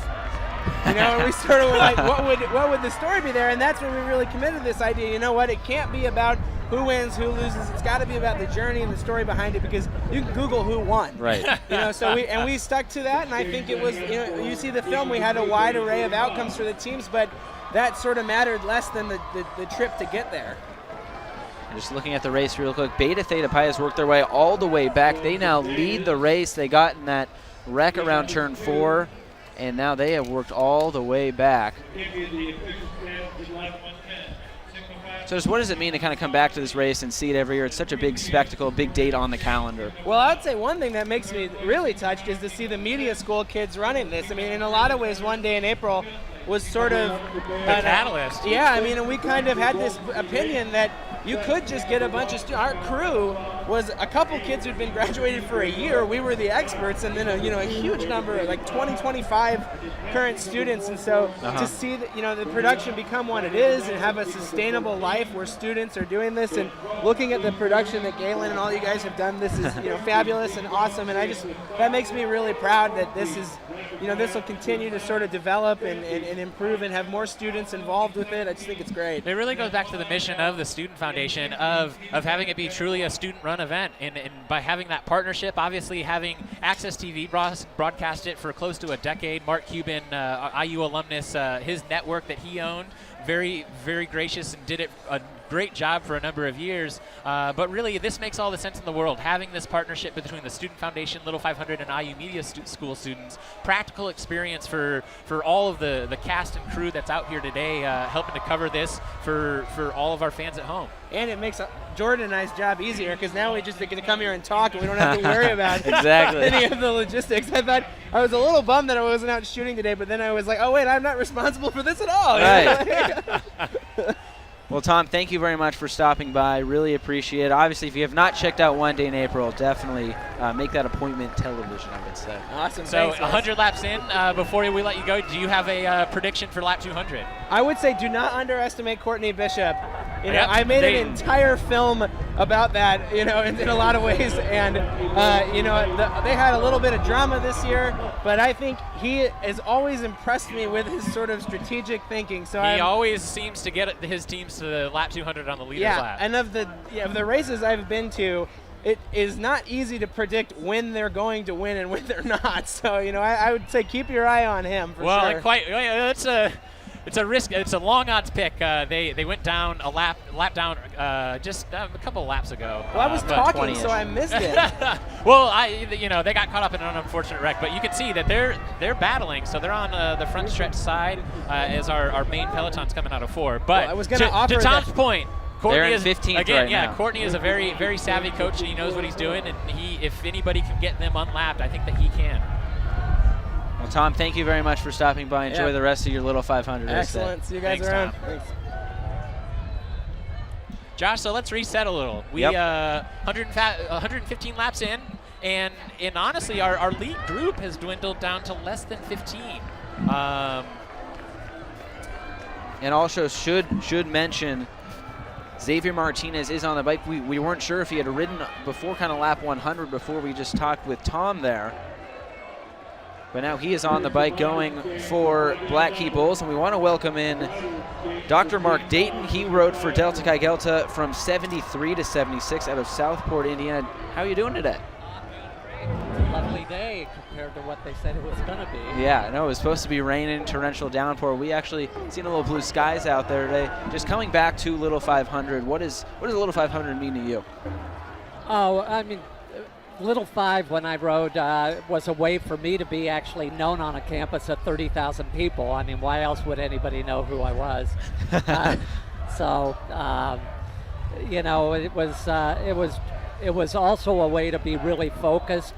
And we sort of were like, what would the story be there? And that's when we really committed to this idea. You know what? It can't be about who wins, who loses. It's got to be about the journey and the story behind it, because you can Google who won. Right. So we stuck to that, and I think it was. You see the film. We had a wide array of outcomes for the teams, but that sort of mattered less than the trip to get there. Just looking at the race real quick, Beta Theta Pi has worked their way all the way back. They now lead the race. They got in that wreck around turn 4. And now they have worked all the way back. So just what does it mean to kind of come back to this race and see it every year? It's such a big spectacle, big date on the calendar. Well, I'd say one thing that makes me really touched is to see the media school kids running this. I mean, in a lot of ways, One Day in April was sort of the catalyst. Yeah, I mean, and we kind of had this opinion that you could just get a bunch of students. Our crew was a couple kids who'd been graduated for a year. We were the experts, and then a huge number, like 20, 25 current students. And so to see that, the production become what it is and have a sustainable life where students are doing this, and looking at the production that Galen and all you guys have done, this is fabulous and awesome. And that makes me really proud that this is, this will continue to sort of develop and improve and have more students involved with it. I just think it's great. It really goes back to the mission of the Student Foundation of having it be truly a student-run event, and by having that partnership, obviously having Access TV broadcast it for close to a decade. Mark Cuban, IU alumnus, his network that he owned, very, very gracious and did it a great job for a number of years. But really, this makes all the sense in the world, having this partnership between the Student Foundation, Little 500, and IU Media School students. Practical experience for all of the cast and crew that's out here today, helping to cover this for all of our fans at home. And it makes Jordan and I's job easier, because now we just get to come here and talk, and we don't have to worry about any of the logistics. I was a little bummed that I wasn't out shooting today, but then I was like, oh wait, I'm not responsible for this at all. Right. Well, Tom, thank you very much for stopping by. Really appreciate it. Obviously, if you have not checked out One Day in April, definitely make that appointment television, I would say. Awesome. So thanks, 100 laps in, before we let you go, do you have a prediction for lap 200? I would say do not underestimate Courtney Bishop. Yep, I made an entire film about that, in a lot of ways, and they had a little bit of drama this year, but I think he has always impressed me with his sort of strategic thinking. So he always seems to get his teams to the lap 200 on the leader's lap. And of the races I've been to, it is not easy to predict when they're going to win and when they're not. So I would say keep your eye on him for sure. It's a risk. It's a long odds pick. They went down a lap down just a couple of laps ago. Well, I was talking, so I missed it. Well, they got caught up in an unfortunate wreck, but you can see that they're battling. So they're on the front stretch side as our main peloton's coming out of 4. But I was going to offer to Tom's point, Courtney is 15th again. right now. Courtney is a very, very savvy coach, and he knows what he's doing. And if anybody can get them unlapped, I think that he can. Well, Tom, thank you very much for stopping by. Enjoy the rest of your Little 500 race. Excellent. See you guys around. Thanks. Josh, so let's reset a little. We 115 laps in, and honestly, our lead group has dwindled down to less than 15. And also should mention, Xavier Martinez is on the bike. We weren't sure if he had ridden before kind of lap 100 before we just talked with Tom there. But now he is on the bike going for Black Key Bulls, and we want to welcome in Dr. Mark Dayton. He rode for Delta Chi Delta from 73 to 76 out of Southport, Indiana. How are you doing today? It's a lovely day compared to what they said it was going to be. Yeah, no, it was supposed to be raining, torrential downpour. We actually seen a little blue skies out there today. Just coming back to Little 500, what does Little 500 mean to you? Oh, I mean, Little 5, when I rode, was a way for me to be actually known on a campus of 30,000 people. I mean, why else would anybody know who I was? It was also a way to be really focused.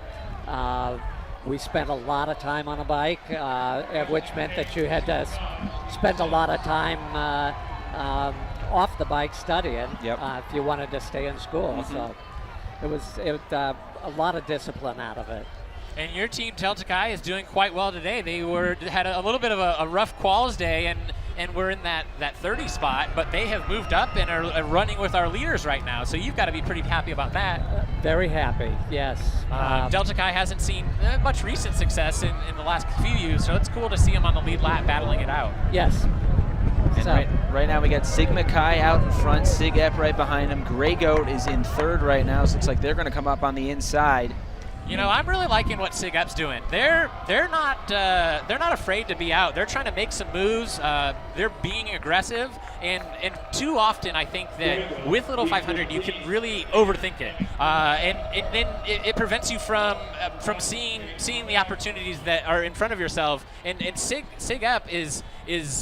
We spent a lot of time on a bike, which meant that you had to spend a lot of time off the bike studying if you wanted to stay in school. Mm-hmm. So it was a lot of discipline out of it. And your team, Delta Chi, is doing quite well today. They had a little bit of a rough quals day, and we're in that 30 spot, but they have moved up and are running with our leaders right now. So you've got to be pretty happy about that. Very happy, yes. Delta Chi hasn't seen much recent success in the last few years, so it's cool to see them on the lead lap battling it out. Yes. And right now we got Sigma Chi out in front, Sig Ep right behind him. Grey Goat is in third right now, so it looks like they're going to come up on the inside. You know, I'm really liking what Sig Ep's doing. They're not afraid to be out. They're trying to make some moves. They're being aggressive, and too often I think that with Little 500 you can really overthink it, and then it prevents you from seeing the opportunities that are in front of yourself. And Sig Ep is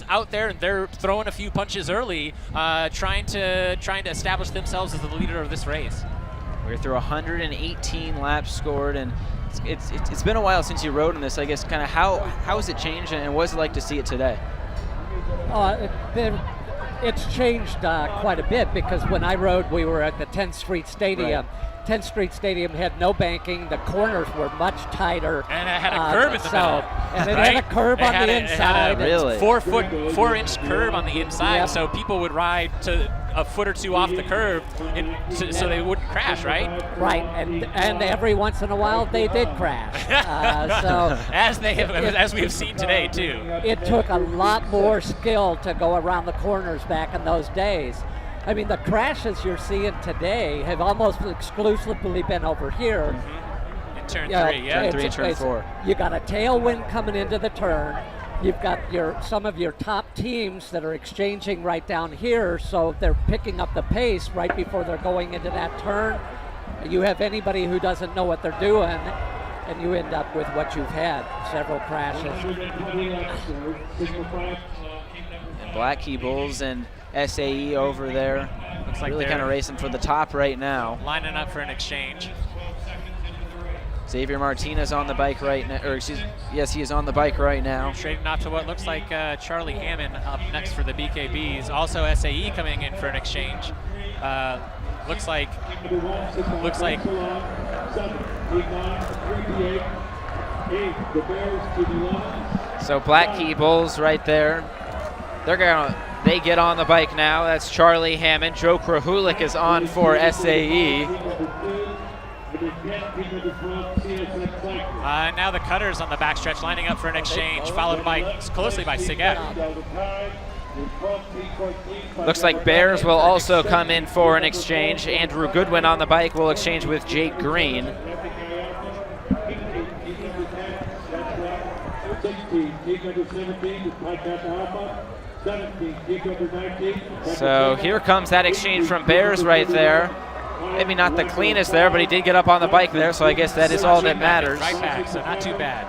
out there, and they're throwing a few punches early, trying to establish themselves as the leader of this race. We're through 118 laps scored, and it's been a while since you rode in this. I guess kind of how has it changed, and what is it like to see it today? It's changed quite a bit because when I rode, we were at the 10th Street Stadium. Right. 10th Street Stadium had no banking. The corners were much tighter. And it had a curb in the middle. And it right? had a curb on the inside. It had a 4-inch curb on the inside, Yep. so people would ride to a foot or two off the curb so they wouldn't crash, right? Right, and every once in a while they did crash. So as we have seen today too. It took a lot more skill to go around the corners back in those days. I mean, the crashes you're seeing today have almost exclusively been over here. In turn 3, Turn 3 and turn 4. You got a tailwind coming into the turn. You've got some of your top teams that are exchanging right down here, so they're picking up the pace right before they're going into that turn. You have anybody who doesn't know what they're doing, and you end up with what you've had, several crashes. And Black Key Bulls and SAE over there. Looks like really they're kind of racing for the top right now. Lining up for an exchange. Xavier Martinez on the bike right now, yes, he is on the bike right now. Trading off to what looks like Charlie Hammond up next for the BKBs. Also SAE coming in for an exchange. Looks like. So Black Key Bulls right there. They get on the bike now. That's Charlie Hammond. Joe Krahulik is on for SAE. Now the Cutters on the backstretch lining up for an exchange, followed closely by Siget. Looks like Bears will also come in for an exchange. Andrew Goodwin on the bike will exchange with Jake Green. So here comes that exchange from Bears right there. Maybe not the cleanest there, but he did get up on the bike there, so I guess that is all that matters. Right back, so not too bad.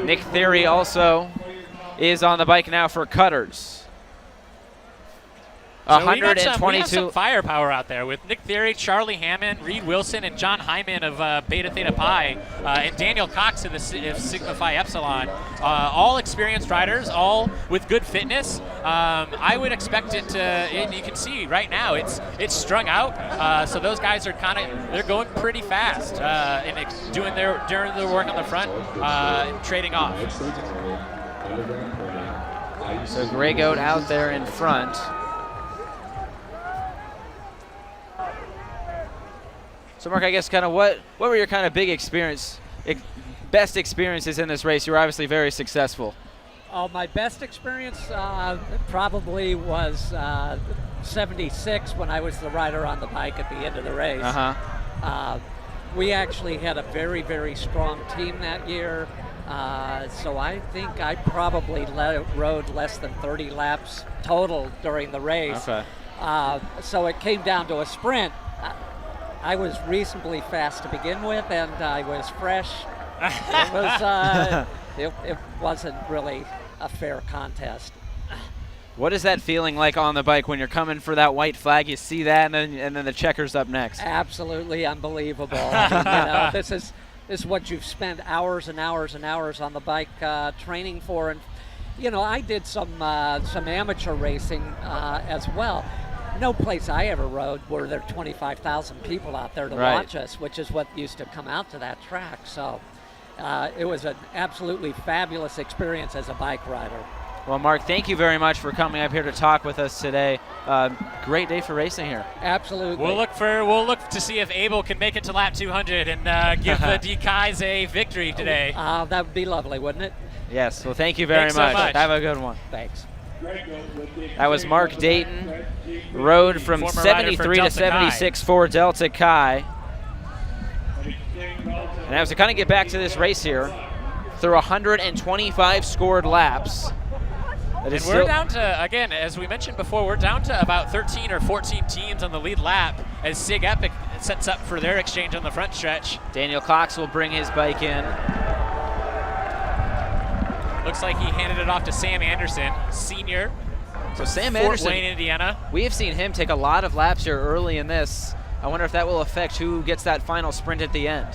Nick Theory also is on the bike now for Cutters. So 122. we have some firepower out there with Nick Theory, Charlie Hammond, Reed Wilson, and John Hyman of Beta Theta Pi, and Daniel Cox of Sigma Phi Epsilon. All experienced riders, all with good fitness. I would expect it to, and you can see right now it's strung out. So those guys are they're going pretty fast and doing their work on the front, trading off. So Grey Goat out there in front. So Mark, I guess what were your kind of best experiences in this race? You were obviously very successful. Oh, my best experience probably was 76 when I was the rider on the bike at the end of the race. We actually had a very, very strong team that year. So I think I probably rode less than 30 laps total during the race. Okay. So it came down to a sprint. I was reasonably fast to begin with, and I was fresh. It wasn't really a fair contest. What is that feeling like on the bike when you're coming for that white flag? You see that, and then the checker's up next. Absolutely unbelievable. I mean, this is what you've spent hours and hours and hours on the bike training for, and I did some amateur racing as well. No place I ever rode were there 25,000 people out there to watch us, which is what used to come out to that track. So it was an absolutely fabulous experience as a bike rider. Well, Mark, thank you very much for coming up here to talk with us today. Great day for racing here. Absolutely. We'll look to see if Abel can make it to lap 200 and give the DKs a victory today. That would be lovely, wouldn't it? Yes. Well, thank you very much. So much. Have a good one. Thanks. That was Mark Dayton, rode from Former 73 to 76 for Delta Chi. And as we kind of get back to this race here, through 125 scored laps. And we're down to, again, as we mentioned before, we're down to about 13 or 14 teams on the lead lap as Sig Epic sets up for their exchange on the front stretch. Daniel Cox will bring his bike in. Looks like he handed it off to Sam Anderson, senior. So Sam Fort Anderson, Wayne, Indiana. We have seen him take a lot of laps here early in this. I wonder if that will affect who gets that final sprint at the end.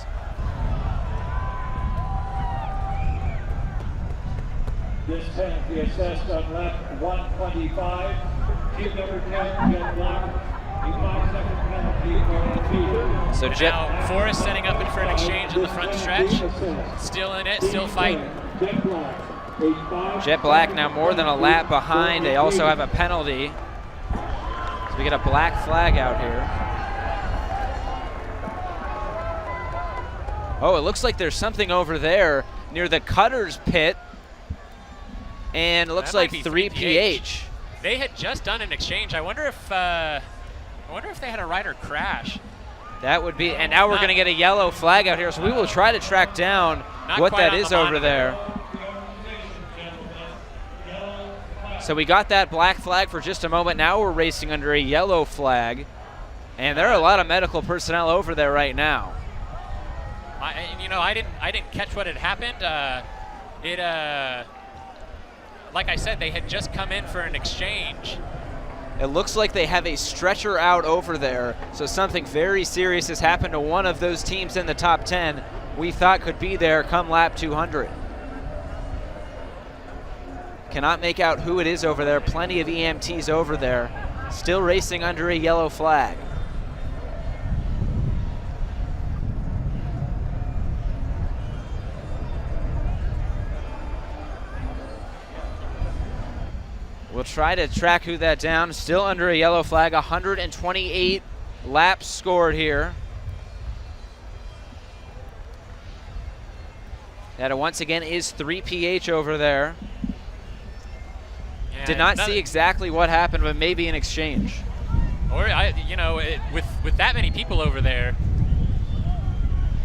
This penalty assessed on lap 125. Team number 10, Jet Black. A 5-second penalty for So Jet Now Forrest setting up in for an exchange in the front stretch. Still in it, still fighting. Jet Black now more than a lap behind. They also have a penalty. So we get a black flag out here. Oh, it looks like there's something over there near the Cutters pit. And it looks like 3PH. They had just done an exchange. I wonder if they had a rider crash. That would be, and now we're going to get a yellow flag out here, so we will try to track down what that is over there. So we got that black flag for just a moment. Now we're racing under a yellow flag, and there are a lot of medical personnel over there right now. I didn't catch what had happened. Like I said, they had just come in for an exchange. It looks like they have a stretcher out over there, so something very serious has happened to one of those teams in the top 10 we thought could be there come lap 200. Cannot make out who it is over there. Plenty of EMTs over there, still racing under a yellow flag. We'll try to track who that down. Still under a yellow flag. 128 laps scored here. That once again is 3PH over there. Yeah, did not see exactly what happened, but maybe an exchange. Or with that many people over there.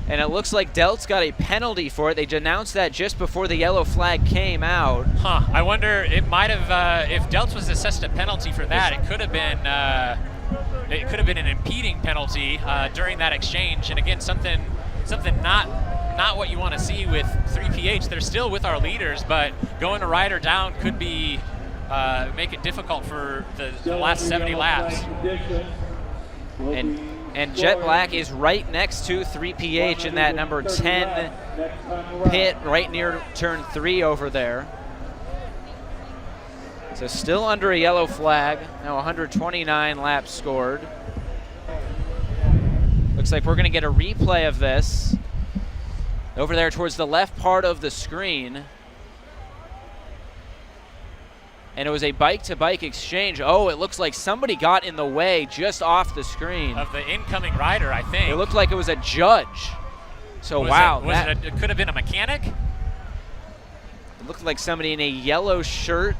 And it looks like Delt's got a penalty for it. They announced that just before the yellow flag came out. Huh. I wonder, it might have, if Delt's was assessed a penalty for that, it could have been an impeding penalty during that exchange. And again, something not what you want to see with 3PH. They're still with our leaders, but going a rider down could be make it difficult for the last 70 laps. And Jet Black is right next to 3PH in that number 10 pit right near turn 3 over there. So still under a yellow flag. Now 129 laps scored. Looks like we're going to get a replay of this over there towards the left part of the screen. And it was a bike-to-bike exchange. Oh, it looks like somebody got in the way just off the screen. Of the incoming rider, I think. It looked like it was a judge. So, it could have been a mechanic? It looked like somebody in a yellow shirt.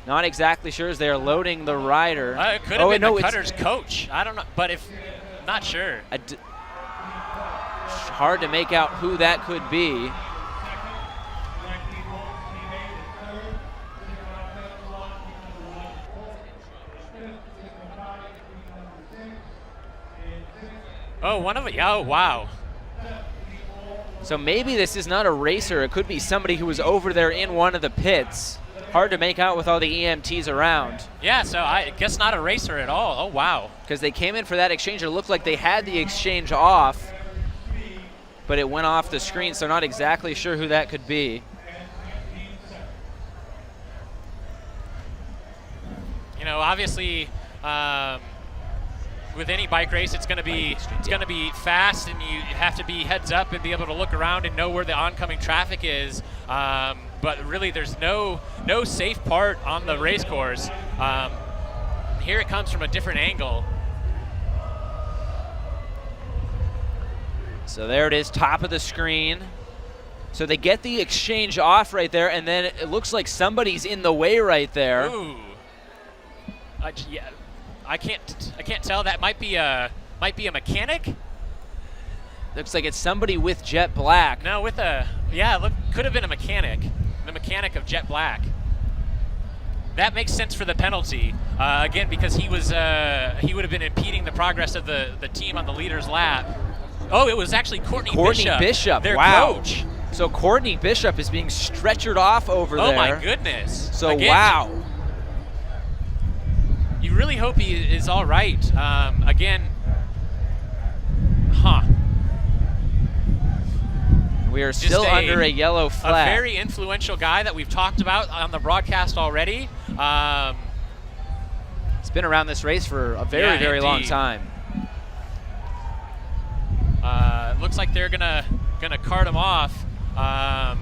Not exactly sure as they're loading the rider. It could have been the Cutter's coach. I don't know, but not sure. Hard to make out who that could be. Oh, oh, wow. So maybe this is not a racer. It could be somebody who was over there in one of the pits. Hard to make out with all the EMTs around. Yeah, so I guess not a racer at all. Oh, wow. Because they came in for that exchange. It looked like they had the exchange off, but it went off the screen, so not exactly sure who that could be. Obviously, with any bike race, it's going to be fast, and you have to be heads up and be able to look around and know where the oncoming traffic is. But really, there's no safe part on the race course. Here it comes from a different angle. So there it is, top of the screen. So they get the exchange off right there, and then it looks like somebody's in the way right there. Ooh. Yeah. I can't tell. That might be a mechanic. Looks like it's somebody with Jet Black. No, could have been a mechanic. The mechanic of Jet Black. That makes sense for the penalty. Again, because he would have been impeding the progress of the team on the leader's lap. Oh, it was actually Courtney Bishop, their coach. So Courtney Bishop is being stretchered off over there. Oh my goodness. So wow. You really hope he is all right. We are still under a yellow flag. A very influential guy that we've talked about on the broadcast already. He's been around this race for a very long time. Looks like they're gonna cart him off. And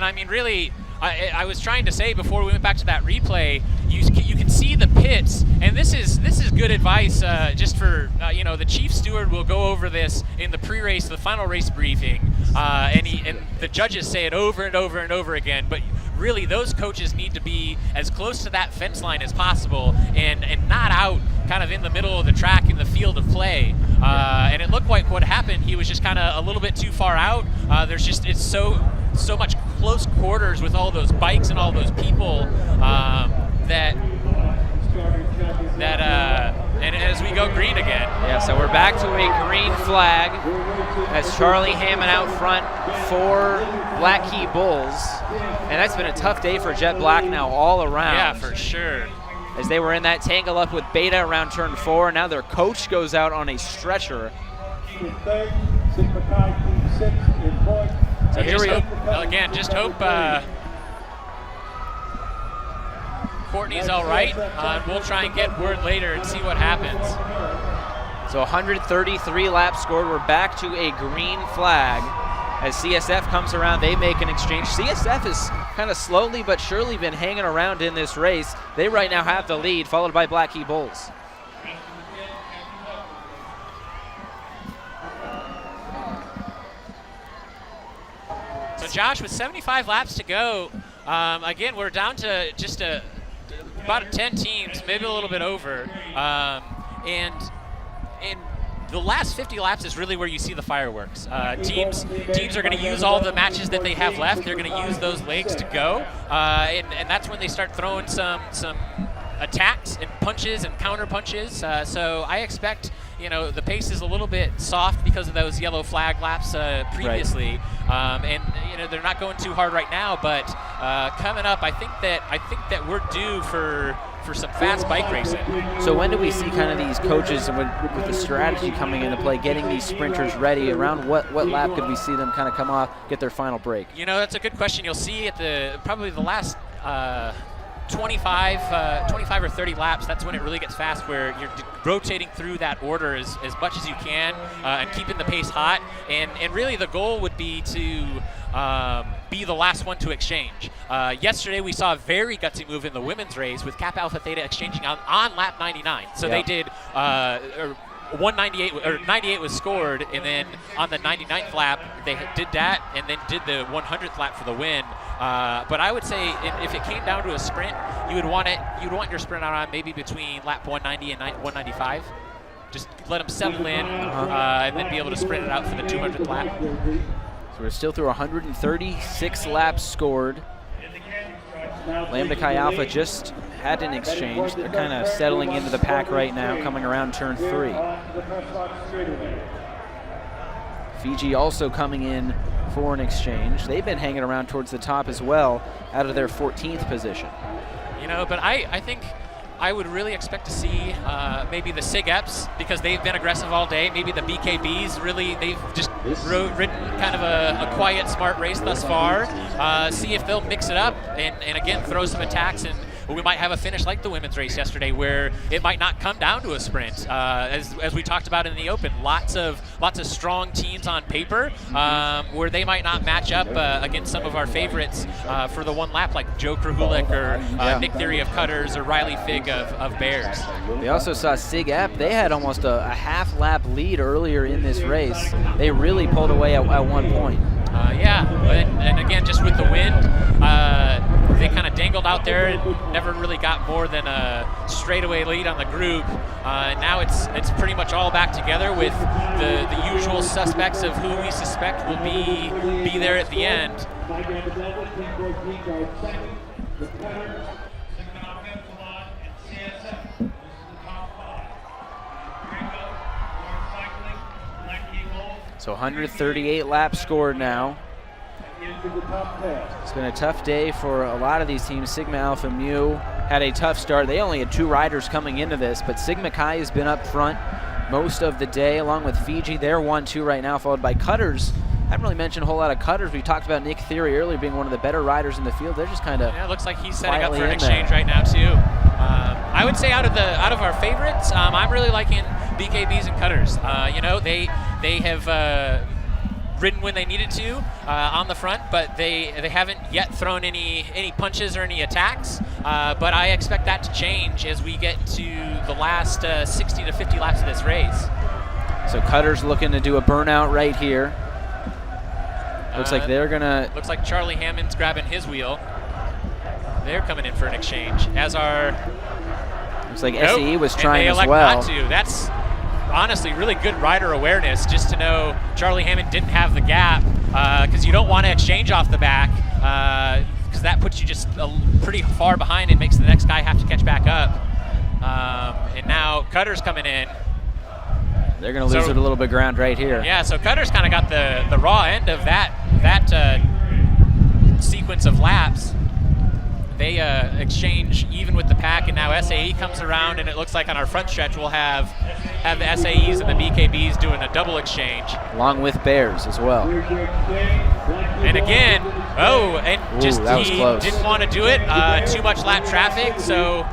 I mean, really, I was trying to say before we went back to that replay, you can see the pits, and this is good advice just for the chief steward will go over this in the pre-race, the final race briefing, and the judges say it over and over and over again. But really, those coaches need to be as close to that fence line as possible, and not out kind of in the middle of the track in the field of play. And it looked like what happened. He was just kind of a little bit too far out. It's so much close quarters with all those bikes and all those people and as we go green again. Yeah, so we're back to a green flag as Charlie Hammond out front for Black Key Bulls. And that's been a tough day for Jet Black now all around. Yeah, for sure. As they were in that tangle up with Beta around turn 4, now their coach goes out on a stretcher. So here we go. Again, just hope Courtney's all right. We'll try and get word later and see what happens. So 133 laps scored. We're back to a green flag. As CSF comes around, they make an exchange. CSF has kind of slowly but surely been hanging around in this race. They right now have the lead, followed by Black Key Bulls. So Josh, with 75 laps to go, again, we're down to just about 10 teams, maybe a little bit over. And the last 50 laps is really where you see the fireworks. Teams are going to use all the matches that they have left. They're going to use those legs to go, and that's when they start throwing some attacks and punches and counter punches. So I expect the pace is a little bit soft because of those yellow flag laps previously, right. And they're not going too hard right now. But coming up, I think that we're due for some fast bike racing. So when do we see kind of these coaches and with the strategy coming into play, getting these sprinters ready? Around what lap could we see them kind of come off, get their final break? That's a good question. You'll see at probably the last 25 or 30 laps. That's when it really gets fast, where you're rotating through that order as much as you can and keeping the pace hot. And really the goal would be to be the last one to exchange. Yesterday we saw a very gutsy move in the women's race with Kappa Alpha Theta exchanging on lap 99. So they did 198 or 98 was scored, and then on the 99th lap they did that, and then did the 100th lap for the win. But I would say if it came down to a sprint, you'd want your sprint out on maybe between lap 190 and 195. Just let them settle in, and then be able to sprint it out for the 200th lap. So we're still through 136 laps scored. Lambda Chi Alpha just had an exchange. They're kind of settling into the pack right now, coming around turn 3. Fiji also coming in for an exchange. They've been hanging around towards the top as well, out of their 14th position. But I think I would really expect to see maybe the SIG Eps, because they've been aggressive all day. Maybe the BKBs, really, they've just ridden kind of a quiet, smart race thus far. See if they'll mix it up and again, throw some attacks, and we might have a finish like the women's race yesterday, where it might not come down to a sprint. As we talked about in the Open, lots of strong teams on paper, where they might not match up against some of our favorites for the one lap, like Joe Krahulik or Nick Theory of Cutters or Riley Fig of Bears. We also saw SIG Ep. They had almost a half lap lead earlier in this race. They really pulled away at one point. And again, just with the wind, they kind of dangled out there and never really got more than a straightaway lead on the group. Now it's pretty much all back together with the usual suspects of who we suspect will be there at the end. So 138 laps scored now. It's been a tough day for a lot of these teams. Sigma Alpha Mu had a tough start. They only had 2 riders coming into this, but Sigma Chi has been up front most of the day, along with Fiji. They're 1-2 right now, followed by Cutters. I haven't really mentioned a whole lot of Cutters. We talked about Nick Theory earlier being one of the better riders in the field. They're just kind of it looks like he's setting up for an exchange right now too. I would say out of our favorites, I'm really liking BKBs and Cutters. They have ridden when they needed to on the front, but they haven't yet thrown any punches or any attacks. But I expect that to change as we get to the last 60 to 50 laps of this race. So Cutters looking to do a burnout right here. Looks like they're gonna. Looks like Charlie Hammond's grabbing his wheel. They're coming in for an exchange. As our. Looks like SAE was trying as well. Not to. That's honestly really good rider awareness, just to know Charlie Hammond didn't have the gap, because you don't want to exchange off the back, because that puts you just pretty far behind and makes the next guy have to catch back up. And now Cutter's coming in. They're going to lose it a little bit of ground right here. Yeah, so Cutter's kind of got the raw end of that sequence of laps. They exchange even with the pack, and now SAE comes around, and it looks like on our front stretch we'll have the SAEs and the BKBs doing a double exchange. Along with Bears as well. And again, he didn't want to do it. Too much lap traffic, so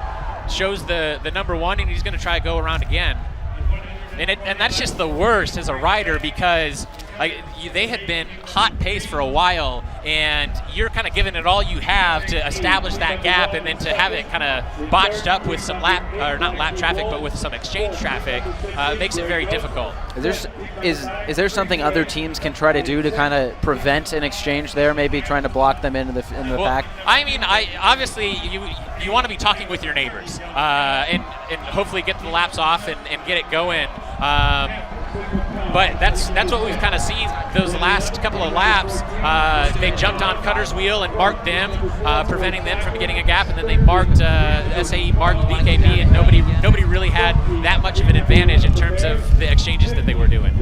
shows the number one, and he's going to try to go around again. And that's just the worst as a rider, because they had been hot pace for a while, and you're kind of giving it all you have to establish that gap, and then to have it kind of botched up with some not lap traffic, but with some exchange traffic, makes it very difficult. Is there something other teams can try to do to kind of prevent an exchange there? Maybe trying to block them into the pack. I mean, obviously you want to be talking with your neighbors, and hopefully get the laps off and get it going. But that's what we've kind of seen those last couple of laps. They jumped on Cutter's wheel and marked them, preventing them from getting a gap, and then they marked SAE marked BKB, and nobody really had that much of an advantage in terms of the exchanges that they were doing.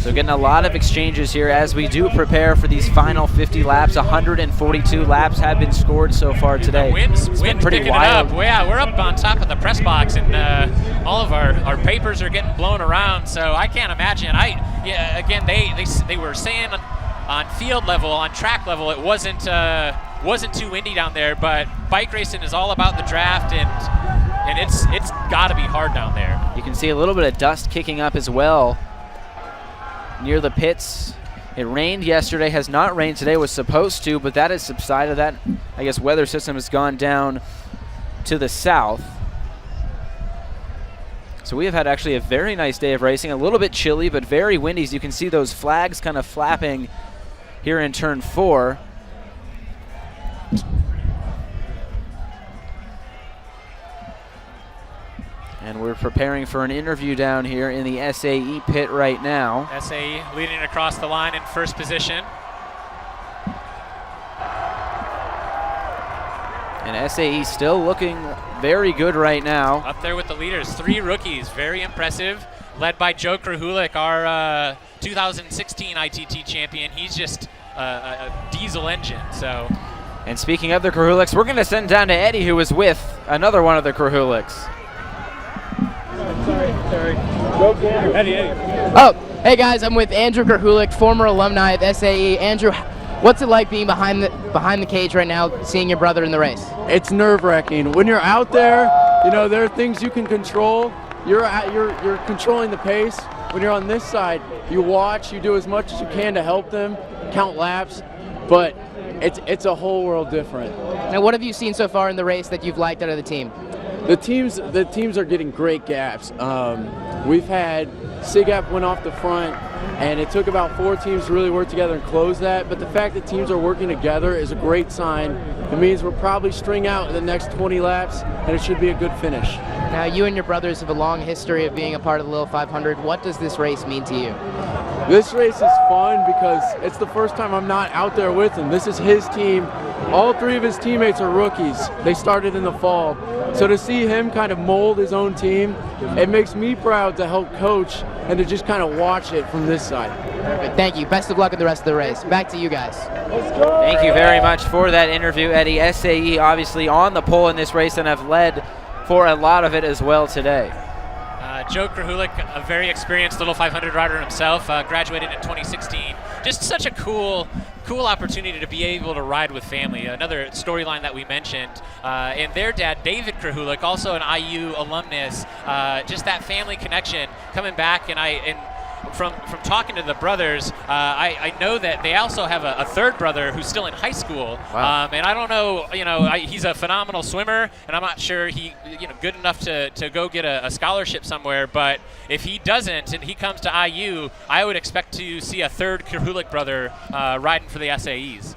So getting a lot of exchanges here as we do prepare for these final 50 laps. 142 laps have been scored so far today. Wind's pretty picking wild. it up. Well, yeah, we're up on top of the press box, and all of our papers are getting blown around. So I can't imagine. Again, they were saying on field level, on track level, it wasn't too windy down there. But bike racing is all about the draft, and it's got to be hard down there. You can see a little bit of dust kicking up as well near the pits. It rained yesterday, has not rained today, was supposed to, but that has subsided. That, I guess, weather system has gone down to the south. So we have had actually a very nice day of racing, a little bit chilly, but very windy. You can see those flags kind of flapping here in turn 4. And we're preparing for an interview down here in the SAE pit right now. SAE leading across the line in first position. And SAE still looking very good right now. Up there with the leaders, 3 rookies, very impressive, led by Joe Krahulik, our 2016 ITT champion. He's just a diesel engine, so. And speaking of the Krahuliks, we're gonna send down to Eddie, who was with another one of the Krahuliks. Sorry. Go Gander. Eddie. Oh, hey guys, I'm with Andrew Krahulik, former alumni of SAE. Andrew, what's it like being behind the cage right now, seeing your brother in the race? It's nerve-wracking. When you're out there, there are things you can control. You're controlling the pace. When you're on this side, you watch, you do as much as you can to help them, count laps, but it's a whole world different. Now, what have you seen so far in the race that you've liked out of the team? The teams are getting great gaps. We've had SIGAP went off the front, and it took about 4 teams to really work together and close that. But the fact that teams are working together is a great sign. It means we'll probably string out the next 20 laps, and it should be a good finish. Now, you and your brothers have a long history of being a part of the Little 500. What does this race mean to you? This race is fun because it's the first time I'm not out there with him. This is his team. All 3 of his teammates are rookies. They started in the fall. So to see him kind of mold his own team, it makes me proud to help coach and to just kind of watch it from this side. Perfect. Thank you. Best of luck in the rest of the race. Back to you guys. Thank you very much for that interview, Eddie. SAE obviously on the pole in this race and have led for a lot of it as well today. Joe Krahulik, a very experienced little 500 rider himself, graduated in 2016. Just such a cool opportunity to be able to ride with family. Another storyline that we mentioned. And their dad, David Krahulik, also an IU alumnus. Just that family connection coming back. And from talking to the brothers, I know that they also have a third brother who's still in high school. Wow. And I don't know, he's a phenomenal swimmer, and I'm not sure he, good enough to go get a scholarship somewhere. But if he doesn't and he comes to IU, I would expect to see a third Krahulik brother riding for the SAEs.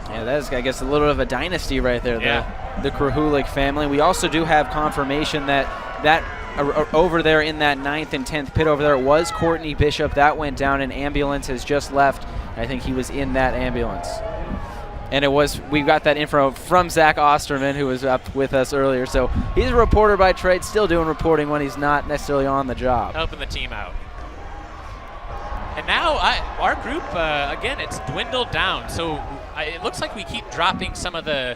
Yeah, that is, I guess, a little bit of a dynasty right there, Yeah. the Krahulik family. We also do have confirmation that over there in that 9th and 10th pit over there, it was Courtney Bishop. That went down. An ambulance has just left. I think he was in that ambulance. And we got that info from Zach Osterman, who was up with us earlier. So he's a reporter by trade, still doing reporting when he's not necessarily on the job. Helping the team out. And now our group, again, it's dwindled down. So it looks like we keep dropping some of the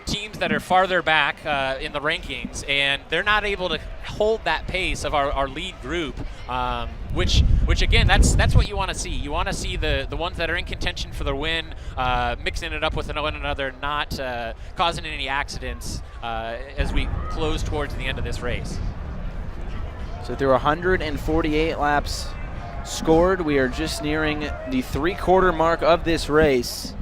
teams that are farther back in the rankings, and they're not able to hold that pace of our lead group, which again, that's what you want to see. You want to see the ones that are in contention for the win, mixing it up with one another, not causing any accidents as we close towards the end of this race. So through 148 laps scored, we are just nearing the three-quarter mark of this race.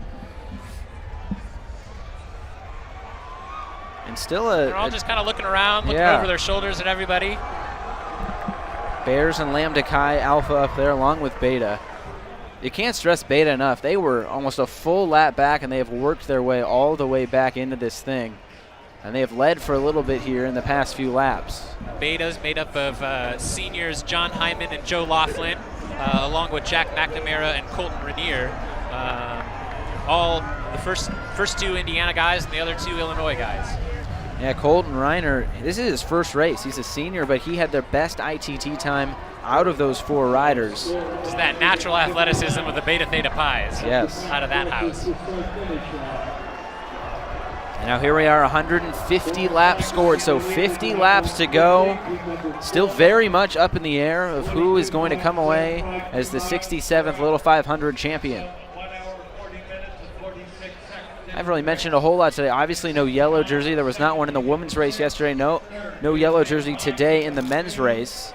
And still they're all just kind of looking around, looking over their shoulders at everybody. Bears and Lambda Chi Alpha up there along with Beta. You can't stress Beta enough. They were almost a full lap back, and they have worked their way all the way back into this thing. And they have led for a little bit here in the past few laps. Beta's made up of seniors John Hyman and Joe Laughlin, along with Jack McNamara and Colton Rainier. All the first two Indiana guys and the other two Illinois guys. Yeah, Colton Reiner, this is his first race. He's a senior, but he had their best ITT time out of those four riders. Just that natural athleticism with the Beta Theta Pies. Yes. Out of that house. And now here we are, 150 laps scored, so 50 laps to go. Still very much up in the air of who is going to come away as the 67th Little 500 champion. I haven't really mentioned a whole lot today. Obviously no yellow jersey. There was not one in the women's race yesterday. No yellow jersey today in the men's race.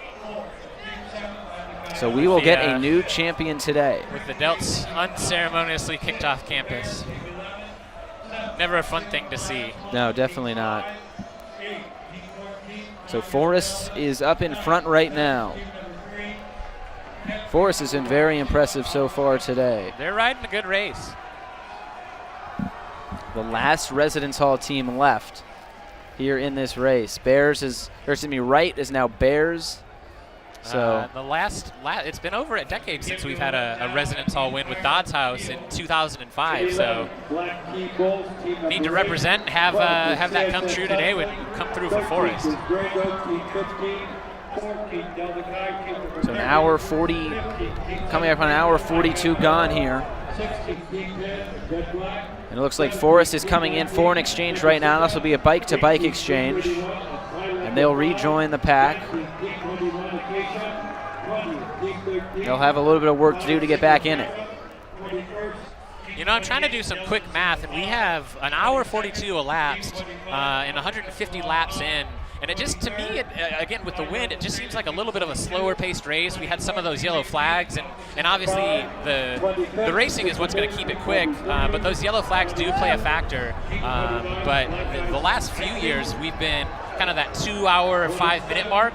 So we will get a new champion today. With the Delts unceremoniously kicked off campus. Never a fun thing to see. No, definitely not. So Forrest is up in front right now. Forrest has been very impressive so far today. They're riding a good race. The last Residence Hall team left here in this race. Wright is now Bears. So it's been over a decade since we've had a Residence Hall win with Dodds House in 2005. So need to represent and have that come true today. Would come through for Forrest. So an hour 40, coming up on an hour 42 gone here. And it looks like Forrest is coming in for an exchange right now. This will be a bike-to-bike exchange. And they'll rejoin the pack. They'll have a little bit of work to do to get back in it. I'm trying to do some quick math, and we have an hour 42 elapsed and 150 laps in. And it just, to me, again, with the wind, it just seems like a little bit of a slower paced race. We had some of those yellow flags, and obviously the racing is what's going to keep it quick, but those yellow flags do play a factor. But the last few years, we've been kind of that 2 hour, 5 minute mark,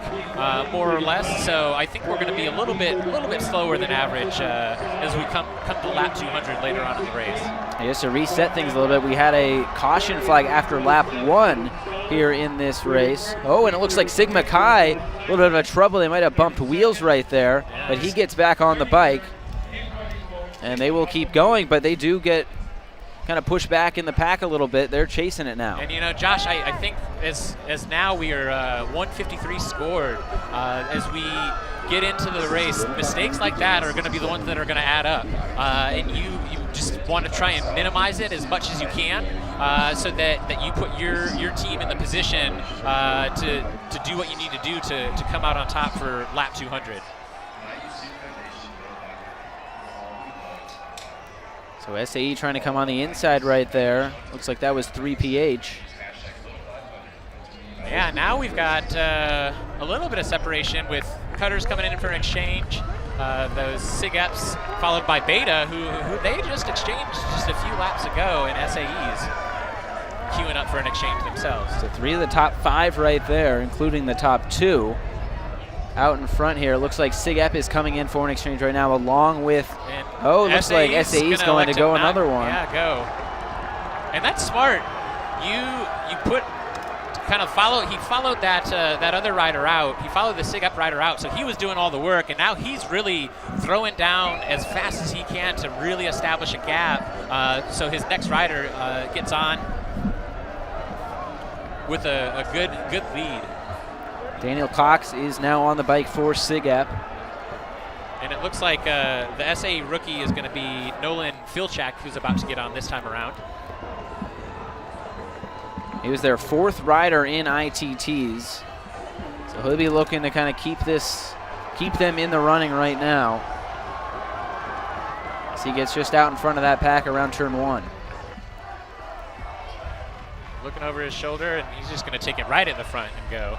more or less. So I think we're going to be a little bit slower than average as we come to lap 200 later on in the race. Just to reset things a little bit, we had a caution flag after lap 1 here in this race. Oh, and it looks like Sigma Chi, a little bit of a trouble. They might have bumped wheels right there, but he gets back on the bike. And they will keep going, but they do get kind of push back in the pack a little bit. They're chasing it now. And you know, Josh, I think as now we are 153 scored. As we get into the race, mistakes like that are going to be the ones that are going to add up. And you just want to try and minimize it as much as you can, so that you put your team in the position to do what you need to do to come out on top for lap 200. So SAE trying to come on the inside right there. Looks like that was 3PH. Yeah, now we've got a little bit of separation with Cutters coming in for an exchange. Those SIG-Eps followed by Beta, who they just exchanged just a few laps ago, and SAE's queuing up for an exchange themselves. So 3 of the top 5 right there, including the top 2. Out in front here, looks like SIG-Ep is coming in for an exchange right now, along with, looks like SAE's going to go another one. Yeah, go. And that's smart. You put, kind of follow, he followed that other rider out. He followed the SIG-Ep rider out, so he was doing all the work, and now he's really throwing down as fast as he can to really establish a gap, so his next rider gets on with a good lead. Daniel Cox is now on the bike for SIG-Ep. And it looks like the SAE rookie is going to be Nolan Filchak, who's about to get on this time around. He was their 4th rider in ITTs. So he'll be looking to kind of keep them in the running right now. As he gets just out in front of that pack around turn 1. Looking over his shoulder, and he's just going to take it right at the front and go.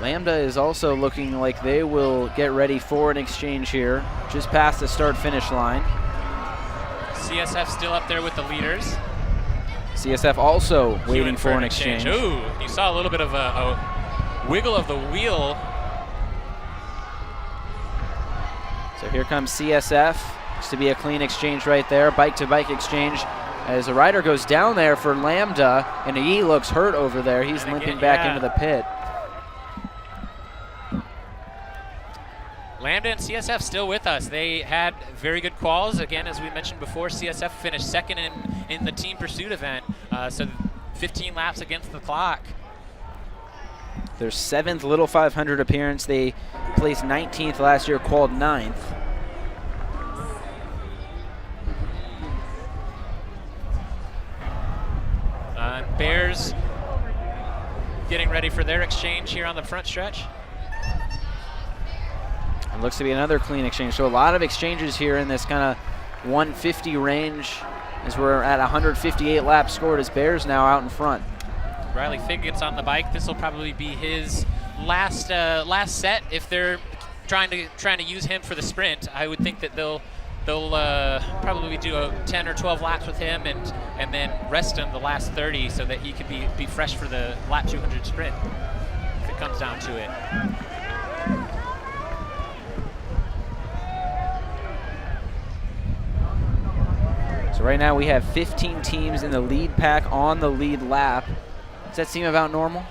Lambda is also looking like they will get ready for an exchange here, just past the start-finish line. CSF still up there with the leaders. CSF also waiting for an exchange. Ooh, you saw a little bit of a wiggle of the wheel. So here comes CSF. Looks to be a clean exchange right there, bike-to-bike exchange. As a rider goes down there for Lambda, and he looks hurt over there. He's limping back into the pit. Lambda and CSF still with us. They had very good quals. Again, as we mentioned before, CSF finished 2nd in the team pursuit event, so 15 laps against the clock. Their 7th Little 500 appearance. They placed 19th last year, qualified 9th. Bears getting ready for their exchange here on the front stretch. It looks to be another clean exchange. So a lot of exchanges here in this kind of 150 range as we're at 158 laps scored as Bears now out in front. Riley Figg gets on the bike. This will probably be his last set if they're trying to use him for the sprint. I would think that they'll probably do 10 or 12 laps with him and then rest him the last 30 so that he can be fresh for the lap 200 sprint if it comes down to it. So right now we have 15 teams in the lead pack on the lead lap. Does that seem about normal?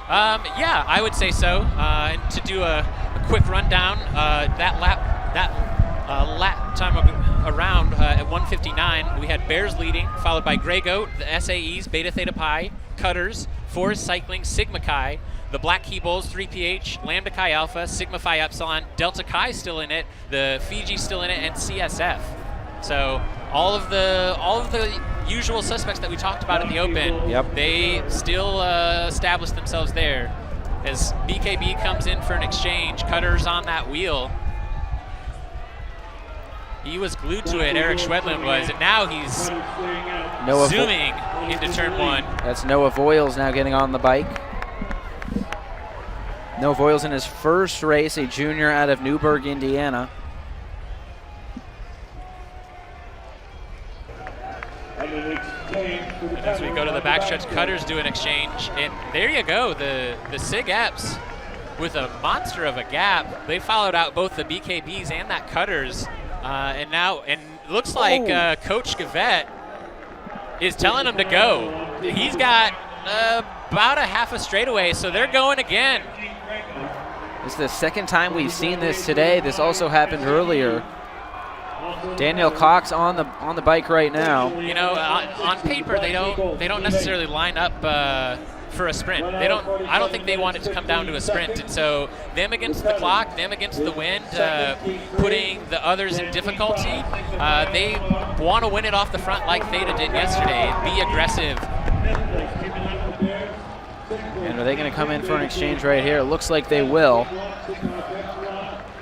Yeah, I would say so. And to do a quick rundown, that lap time around at 159, we had Bears leading, followed by Grey Goat, the SAEs, Beta Theta Pi, Cutters, Forest Cycling, Sigma Chi, the Black Key Bulls, 3PH, Lambda Chi Alpha, Sigma Phi Epsilon, Delta Chi still in it, the Fiji still in it, and CSF. So all of the usual suspects that we talked about in the Open, they still established themselves there. As BKB comes in for an exchange, Cutters on that wheel. He was glued to it, Eric Schwedlin was, and now he's zooming into turn 1. That's Noah Voiles now getting on the bike. Noah Voiles in his first race, a junior out of Newburgh, Indiana. And as we go to the backstretch, Cutters do an exchange, and there you go, the SIG-Eps with a monster of a gap. They followed out both the BKBs and that Cutters, and looks like Coach Gavette is telling him to go. He's got about a half a straightaway, so they're going again. This is the second time we've seen this today. This also happened earlier. Daniel Cox on the bike right now. You know, on paper they don't necessarily line up for a sprint. I don't think they want it to come down to a sprint. And so them against the clock, them against the wind, putting the others in difficulty. They want to win it off the front like Theta did yesterday. Be aggressive. And are they going to come in for an exchange right here? It looks like they will.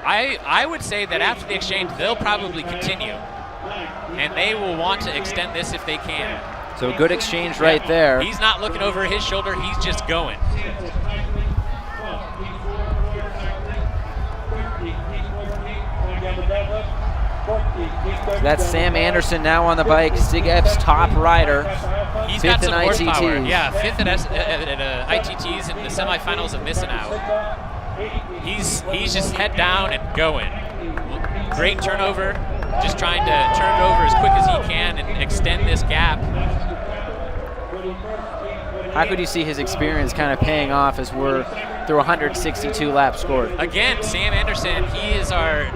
I would say that after the exchange, they'll probably continue. And they will want to extend this if they can. So a good exchange right there. He's not looking over his shoulder. He's just going. That's Sam Anderson now on the bike, Sig Ep's top rider. He's fifth got some in horsepower. ITTs. Yeah, fifth at ITTs in the semifinals of Missinau. He's just head down and going. Great turnover. Just trying to turn it over as quick as he can and extend this gap. How could you see his experience kind of paying off as we're through 162 laps scored? Again, Sam Anderson, he is our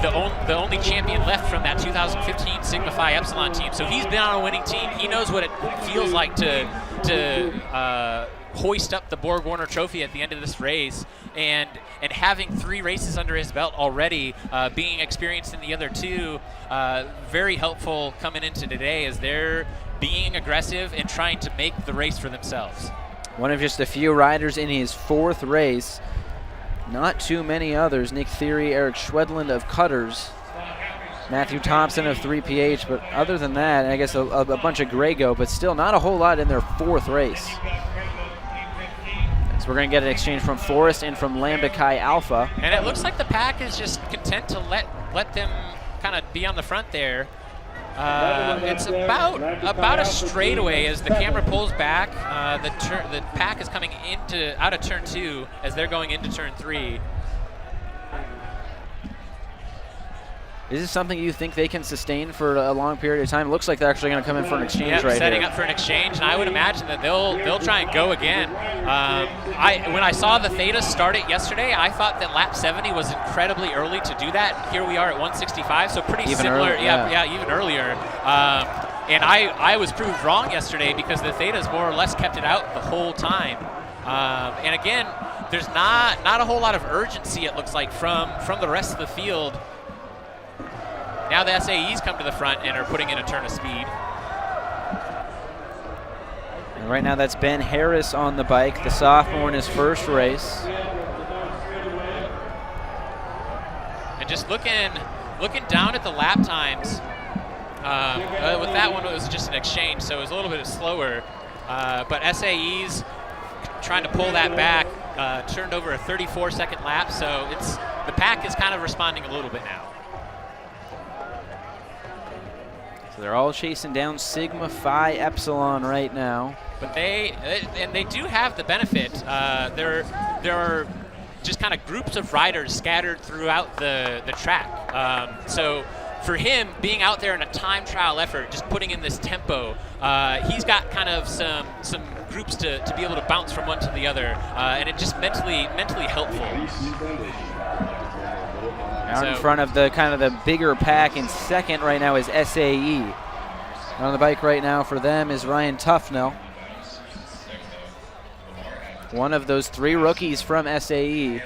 the only champion left from that 2015 Sigma Phi Epsilon team. So he's been on a winning team. He knows what it feels like to hoist up the Borg Warner Trophy at the end of this race, and having 3 races under his belt already, being experienced in the other 2, very helpful coming into today as they're being aggressive and trying to make the race for themselves. One of just a few riders in his 4th race. Not too many others. Nick Theory, Eric Schwedland of Cutters, Matthew Thompson of 3PH, but other than that, I guess a bunch of Grego, but still not a whole lot in their 4th race. So we're going to get an exchange from Forrest and from Lambda Chi Alpha. And it looks like the pack is just content to let them kind of be on the front there. It's about a straightaway as the camera pulls back. The pack is coming out of turn 2 as they're going into turn 3. Is this something you think they can sustain for a long period of time? It looks like they're actually going to come in for an exchange right setting here. up for an exchange, and I would imagine that they'll try and go again. When I saw the Theta start it yesterday, I thought that lap 70 was incredibly early to do that. Here we are at 165, so pretty Even similar. early, yeah, even earlier. And I was proved wrong yesterday because the Thetas more or less kept it out the whole time. And again, there's not a whole lot of urgency, it looks like, from the rest of the field. Now the SAEs come to the front and are putting in a turn of speed. And right now that's Ben Harris on the bike, the sophomore in his 1st race. And just looking down at the lap times, with that one it was just an exchange, so it was a little bit slower. But SAEs trying to pull that back, turned over a 34-second lap, so the pack is kind of responding a little bit now. So they're all chasing down Sigma Phi Epsilon right now. But they do have the benefit. There are just kind of groups of riders scattered throughout the track. So for him, being out there in a time trial effort, just putting in this tempo, he's got kind of some groups to be able to bounce from one to the other, and it just mentally helpful. Out in front of the bigger pack in 2nd right now is SAE. On the bike right now for them is Ryan Tufnell. One of those 3 rookies from SAE.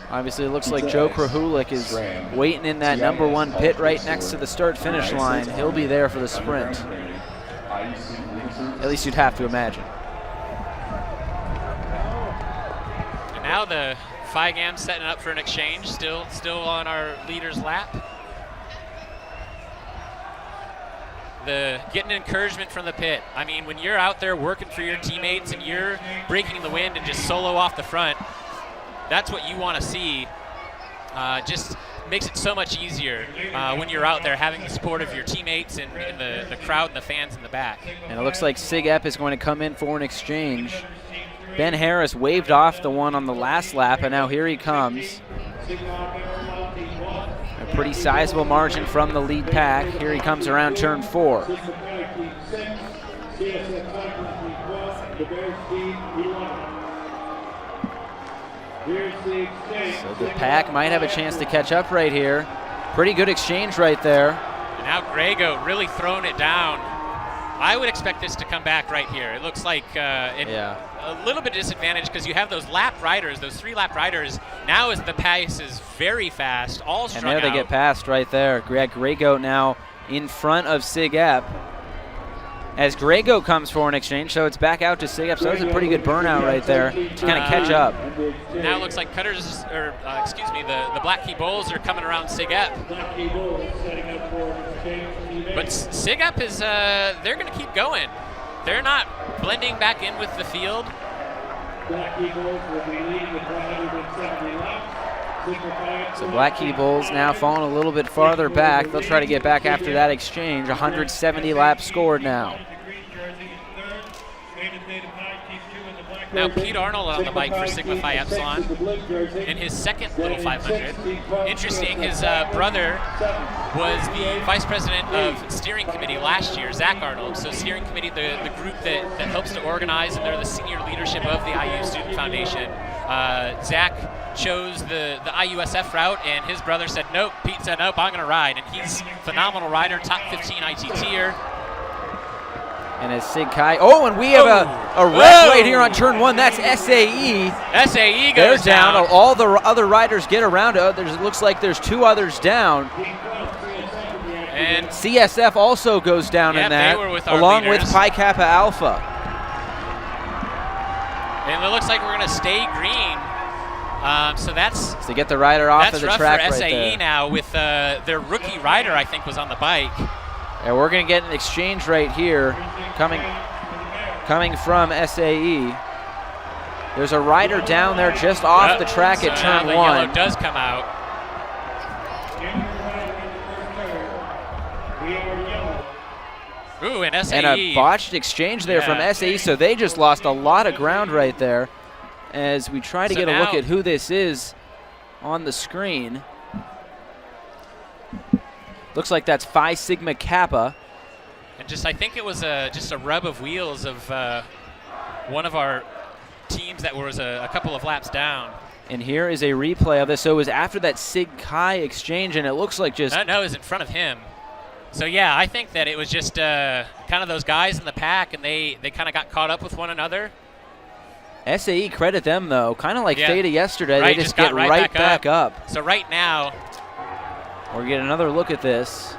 Obviously it looks like Joe Krahulik is waiting in that number 1 pit right next to the start-finish line. He'll be there for the sprint. At least you'd have to imagine. And now the FIGAM setting up for an exchange, still on our leader's lap. Getting encouragement from the pit. I mean, when you're out there working for your teammates and you're breaking the wind and just solo off the front, that's what you want to see. Just makes it so much easier when you're out there having the support of your teammates and the crowd and the fans in the back. And it looks like Sig Ep is going to come in for an exchange. Ben Harris waved off the one on the last lap, and now here he comes. A pretty sizable margin from the lead pack. Here he comes around turn 4. So the pack might have a chance to catch up right here. Pretty good exchange right there. And now Grego really throwing it down. I would expect this to come back right here. It looks like a little bit disadvantaged because you have those lap riders, those 3-lap riders. Now as the pace is very fast, all strung out. And there they get past right there. Grego now in front of Sig Epp as Grego comes for an exchange, so it's back out to Sig Epp. So that was a pretty good burnout right there to kind of catch up. Now it looks like the Black Key Bulls are coming around Sig Epp. But Sig Epp is, they're going to keep going. They're not blending back in with the field. So Black Key Bulls now falling a little bit farther back. They'll try to get back after that exchange. 170 laps scored now. Now Pete Arnold on the bike for Sigma Phi Epsilon in his second Little 500. Interesting, his brother was the vice president of steering committee last year, Zach Arnold. So steering committee, the group that helps to organize, and they're the senior leadership of the IU Student Foundation. Zach chose the IUSF route, and his brother said nope. Pete said nope, I'm going to ride, and he's a phenomenal rider, top 15 ITTer. And as Sig Kai, and we have a wreck right here on turn 1. That's SAE. SAE goes down. All the other riders get around. It looks like there's 2 others down. And CSF also goes down in that, they were with our along leaders. with Pi Kappa Alpha. And it looks like we're going to stay green. So that's to get the rider off of the track for right SAE there. now with their rookie rider, I think, was on the bike. And we're going to get an exchange right here coming from SAE. There's a rider down there just off the track at turn 1. The yellow does come out. Ooh, and SAE. And a botched exchange there from SAE, so they just lost a lot of ground right there as we try to get a look at who this is on the screen. Looks like that's Phi Sigma Kappa. And I think it was just a rub of wheels of one of our teams that was a couple of laps down. And here is a replay of this. So it was after that Sig Kai exchange, and it looks like just... No, it was in front of him. So, yeah, I think that it was just kind of those guys in the pack, and they kind of got caught up with one another. SAE, credit them, though. Kind of like Theta yesterday. Right, they just get right back up. So right now... We'll get another look at this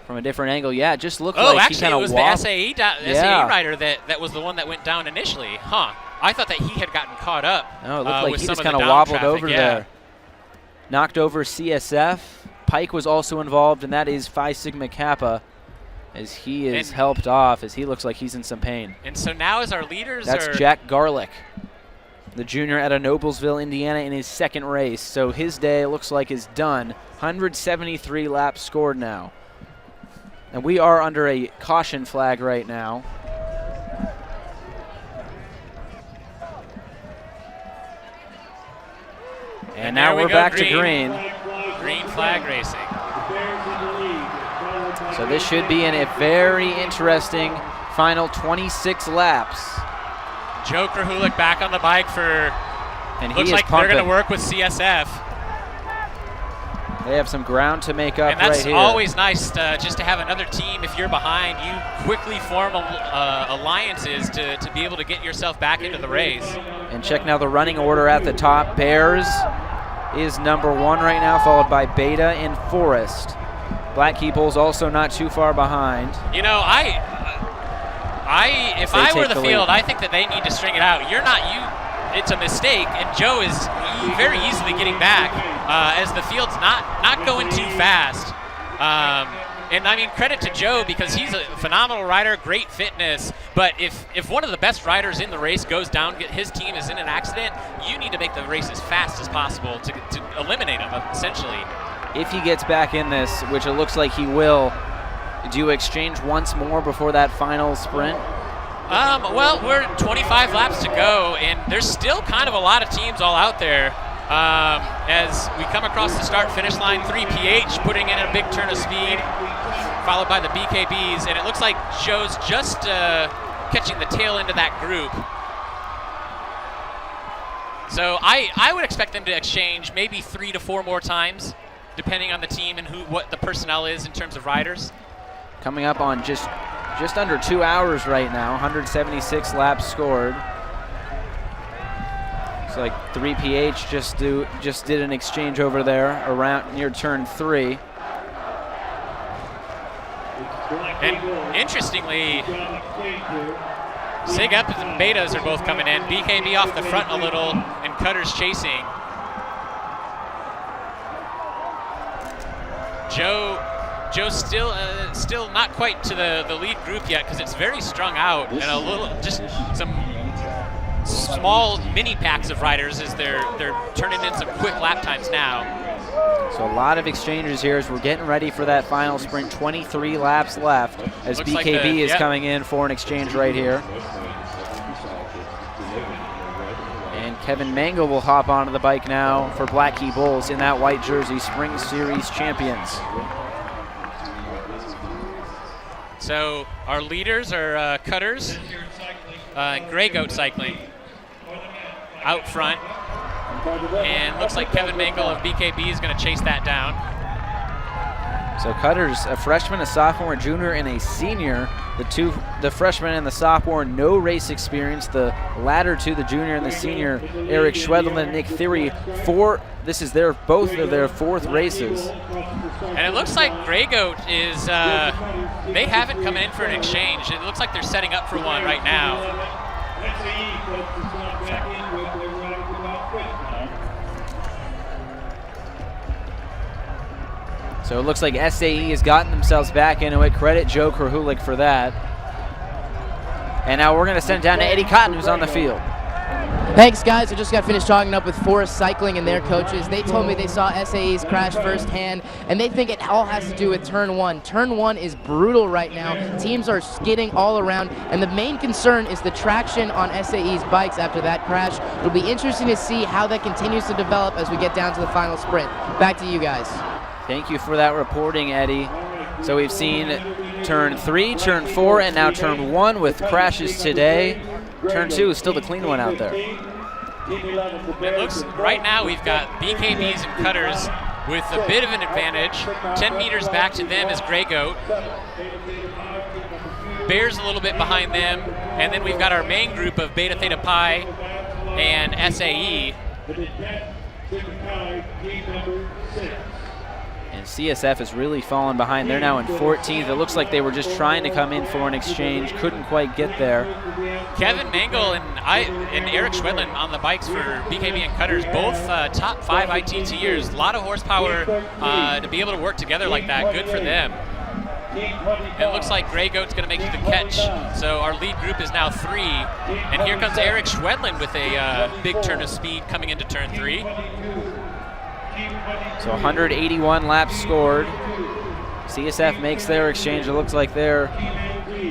from a different angle. Yeah, it just looked like he kind of was the SAE rider that was the one that went down initially. Huh. I thought that he had gotten caught up. No, it looked like he just kind of wobbled over there. Knocked over CSF. Pike was also involved, and that is Phi Sigma Kappa as he is helped off, as he looks like he's in some pain. And so now as our leaders That's Jack Garlick, the junior out of Noblesville, Indiana, in his second race. So his day, it looks like, is done. 173 laps scored now. And we are under a caution flag right now. And now we're back to green. Green flag racing. So this should be in a very interesting final 26 laps. Joe Krahulik back on the bike for, and looks like they're going to work with CSF. They have some ground to make up and that's right here. Always nice just to have another team. If you're behind, you quickly form alliances to be able to get yourself back into the race. And check now the running order at the top. Bears is number 1 right now, followed by Beta and Forest. Black Key Bulls also not too far behind. You know, if I were the field, I think that they need to string it out. It's a mistake, and Joe is very easily getting back as the field's not going too fast. And I mean, credit to Joe because he's a phenomenal rider, great fitness. But if one of the best riders in the race goes down, his team is in an accident, you need to make the race as fast as possible to eliminate him, essentially. If he gets back in this, which it looks like he will, do you exchange once more before that final sprint? Well, we're 25 laps to go, and there's still kind of a lot of teams all out there. As we come across the start-finish line, 3PH putting in a big turn of speed, followed by the BKBs, and it looks like Joe's just catching the tail end of that group. So I would expect them to exchange maybe 3 to 4 more times, depending on the team and what the personnel is in terms of riders. Coming up on just under 2 hours right now, 176 laps scored. Looks like 3PH just did an exchange over there around near turn 3. And interestingly, Sig Up and Betas are both coming in. BKB off the front a little, and Cutter's chasing. Joe still not quite to the lead group yet because it's very strung out, and a little just some small mini packs of riders as they're turning in some quick lap times now. So a lot of exchanges here as we're getting ready for that final sprint. 23 laps left as Looks BKB like is coming in for an exchange right here. And Kevin Mango will hop onto the bike now for Black Key Bulls in that white jersey, Spring Series champions. So our leaders are Cutters and Grey Goat Cycling out front. And looks like Kevin Mangle of BKB is going to chase that down. So Cutters, a freshman, a sophomore, a junior, and a senior. The freshman and the sophomore, no race experience. The latter two, the junior and the senior, Eric Schwedlin and Nick Theory, this is both of their 4th races. And it looks like Grey Goat is, they haven't come in for an exchange. It looks like they're setting up for one right now. So it looks like SAE has gotten themselves back into it. Credit Joe Krahulik for that. And now we're going to send it down to Eddie Cotton, who's on the field. Thanks, guys. I just got finished talking up with Forest Cycling and their coaches. They told me they saw SAE's crash firsthand, and they think it all has to do with turn 1. Turn 1 is brutal right now. Teams are skidding all around, and the main concern is the traction on SAE's bikes after that crash. It'll be interesting to see how that continues to develop as we get down to the final sprint. Back to you guys. Thank you for that reporting, Eddie. So we've seen turn 3, turn 4, and now turn 1 with crashes today. Turn 2 is still the clean one out there. It looks, right now we've got BKBs and Cutters with a bit of an advantage. 10 meters back to them is Grey Goat. Bears a little bit behind them. And then we've got our main group of Beta Theta Pi and SAE. And CSF has really fallen behind. They're now in 14th. It looks like they were just trying to come in for an exchange, couldn't quite get there. Kevin Mangle and Eric Schwedlin on the bikes for BKB and Cutters, both top 5 ITTers. A lot of horsepower to be able to work together like that. Good for them. It looks like Grey Goat's going to make the catch. So our lead group is now 3. And here comes Eric Schwedlin with a big turn of speed coming into turn 3. So 181 laps scored. CSF makes their exchange. It looks like their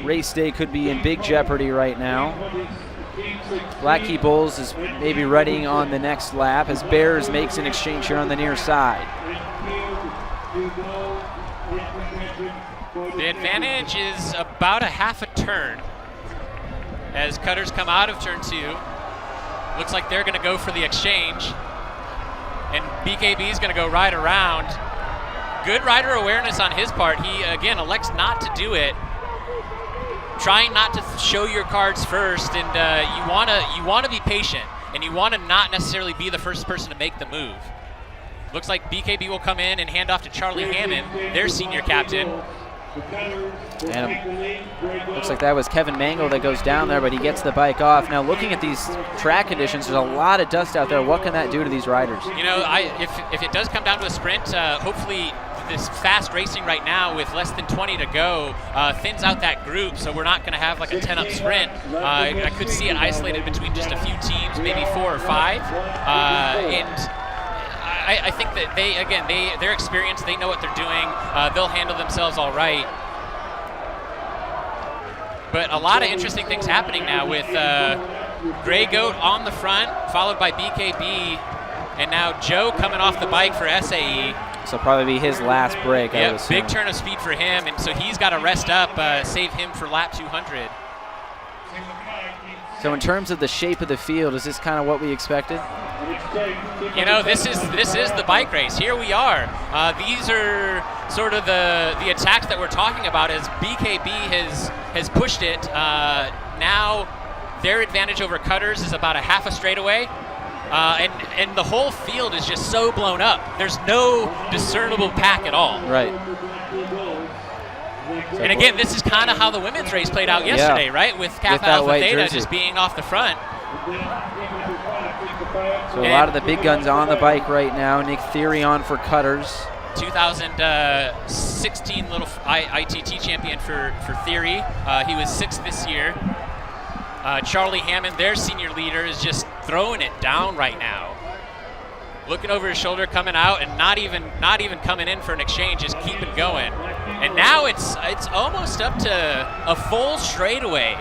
race day could be in big jeopardy right now. Black Key Bulls is maybe readying on the next lap as Bears makes an exchange here on the near side. The advantage is about a half a turn as Cutters come out of turn 2. Looks like they're going to go for the exchange. And BKB is going to go right around. Good rider awareness on his part. He, again, elects not to do it. Trying not to show your cards first, and you want to be patient, and you want to not necessarily be the first person to make the move. Looks like BKB will come in and hand off to Charlie Hammond, their senior captain. And looks like that was Kevin Mangle that goes down there, but he gets the bike off. Now, looking at these track conditions, there's a lot of dust out there. What can that do to these riders? You know, if it does come down to a sprint, hopefully this fast racing right now with less than 20 to go thins out that group, so we're not going to have like a 10-up sprint. I could see it isolated between just a few teams, maybe 4 or 5. And I think that they're experienced, they know what they're doing, they'll handle themselves all right. But a lot of interesting things happening now with Grey Goat on the front, followed by BKB, and now Joe coming off the bike for SAE. So probably be his last break, I would assume. Big turn of speed for him, and so he's got to rest up, save him for lap 200. So in terms of the shape of the field, is this kind of what we expected? You know, this is the bike race. Here we are. These are sort of the attacks that we're talking about as BKB has pushed it. Now their advantage over Cutters is about a half a straightaway. And the whole field is just so blown up. There's no discernible pack at all. Right. And again, this is kind of how the women's race played out yesterday, right? With Kappa Alpha Theta just being off the front. So a lot of the big guns on the bike right now. Nick Theory on for Cutters. 2016 little ITT champion for Theory. He was 6th this year. Charlie Hammond, their senior leader, is just throwing it down right now. Looking over his shoulder, coming out, and not even coming in for an exchange, just keeping going. And now it's almost up to a full straightaway.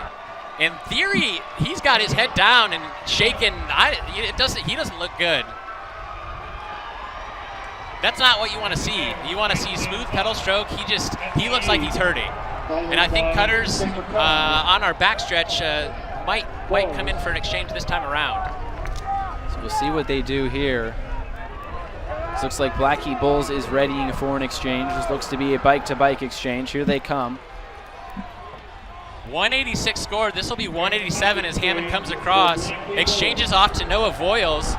In Theory, he's got his head down and shaking. He doesn't look good. That's not what you want to see. You want to see smooth pedal stroke. He looks like he's hurting. And I think Cutters on our backstretch might come in for an exchange this time around. So we'll see what they do here. This looks like Black Key Bulls is readying for an exchange. This looks to be a bike-to-bike exchange. Here they come. 186 scored. This will be 187 as Hammond comes across. Exchanges off to Noah Voiles.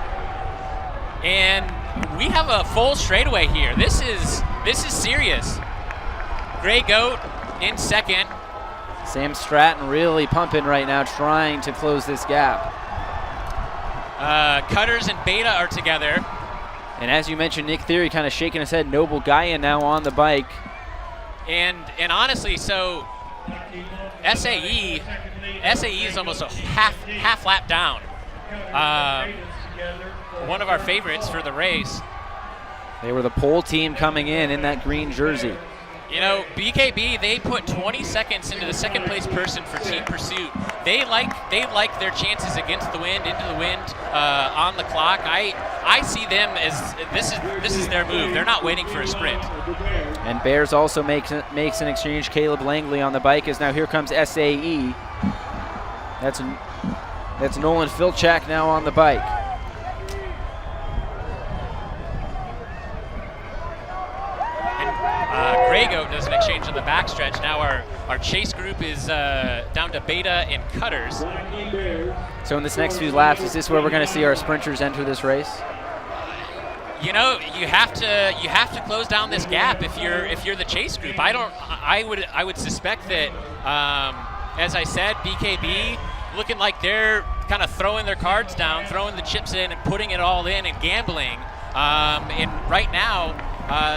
And we have a full straightaway here. This is serious. Gray Goat in second. Sam Stratton really pumping right now, trying to close this gap. Cutters and Beta are together. And as you mentioned, Nick Theory kind of shaking his head. Noble Gaia now on the bike. And honestly, so SAE is almost a half lap down. One of our favorites for the race. They were the pole team coming in that green jersey. You know, BKB, they put 20 seconds into the second place person for Team Pursuit. They like their chances against the wind, into the wind, on the clock. I see them as this is their move. They're not waiting for a sprint. And Bears also makes an exchange. Caleb Langley on the bike as now here comes SAE. That's Nolan Filchak now on the bike. Gray Goat does an exchange on the backstretch. Now our chase group is down to Beta and Cutters. So in this next few laps, is this where we're going to see our sprinters enter this race? You know, you have to close down this gap if you're the chase group. I would suspect that, as I said, BKB looking like they're kind of throwing their cards down, throwing the chips in, and putting it all in and gambling. And right now,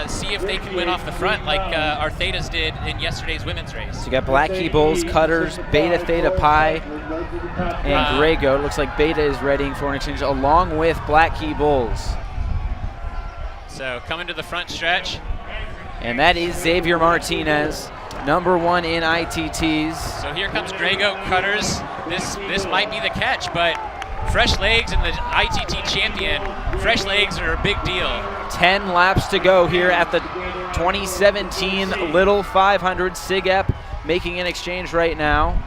see if they can win off the front like our Thetas did in yesterday's women's race. So you got Black Key Bulls, Cutters, Beta Theta Pi, and Gray Goat. Looks like Beta is readying for an exchange along with Black Key Bulls. So coming to the front stretch. And that is Xavier Martinez, #1 in ITTs. So here comes Gray Goat Cutters. This might be the catch, but fresh legs and the ITT champion, fresh legs are a big deal. 10 laps to go here at the 2017 Little 500. SIGEP making an exchange right now.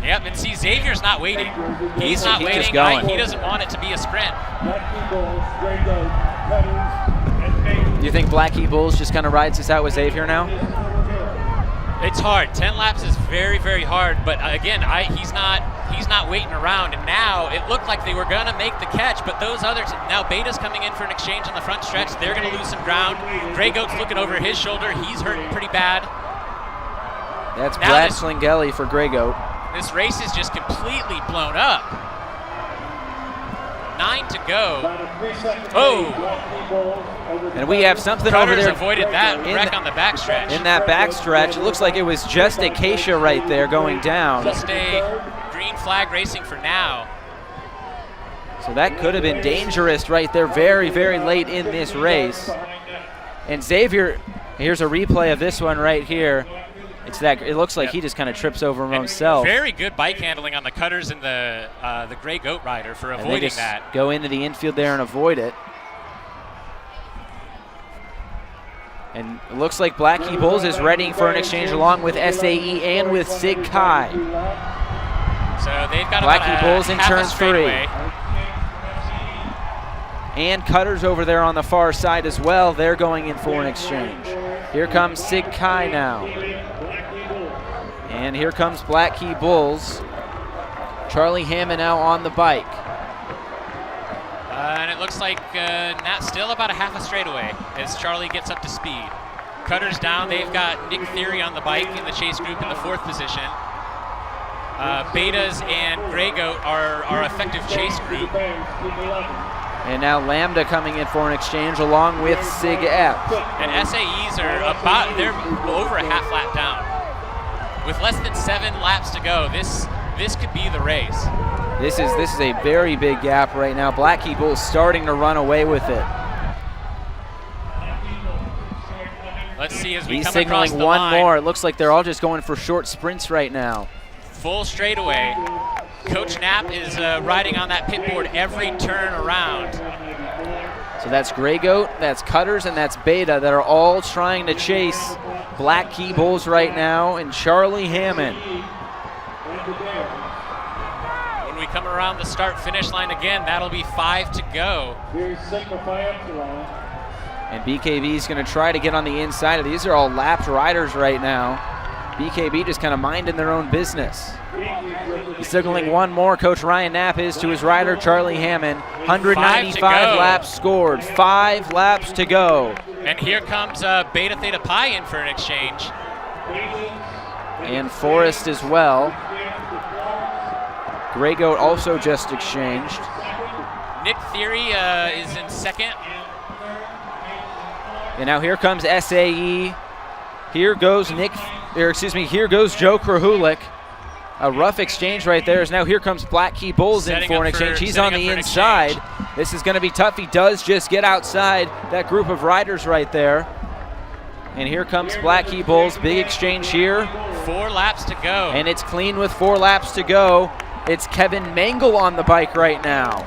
Yep, and see, Xavier's not waiting. He's not waiting. Just going. He doesn't want it to be a sprint. You think Black Key Bulls just kind of rides this out with Xavier now? It's hard. 10 laps is very, very hard. But again, he's not waiting around. And now it looked like they were gonna make the catch, but those others now Beta's coming in for an exchange on the front stretch. They're gonna lose some ground. Gray Goat's looking over his shoulder. He's hurting pretty bad. That's now Brad Slingelli for Gray Goat. This race is just completely blown up. 9 to go. Oh! And we have something Cutters over there. Avoided that wreck on the backstretch. In that backstretch, it looks like it was just Acacia right there going down. Just a green flag racing for now. So that could have been dangerous right there very, very late in this race. And Xavier, here's a replay of this one right here. It looks like he just kind of trips over himself. Very good bike handling on the Cutters and the Gray Goat rider for avoiding that. Go into the infield there and avoid it. And it looks like Black Key Bulls is readying for an exchange along with SAE and with Sig Kai. So they've got Black Key Bulls in turn 3. and Cutters over there on the far side as well. They're going in for an exchange. Here comes Sig Kai now. And here comes Black Key Bulls. Charlie Hammond now on the bike. And it looks like Nat still about a half a straightaway as Charlie gets up to speed. Cutters down. They've got Nick Theory on the bike in the chase group in the 4th position. Betas and Grey Goat are our effective chase group. And now Lambda coming in for an exchange along with Sig Ep. And SAEs are they're over a half lap down. With less than 7 laps to go, this could be the race. This is a very big gap right now. Black Key Bulls starting to run away with it. Let's see as we He's come signaling across the one line. more. It looks like they're all just going for short sprints right now. Full straightaway. Coach Knapp is riding on that pit board every turn around. So that's Grey Goat, that's Cutters, and that's Beta that are all trying to chase Black Key Bulls right now, and Charlie Hammond. When we come around the start-finish line again, that'll be 5 to go. And BKB is going to try to get on the inside. These are all lapped riders right now. BKB just kind of minding their own business. He's signaling one more. Coach Ryan Knapp is to his rider, Charlie Hammond. 195 laps scored, 5 laps to go. And here comes Beta Theta Pi in for an exchange. And Forrest as well. Grey Goat also just exchanged. Nick Theory is in second. And now here comes SAE. Here goes here goes Joe Krahulik. A rough exchange right there. Now here comes Black Key Bulls in for an exchange. He's on the inside. This is going to be tough. He does just get outside that group of riders right there. And here comes Black Key Bulls. Big exchange here. 4 laps to go. And it's clean with 4 laps to go. It's Kevin Mangle on the bike right now.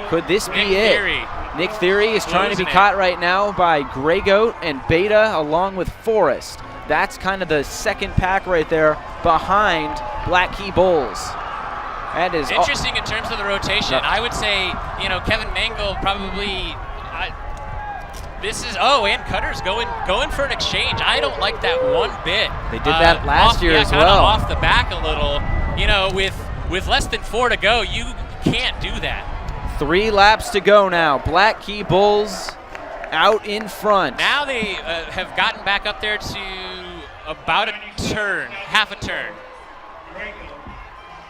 Could this be it? Theory. Nick Theory is trying to be caught right now by Grey Goat and Beta along with Forrest. That's kind of the second pack right there behind Black Key Bulls. That is interesting in terms of the rotation. Yep. I would say, Kevin Mangle probably. And Cutters going for an exchange. I don't like that one bit. They did that last year as well. Off the back a little. With less than 4 to go, you can't do that. 3 laps to go now. Black Key Bulls out in front. Now they have gotten back up there to about a turn, half a turn.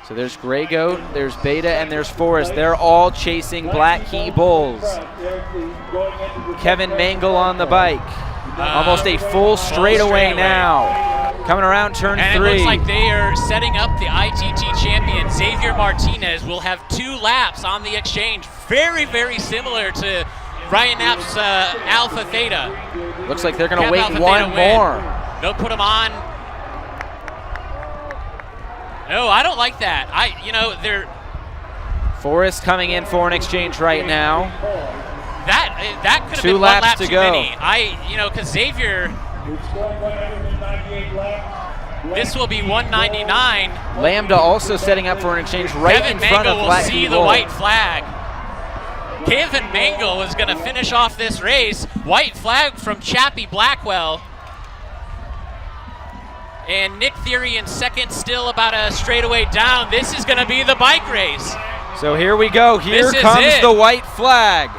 So there's Grey Goat, there's Beta, and there's Forrest. They're all chasing Black Key Bulls. Kevin Mangle on the bike. Almost a full straightaway now. Coming around turn 3. And it looks like they are setting up the ITT champion. Xavier Martinez will have 2 laps on the exchange. Very, very similar to Ryan Knapp's Alpha Theta. Looks like they're going to wait one more. They'll put him on. No, I don't like that. They're Forrest coming in for an exchange right now. That could have 2 been laps 1 lap to too go. many. Because Xavier, this will be 199. Lambda also setting up for an exchange right Kevin in front Mangle of Black Key will see the Bulls. white flag. Kevin Mangle is going to finish off this race. White flag from Chappie Blackwell. And Nick Theory in second, still about a straightaway down. This is going to be the bike race. So here we go. Here comes the white flag.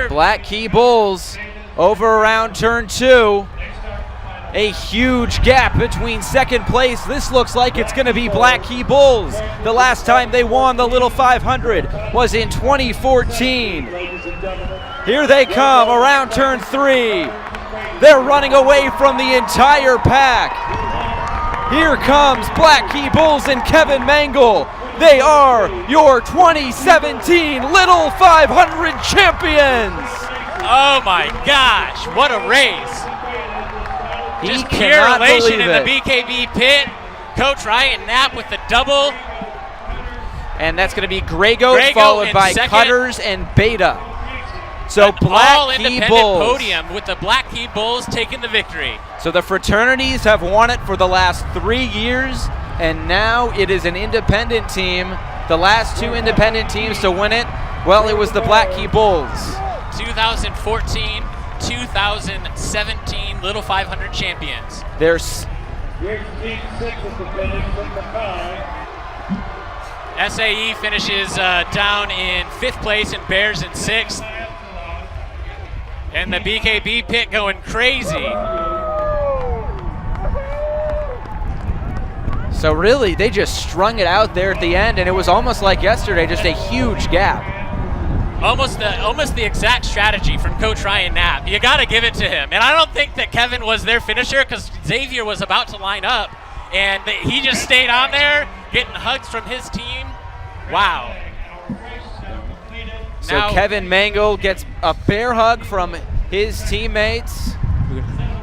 Black Key Bulls over around turn 2. A huge gap between second place. This looks like it's going to be Black Key Bulls. The last time they won the Little 500 was in 2014. Here they come around turn 3. They're running away from the entire pack. Here comes Black Key Bulls and Kevin Mangle. They are your 2017 Little 500 champions. Oh my gosh, what a race. Just pure cannot elation in believe the BKB pit. Coach Ryan Knapp with the double. And that's going to be Grey Goat followed by second. Cutters and Beta. So Black Key Bulls. Podium with the Black Key Bulls taking the victory. So the fraternities have won it for the last 3 years, and now it is an independent team The last two independent teams to win it, well, it was the Black Key Bulls. 2014, 2017 Little 500 champions. There's SAE finishes down in 5th place and Bears in 6th. And the BKB pit going crazy. So really, they just strung it out there at the end, and it was almost like yesterday, just a huge gap. Almost the exact strategy from Coach Ryan Knapp. You got to give it to him. And I don't think that Kevin was their finisher because Xavier was about to line up, and he just stayed on there, getting hugs from his team. Wow. So now, Kevin Mangle gets a bear hug from his teammates.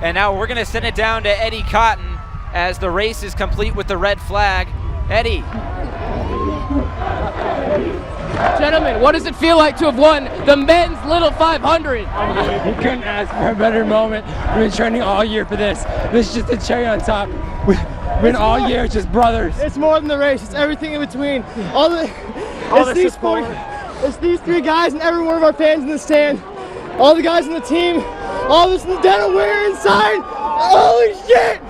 And now we're going to send it down to Eddie Cotton as the race is complete with the red flag. Eddie. Gentlemen, what does it feel like to have won the men's Little 500? You couldn't ask for a better moment. We've been training all year for this. This is just the cherry on top. We've been all year just brothers. It's more than the race. It's everything in between. It's these 3 guys and every one of our fans in the stand. All the guys in the team. All this in the den, we're inside. Holy shit!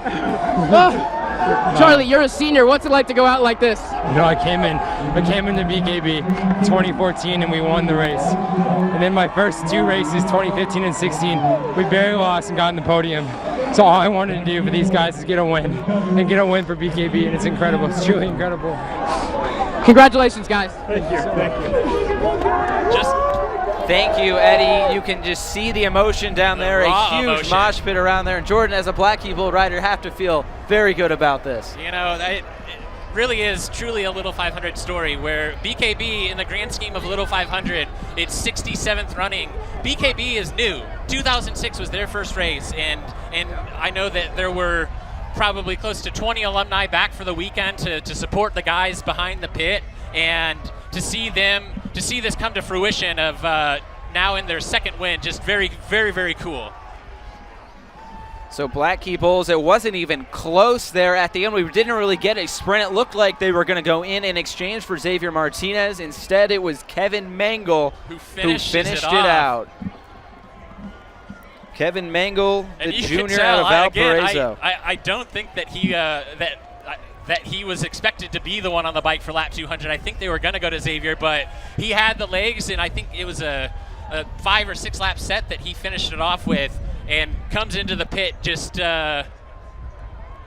Charlie, you're a senior. What's it like to go out like this? You know, I came into BKB 2014 and we won the race. And then my first 2 races, 2015 and 16, we barely lost and got in the podium. So all I wanted to do for these guys is get a win and get a win for BKB, and it's incredible. It's truly incredible. Congratulations, guys. Thank you. Thank you, Eddie. You can just see the emotion down there, a huge mosh pit around there. And Jordan, as a Black Key Bull rider, have to feel very good about this. You know, it really is truly a Little 500 story where BKB, in the grand scheme of Little 500, it's 67th running. BKB is new. 2006 was their first race, and I know that there were probably close to 20 alumni back for the weekend to support the guys behind the pit, and to see this come to fruition of now in their 2nd win, just very, very, very cool. So Black Key Bulls, it wasn't even close there at the end. We didn't really get a sprint. It looked like they were going to go in exchange for Xavier Martinez. Instead, it was Kevin Mangle who finished it out. Kevin Mangle, the junior out of Valparaiso. I don't think that he that he was expected to be the one on the bike for lap 200. I think they were going to go to Xavier, but he had the legs, and I think it was a 5 or 6 lap set that he finished it off with, and comes into the pit just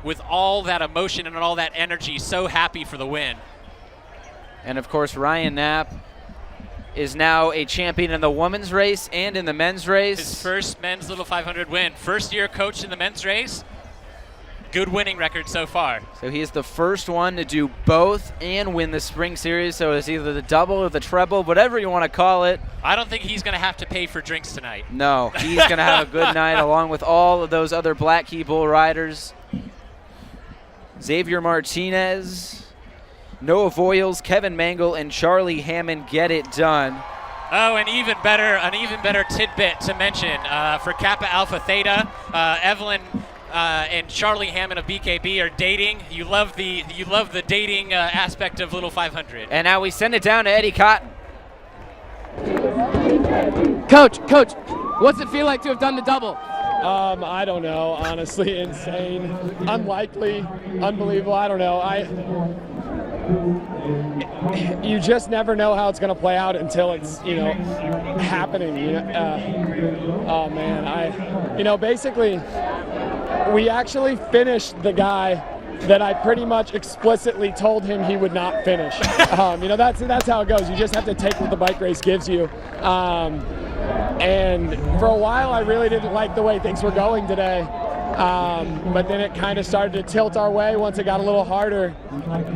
with all that emotion and all that energy, so happy for the win. And of course, Ryan Knapp is now a champion in the women's race and in the men's race. His first men's Little 500 win. First year coach in the men's race. Good winning record so far. So he is the first one to do both and win the spring series. So it's either the double or the treble, whatever you want to call it. I don't think he's going to have to pay for drinks tonight. No, he's going to have a good night along with all of those other Black Key Bull riders. Xavier Martinez, Noah Voiles, Kevin Mangle, and Charlie Hammond get it done. Oh, an even better tidbit to mention for Kappa Alpha Theta, Evelyn and Charlie Hammond of BKB are dating. You love the dating aspect of Little 500. And now we send it down to Eddie Cotton. Coach, what's it feel like to have done the double? I don't know, honestly, insane, unlikely, unbelievable. I don't know. You just never know how it's going to play out until it's, happening. Oh man, basically, we actually finished the guy that I pretty much explicitly told him he would not finish. That's how it goes. You just have to take what the bike race gives you. And for a while, I really didn't like the way things were going today. But then it kind of started to tilt our way once it got a little harder.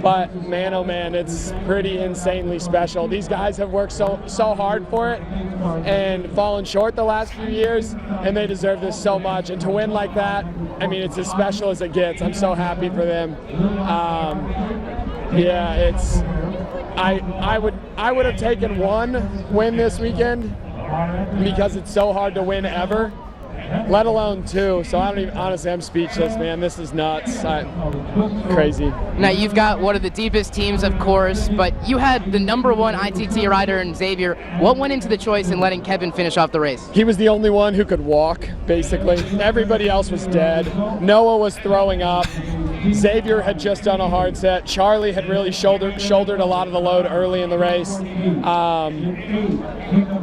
But man, oh man, it's pretty insanely special. These guys have worked so hard for it and fallen short the last few years, and they deserve this so much. And to win like that, I mean, it's as special as it gets. I'm so happy for them. I would have taken one win this weekend because it's so hard to win ever. let alone 2. So I don't even, honestly, I'm speechless, man. This is nuts. Crazy. Now, you've got one of the deepest teams, of course, but you had the #1 ITT rider in Xavier. What went into the choice in letting Kevin finish off the race? He was the only one who could walk, basically. Everybody else was dead. Noah was throwing up. Xavier had just done a hard set. Charlie had really shouldered a lot of the load early in the race.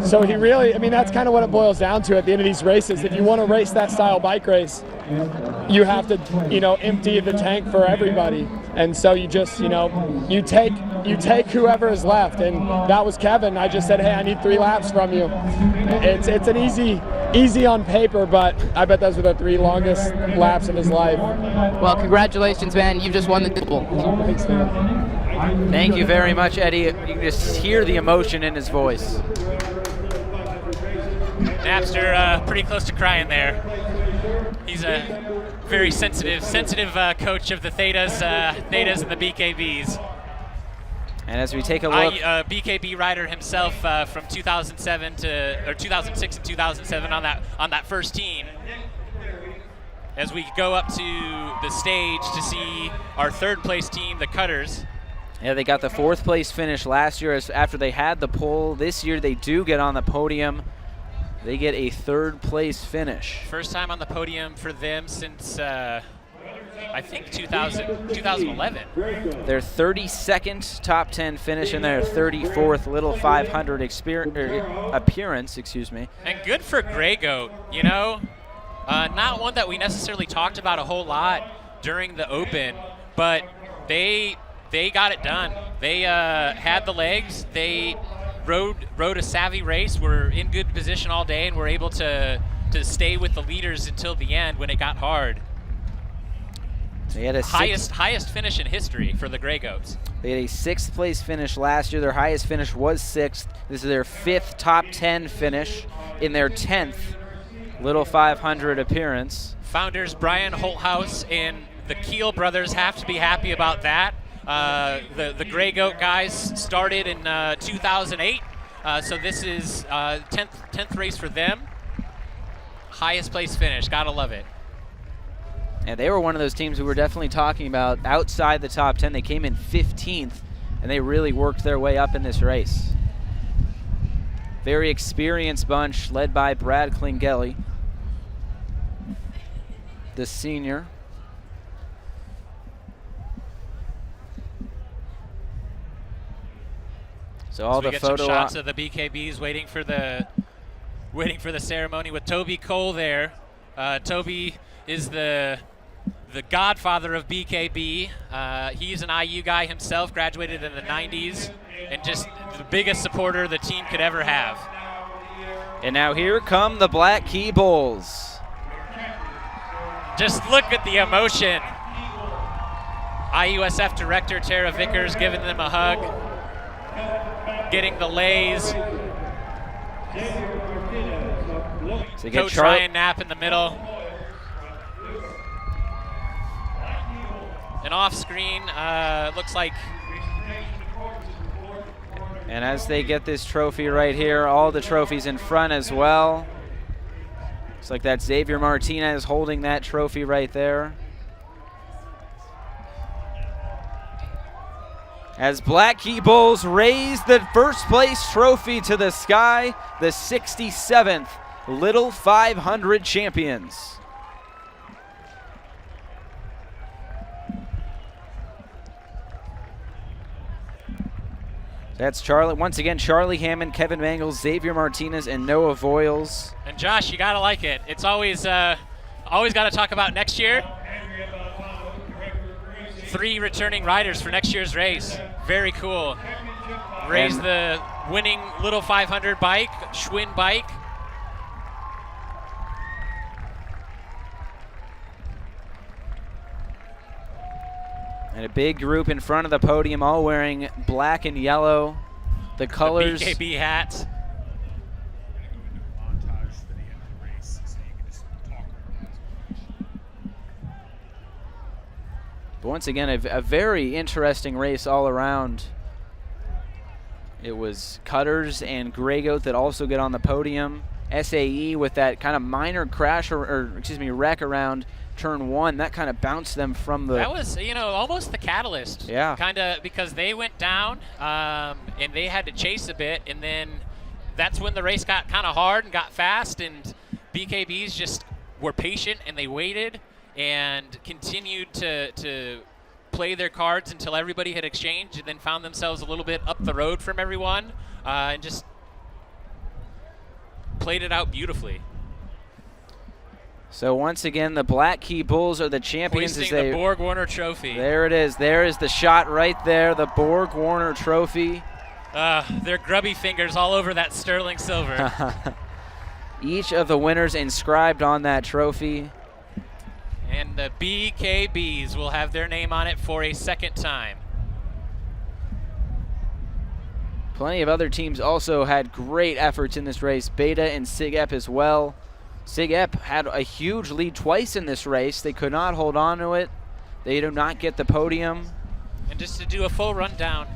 So he really, I mean, that's kind of what it boils down to at the end of these races. If you want to race that style bike race, you have to, empty the tank for everybody. And so you just, you take whoever is left. And that was Kevin. I just said, hey, I need 3 laps from you. It's an easy on paper, but I bet those were the 3 longest laps of his life. Well, congratulations, man. You've just won the double. Thanks, man. Thank you very much, Eddie. You can just hear the emotion in his voice. Napster pretty close to crying there. He's a very sensitive coach of the Thetas and the BKBs. And as we take a look, BKB rider himself from 2006 and 2007 on that first team. As we go up to the stage to see our 3rd place team, the Cutters. Yeah, they got the 4th place finish last year after they had the pole. This year they do get on the podium. They get a 3rd place finish. First time on the podium for them since I think 2011. Their 32nd top 10 finish and their 34th Little 500 appearance, excuse me. And good for Grey Goat, not one that we necessarily talked about a whole lot during the Open, but they got it done. They had the legs. They rode a savvy race. Were in good position all day and were able to stay with the leaders until the end when it got hard. They had a highest finish in history for the Grey Goats. They had a 6th place finish last year. Their highest finish was 6th. This is their 5th top 10 finish in their 10th Little 500 appearance. Founders Brian Holthouse and the Keel brothers have to be happy about that. The Grey Goat guys started in 2008, so this is 10th race for them. Highest place finish, gotta love it. And they were one of those teams we were definitely talking about outside the top 10. They came in 15th, and they really worked their way up in this race. Very experienced bunch led by Brad Klingeli, the senior. So all we the get photo some shots of the BKBs waiting for the ceremony with Toby Cole there. Toby is the godfather of BKB. He's an IU guy himself, graduated in the 90s, and just the biggest supporter the team could ever have. And now here come the Black Key Bulls. Just look at the emotion. IUSF director Tara Vickers giving them a hug, getting the lays. So Coach Ryan Knapp in the middle. And off screen, looks like. And as they get this trophy right here, all the trophies in front as well. Looks like that's Xavier Martinez holding that trophy right there. As Black Key Bulls raise the 1st place trophy to the sky, the 67th Little 500 champions. That's Charlie, once again, Charlie Hammond, Kevin Mangles, Xavier Martinez, and Noah Voiles. And Josh, you gotta like it. It's always got to talk about next year. 3 returning riders for next year's race. Very cool. Raise the winning Little 500 bike, Schwinn bike. And a big group in front of the podium, all wearing black and yellow. The colors. The BKB hats. But once again, a very interesting race all around. It was Cutters and Grey Goat that also get on the podium. SAE with that kind of minor crash or wreck around turn 1. That kind of bounced them from the... That was, almost the catalyst. Yeah. Kind of because they went down and they had to chase a bit, and then that's when the race got kind of hard and got fast, and BKBs just were patient and they waited and continued to play their cards until everybody had exchanged, and then found themselves a little bit up the road from everyone and just played it out beautifully. So once again, the Black Key Bulls are the champions. Hoisting the Borg Warner Trophy. There it is. There is the shot right there, the Borg Warner Trophy. Their grubby fingers all over that sterling silver. Each of the winners inscribed on that trophy. And the BKBs will have their name on it for a second time. Plenty of other teams also had great efforts in this race. Beta and SIGEP as well. SIGEP had a huge lead twice in this race. They could not hold on to it. They do not get the podium. And just to do a full rundown,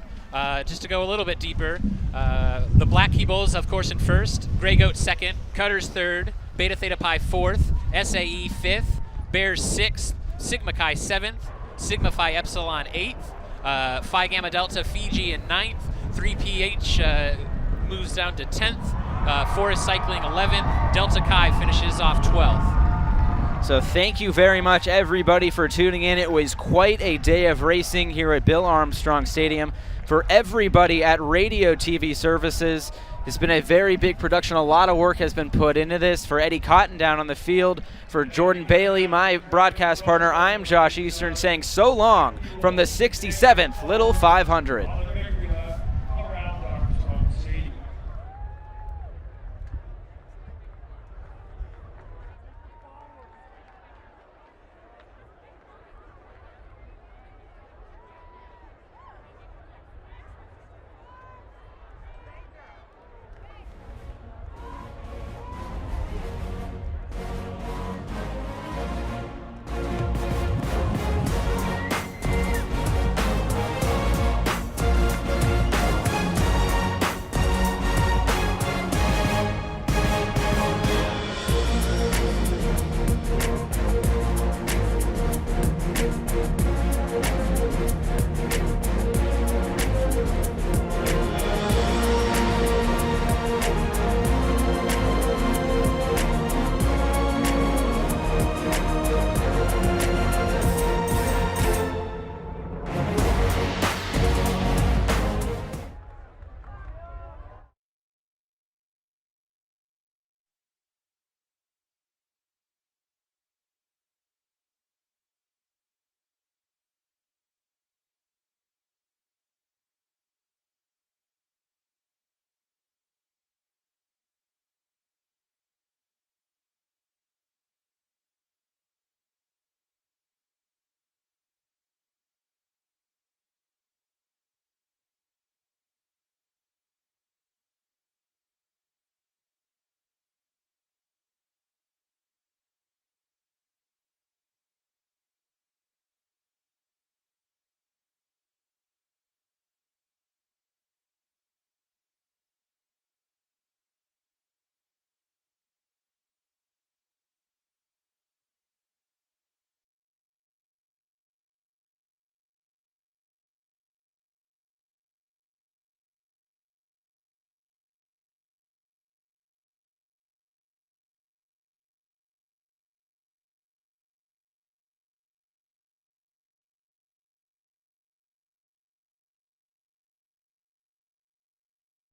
just to go a little bit deeper, the Black Key Bulls, of course, in first, Grey Goat second, Cutters third, Beta Theta Pi fourth, SAE fifth, Bears sixth, Sigma Chi seventh, Sigma Phi Epsilon eighth, Phi Gamma Delta Fiji in ninth, 3PH moves down to 10th, Forest Cycling 11th, Delta Chi finishes off 12th. So thank you very much, everybody, for tuning in. It was quite a day of racing here at Bill Armstrong Stadium. For everybody at Radio TV Services, it's been a very big production. A lot of work has been put into this. For Eddie Cotton down on the field, for Jordan Bailey, my broadcast partner, I'm Josh Eastern saying so long from the 67th Little 500.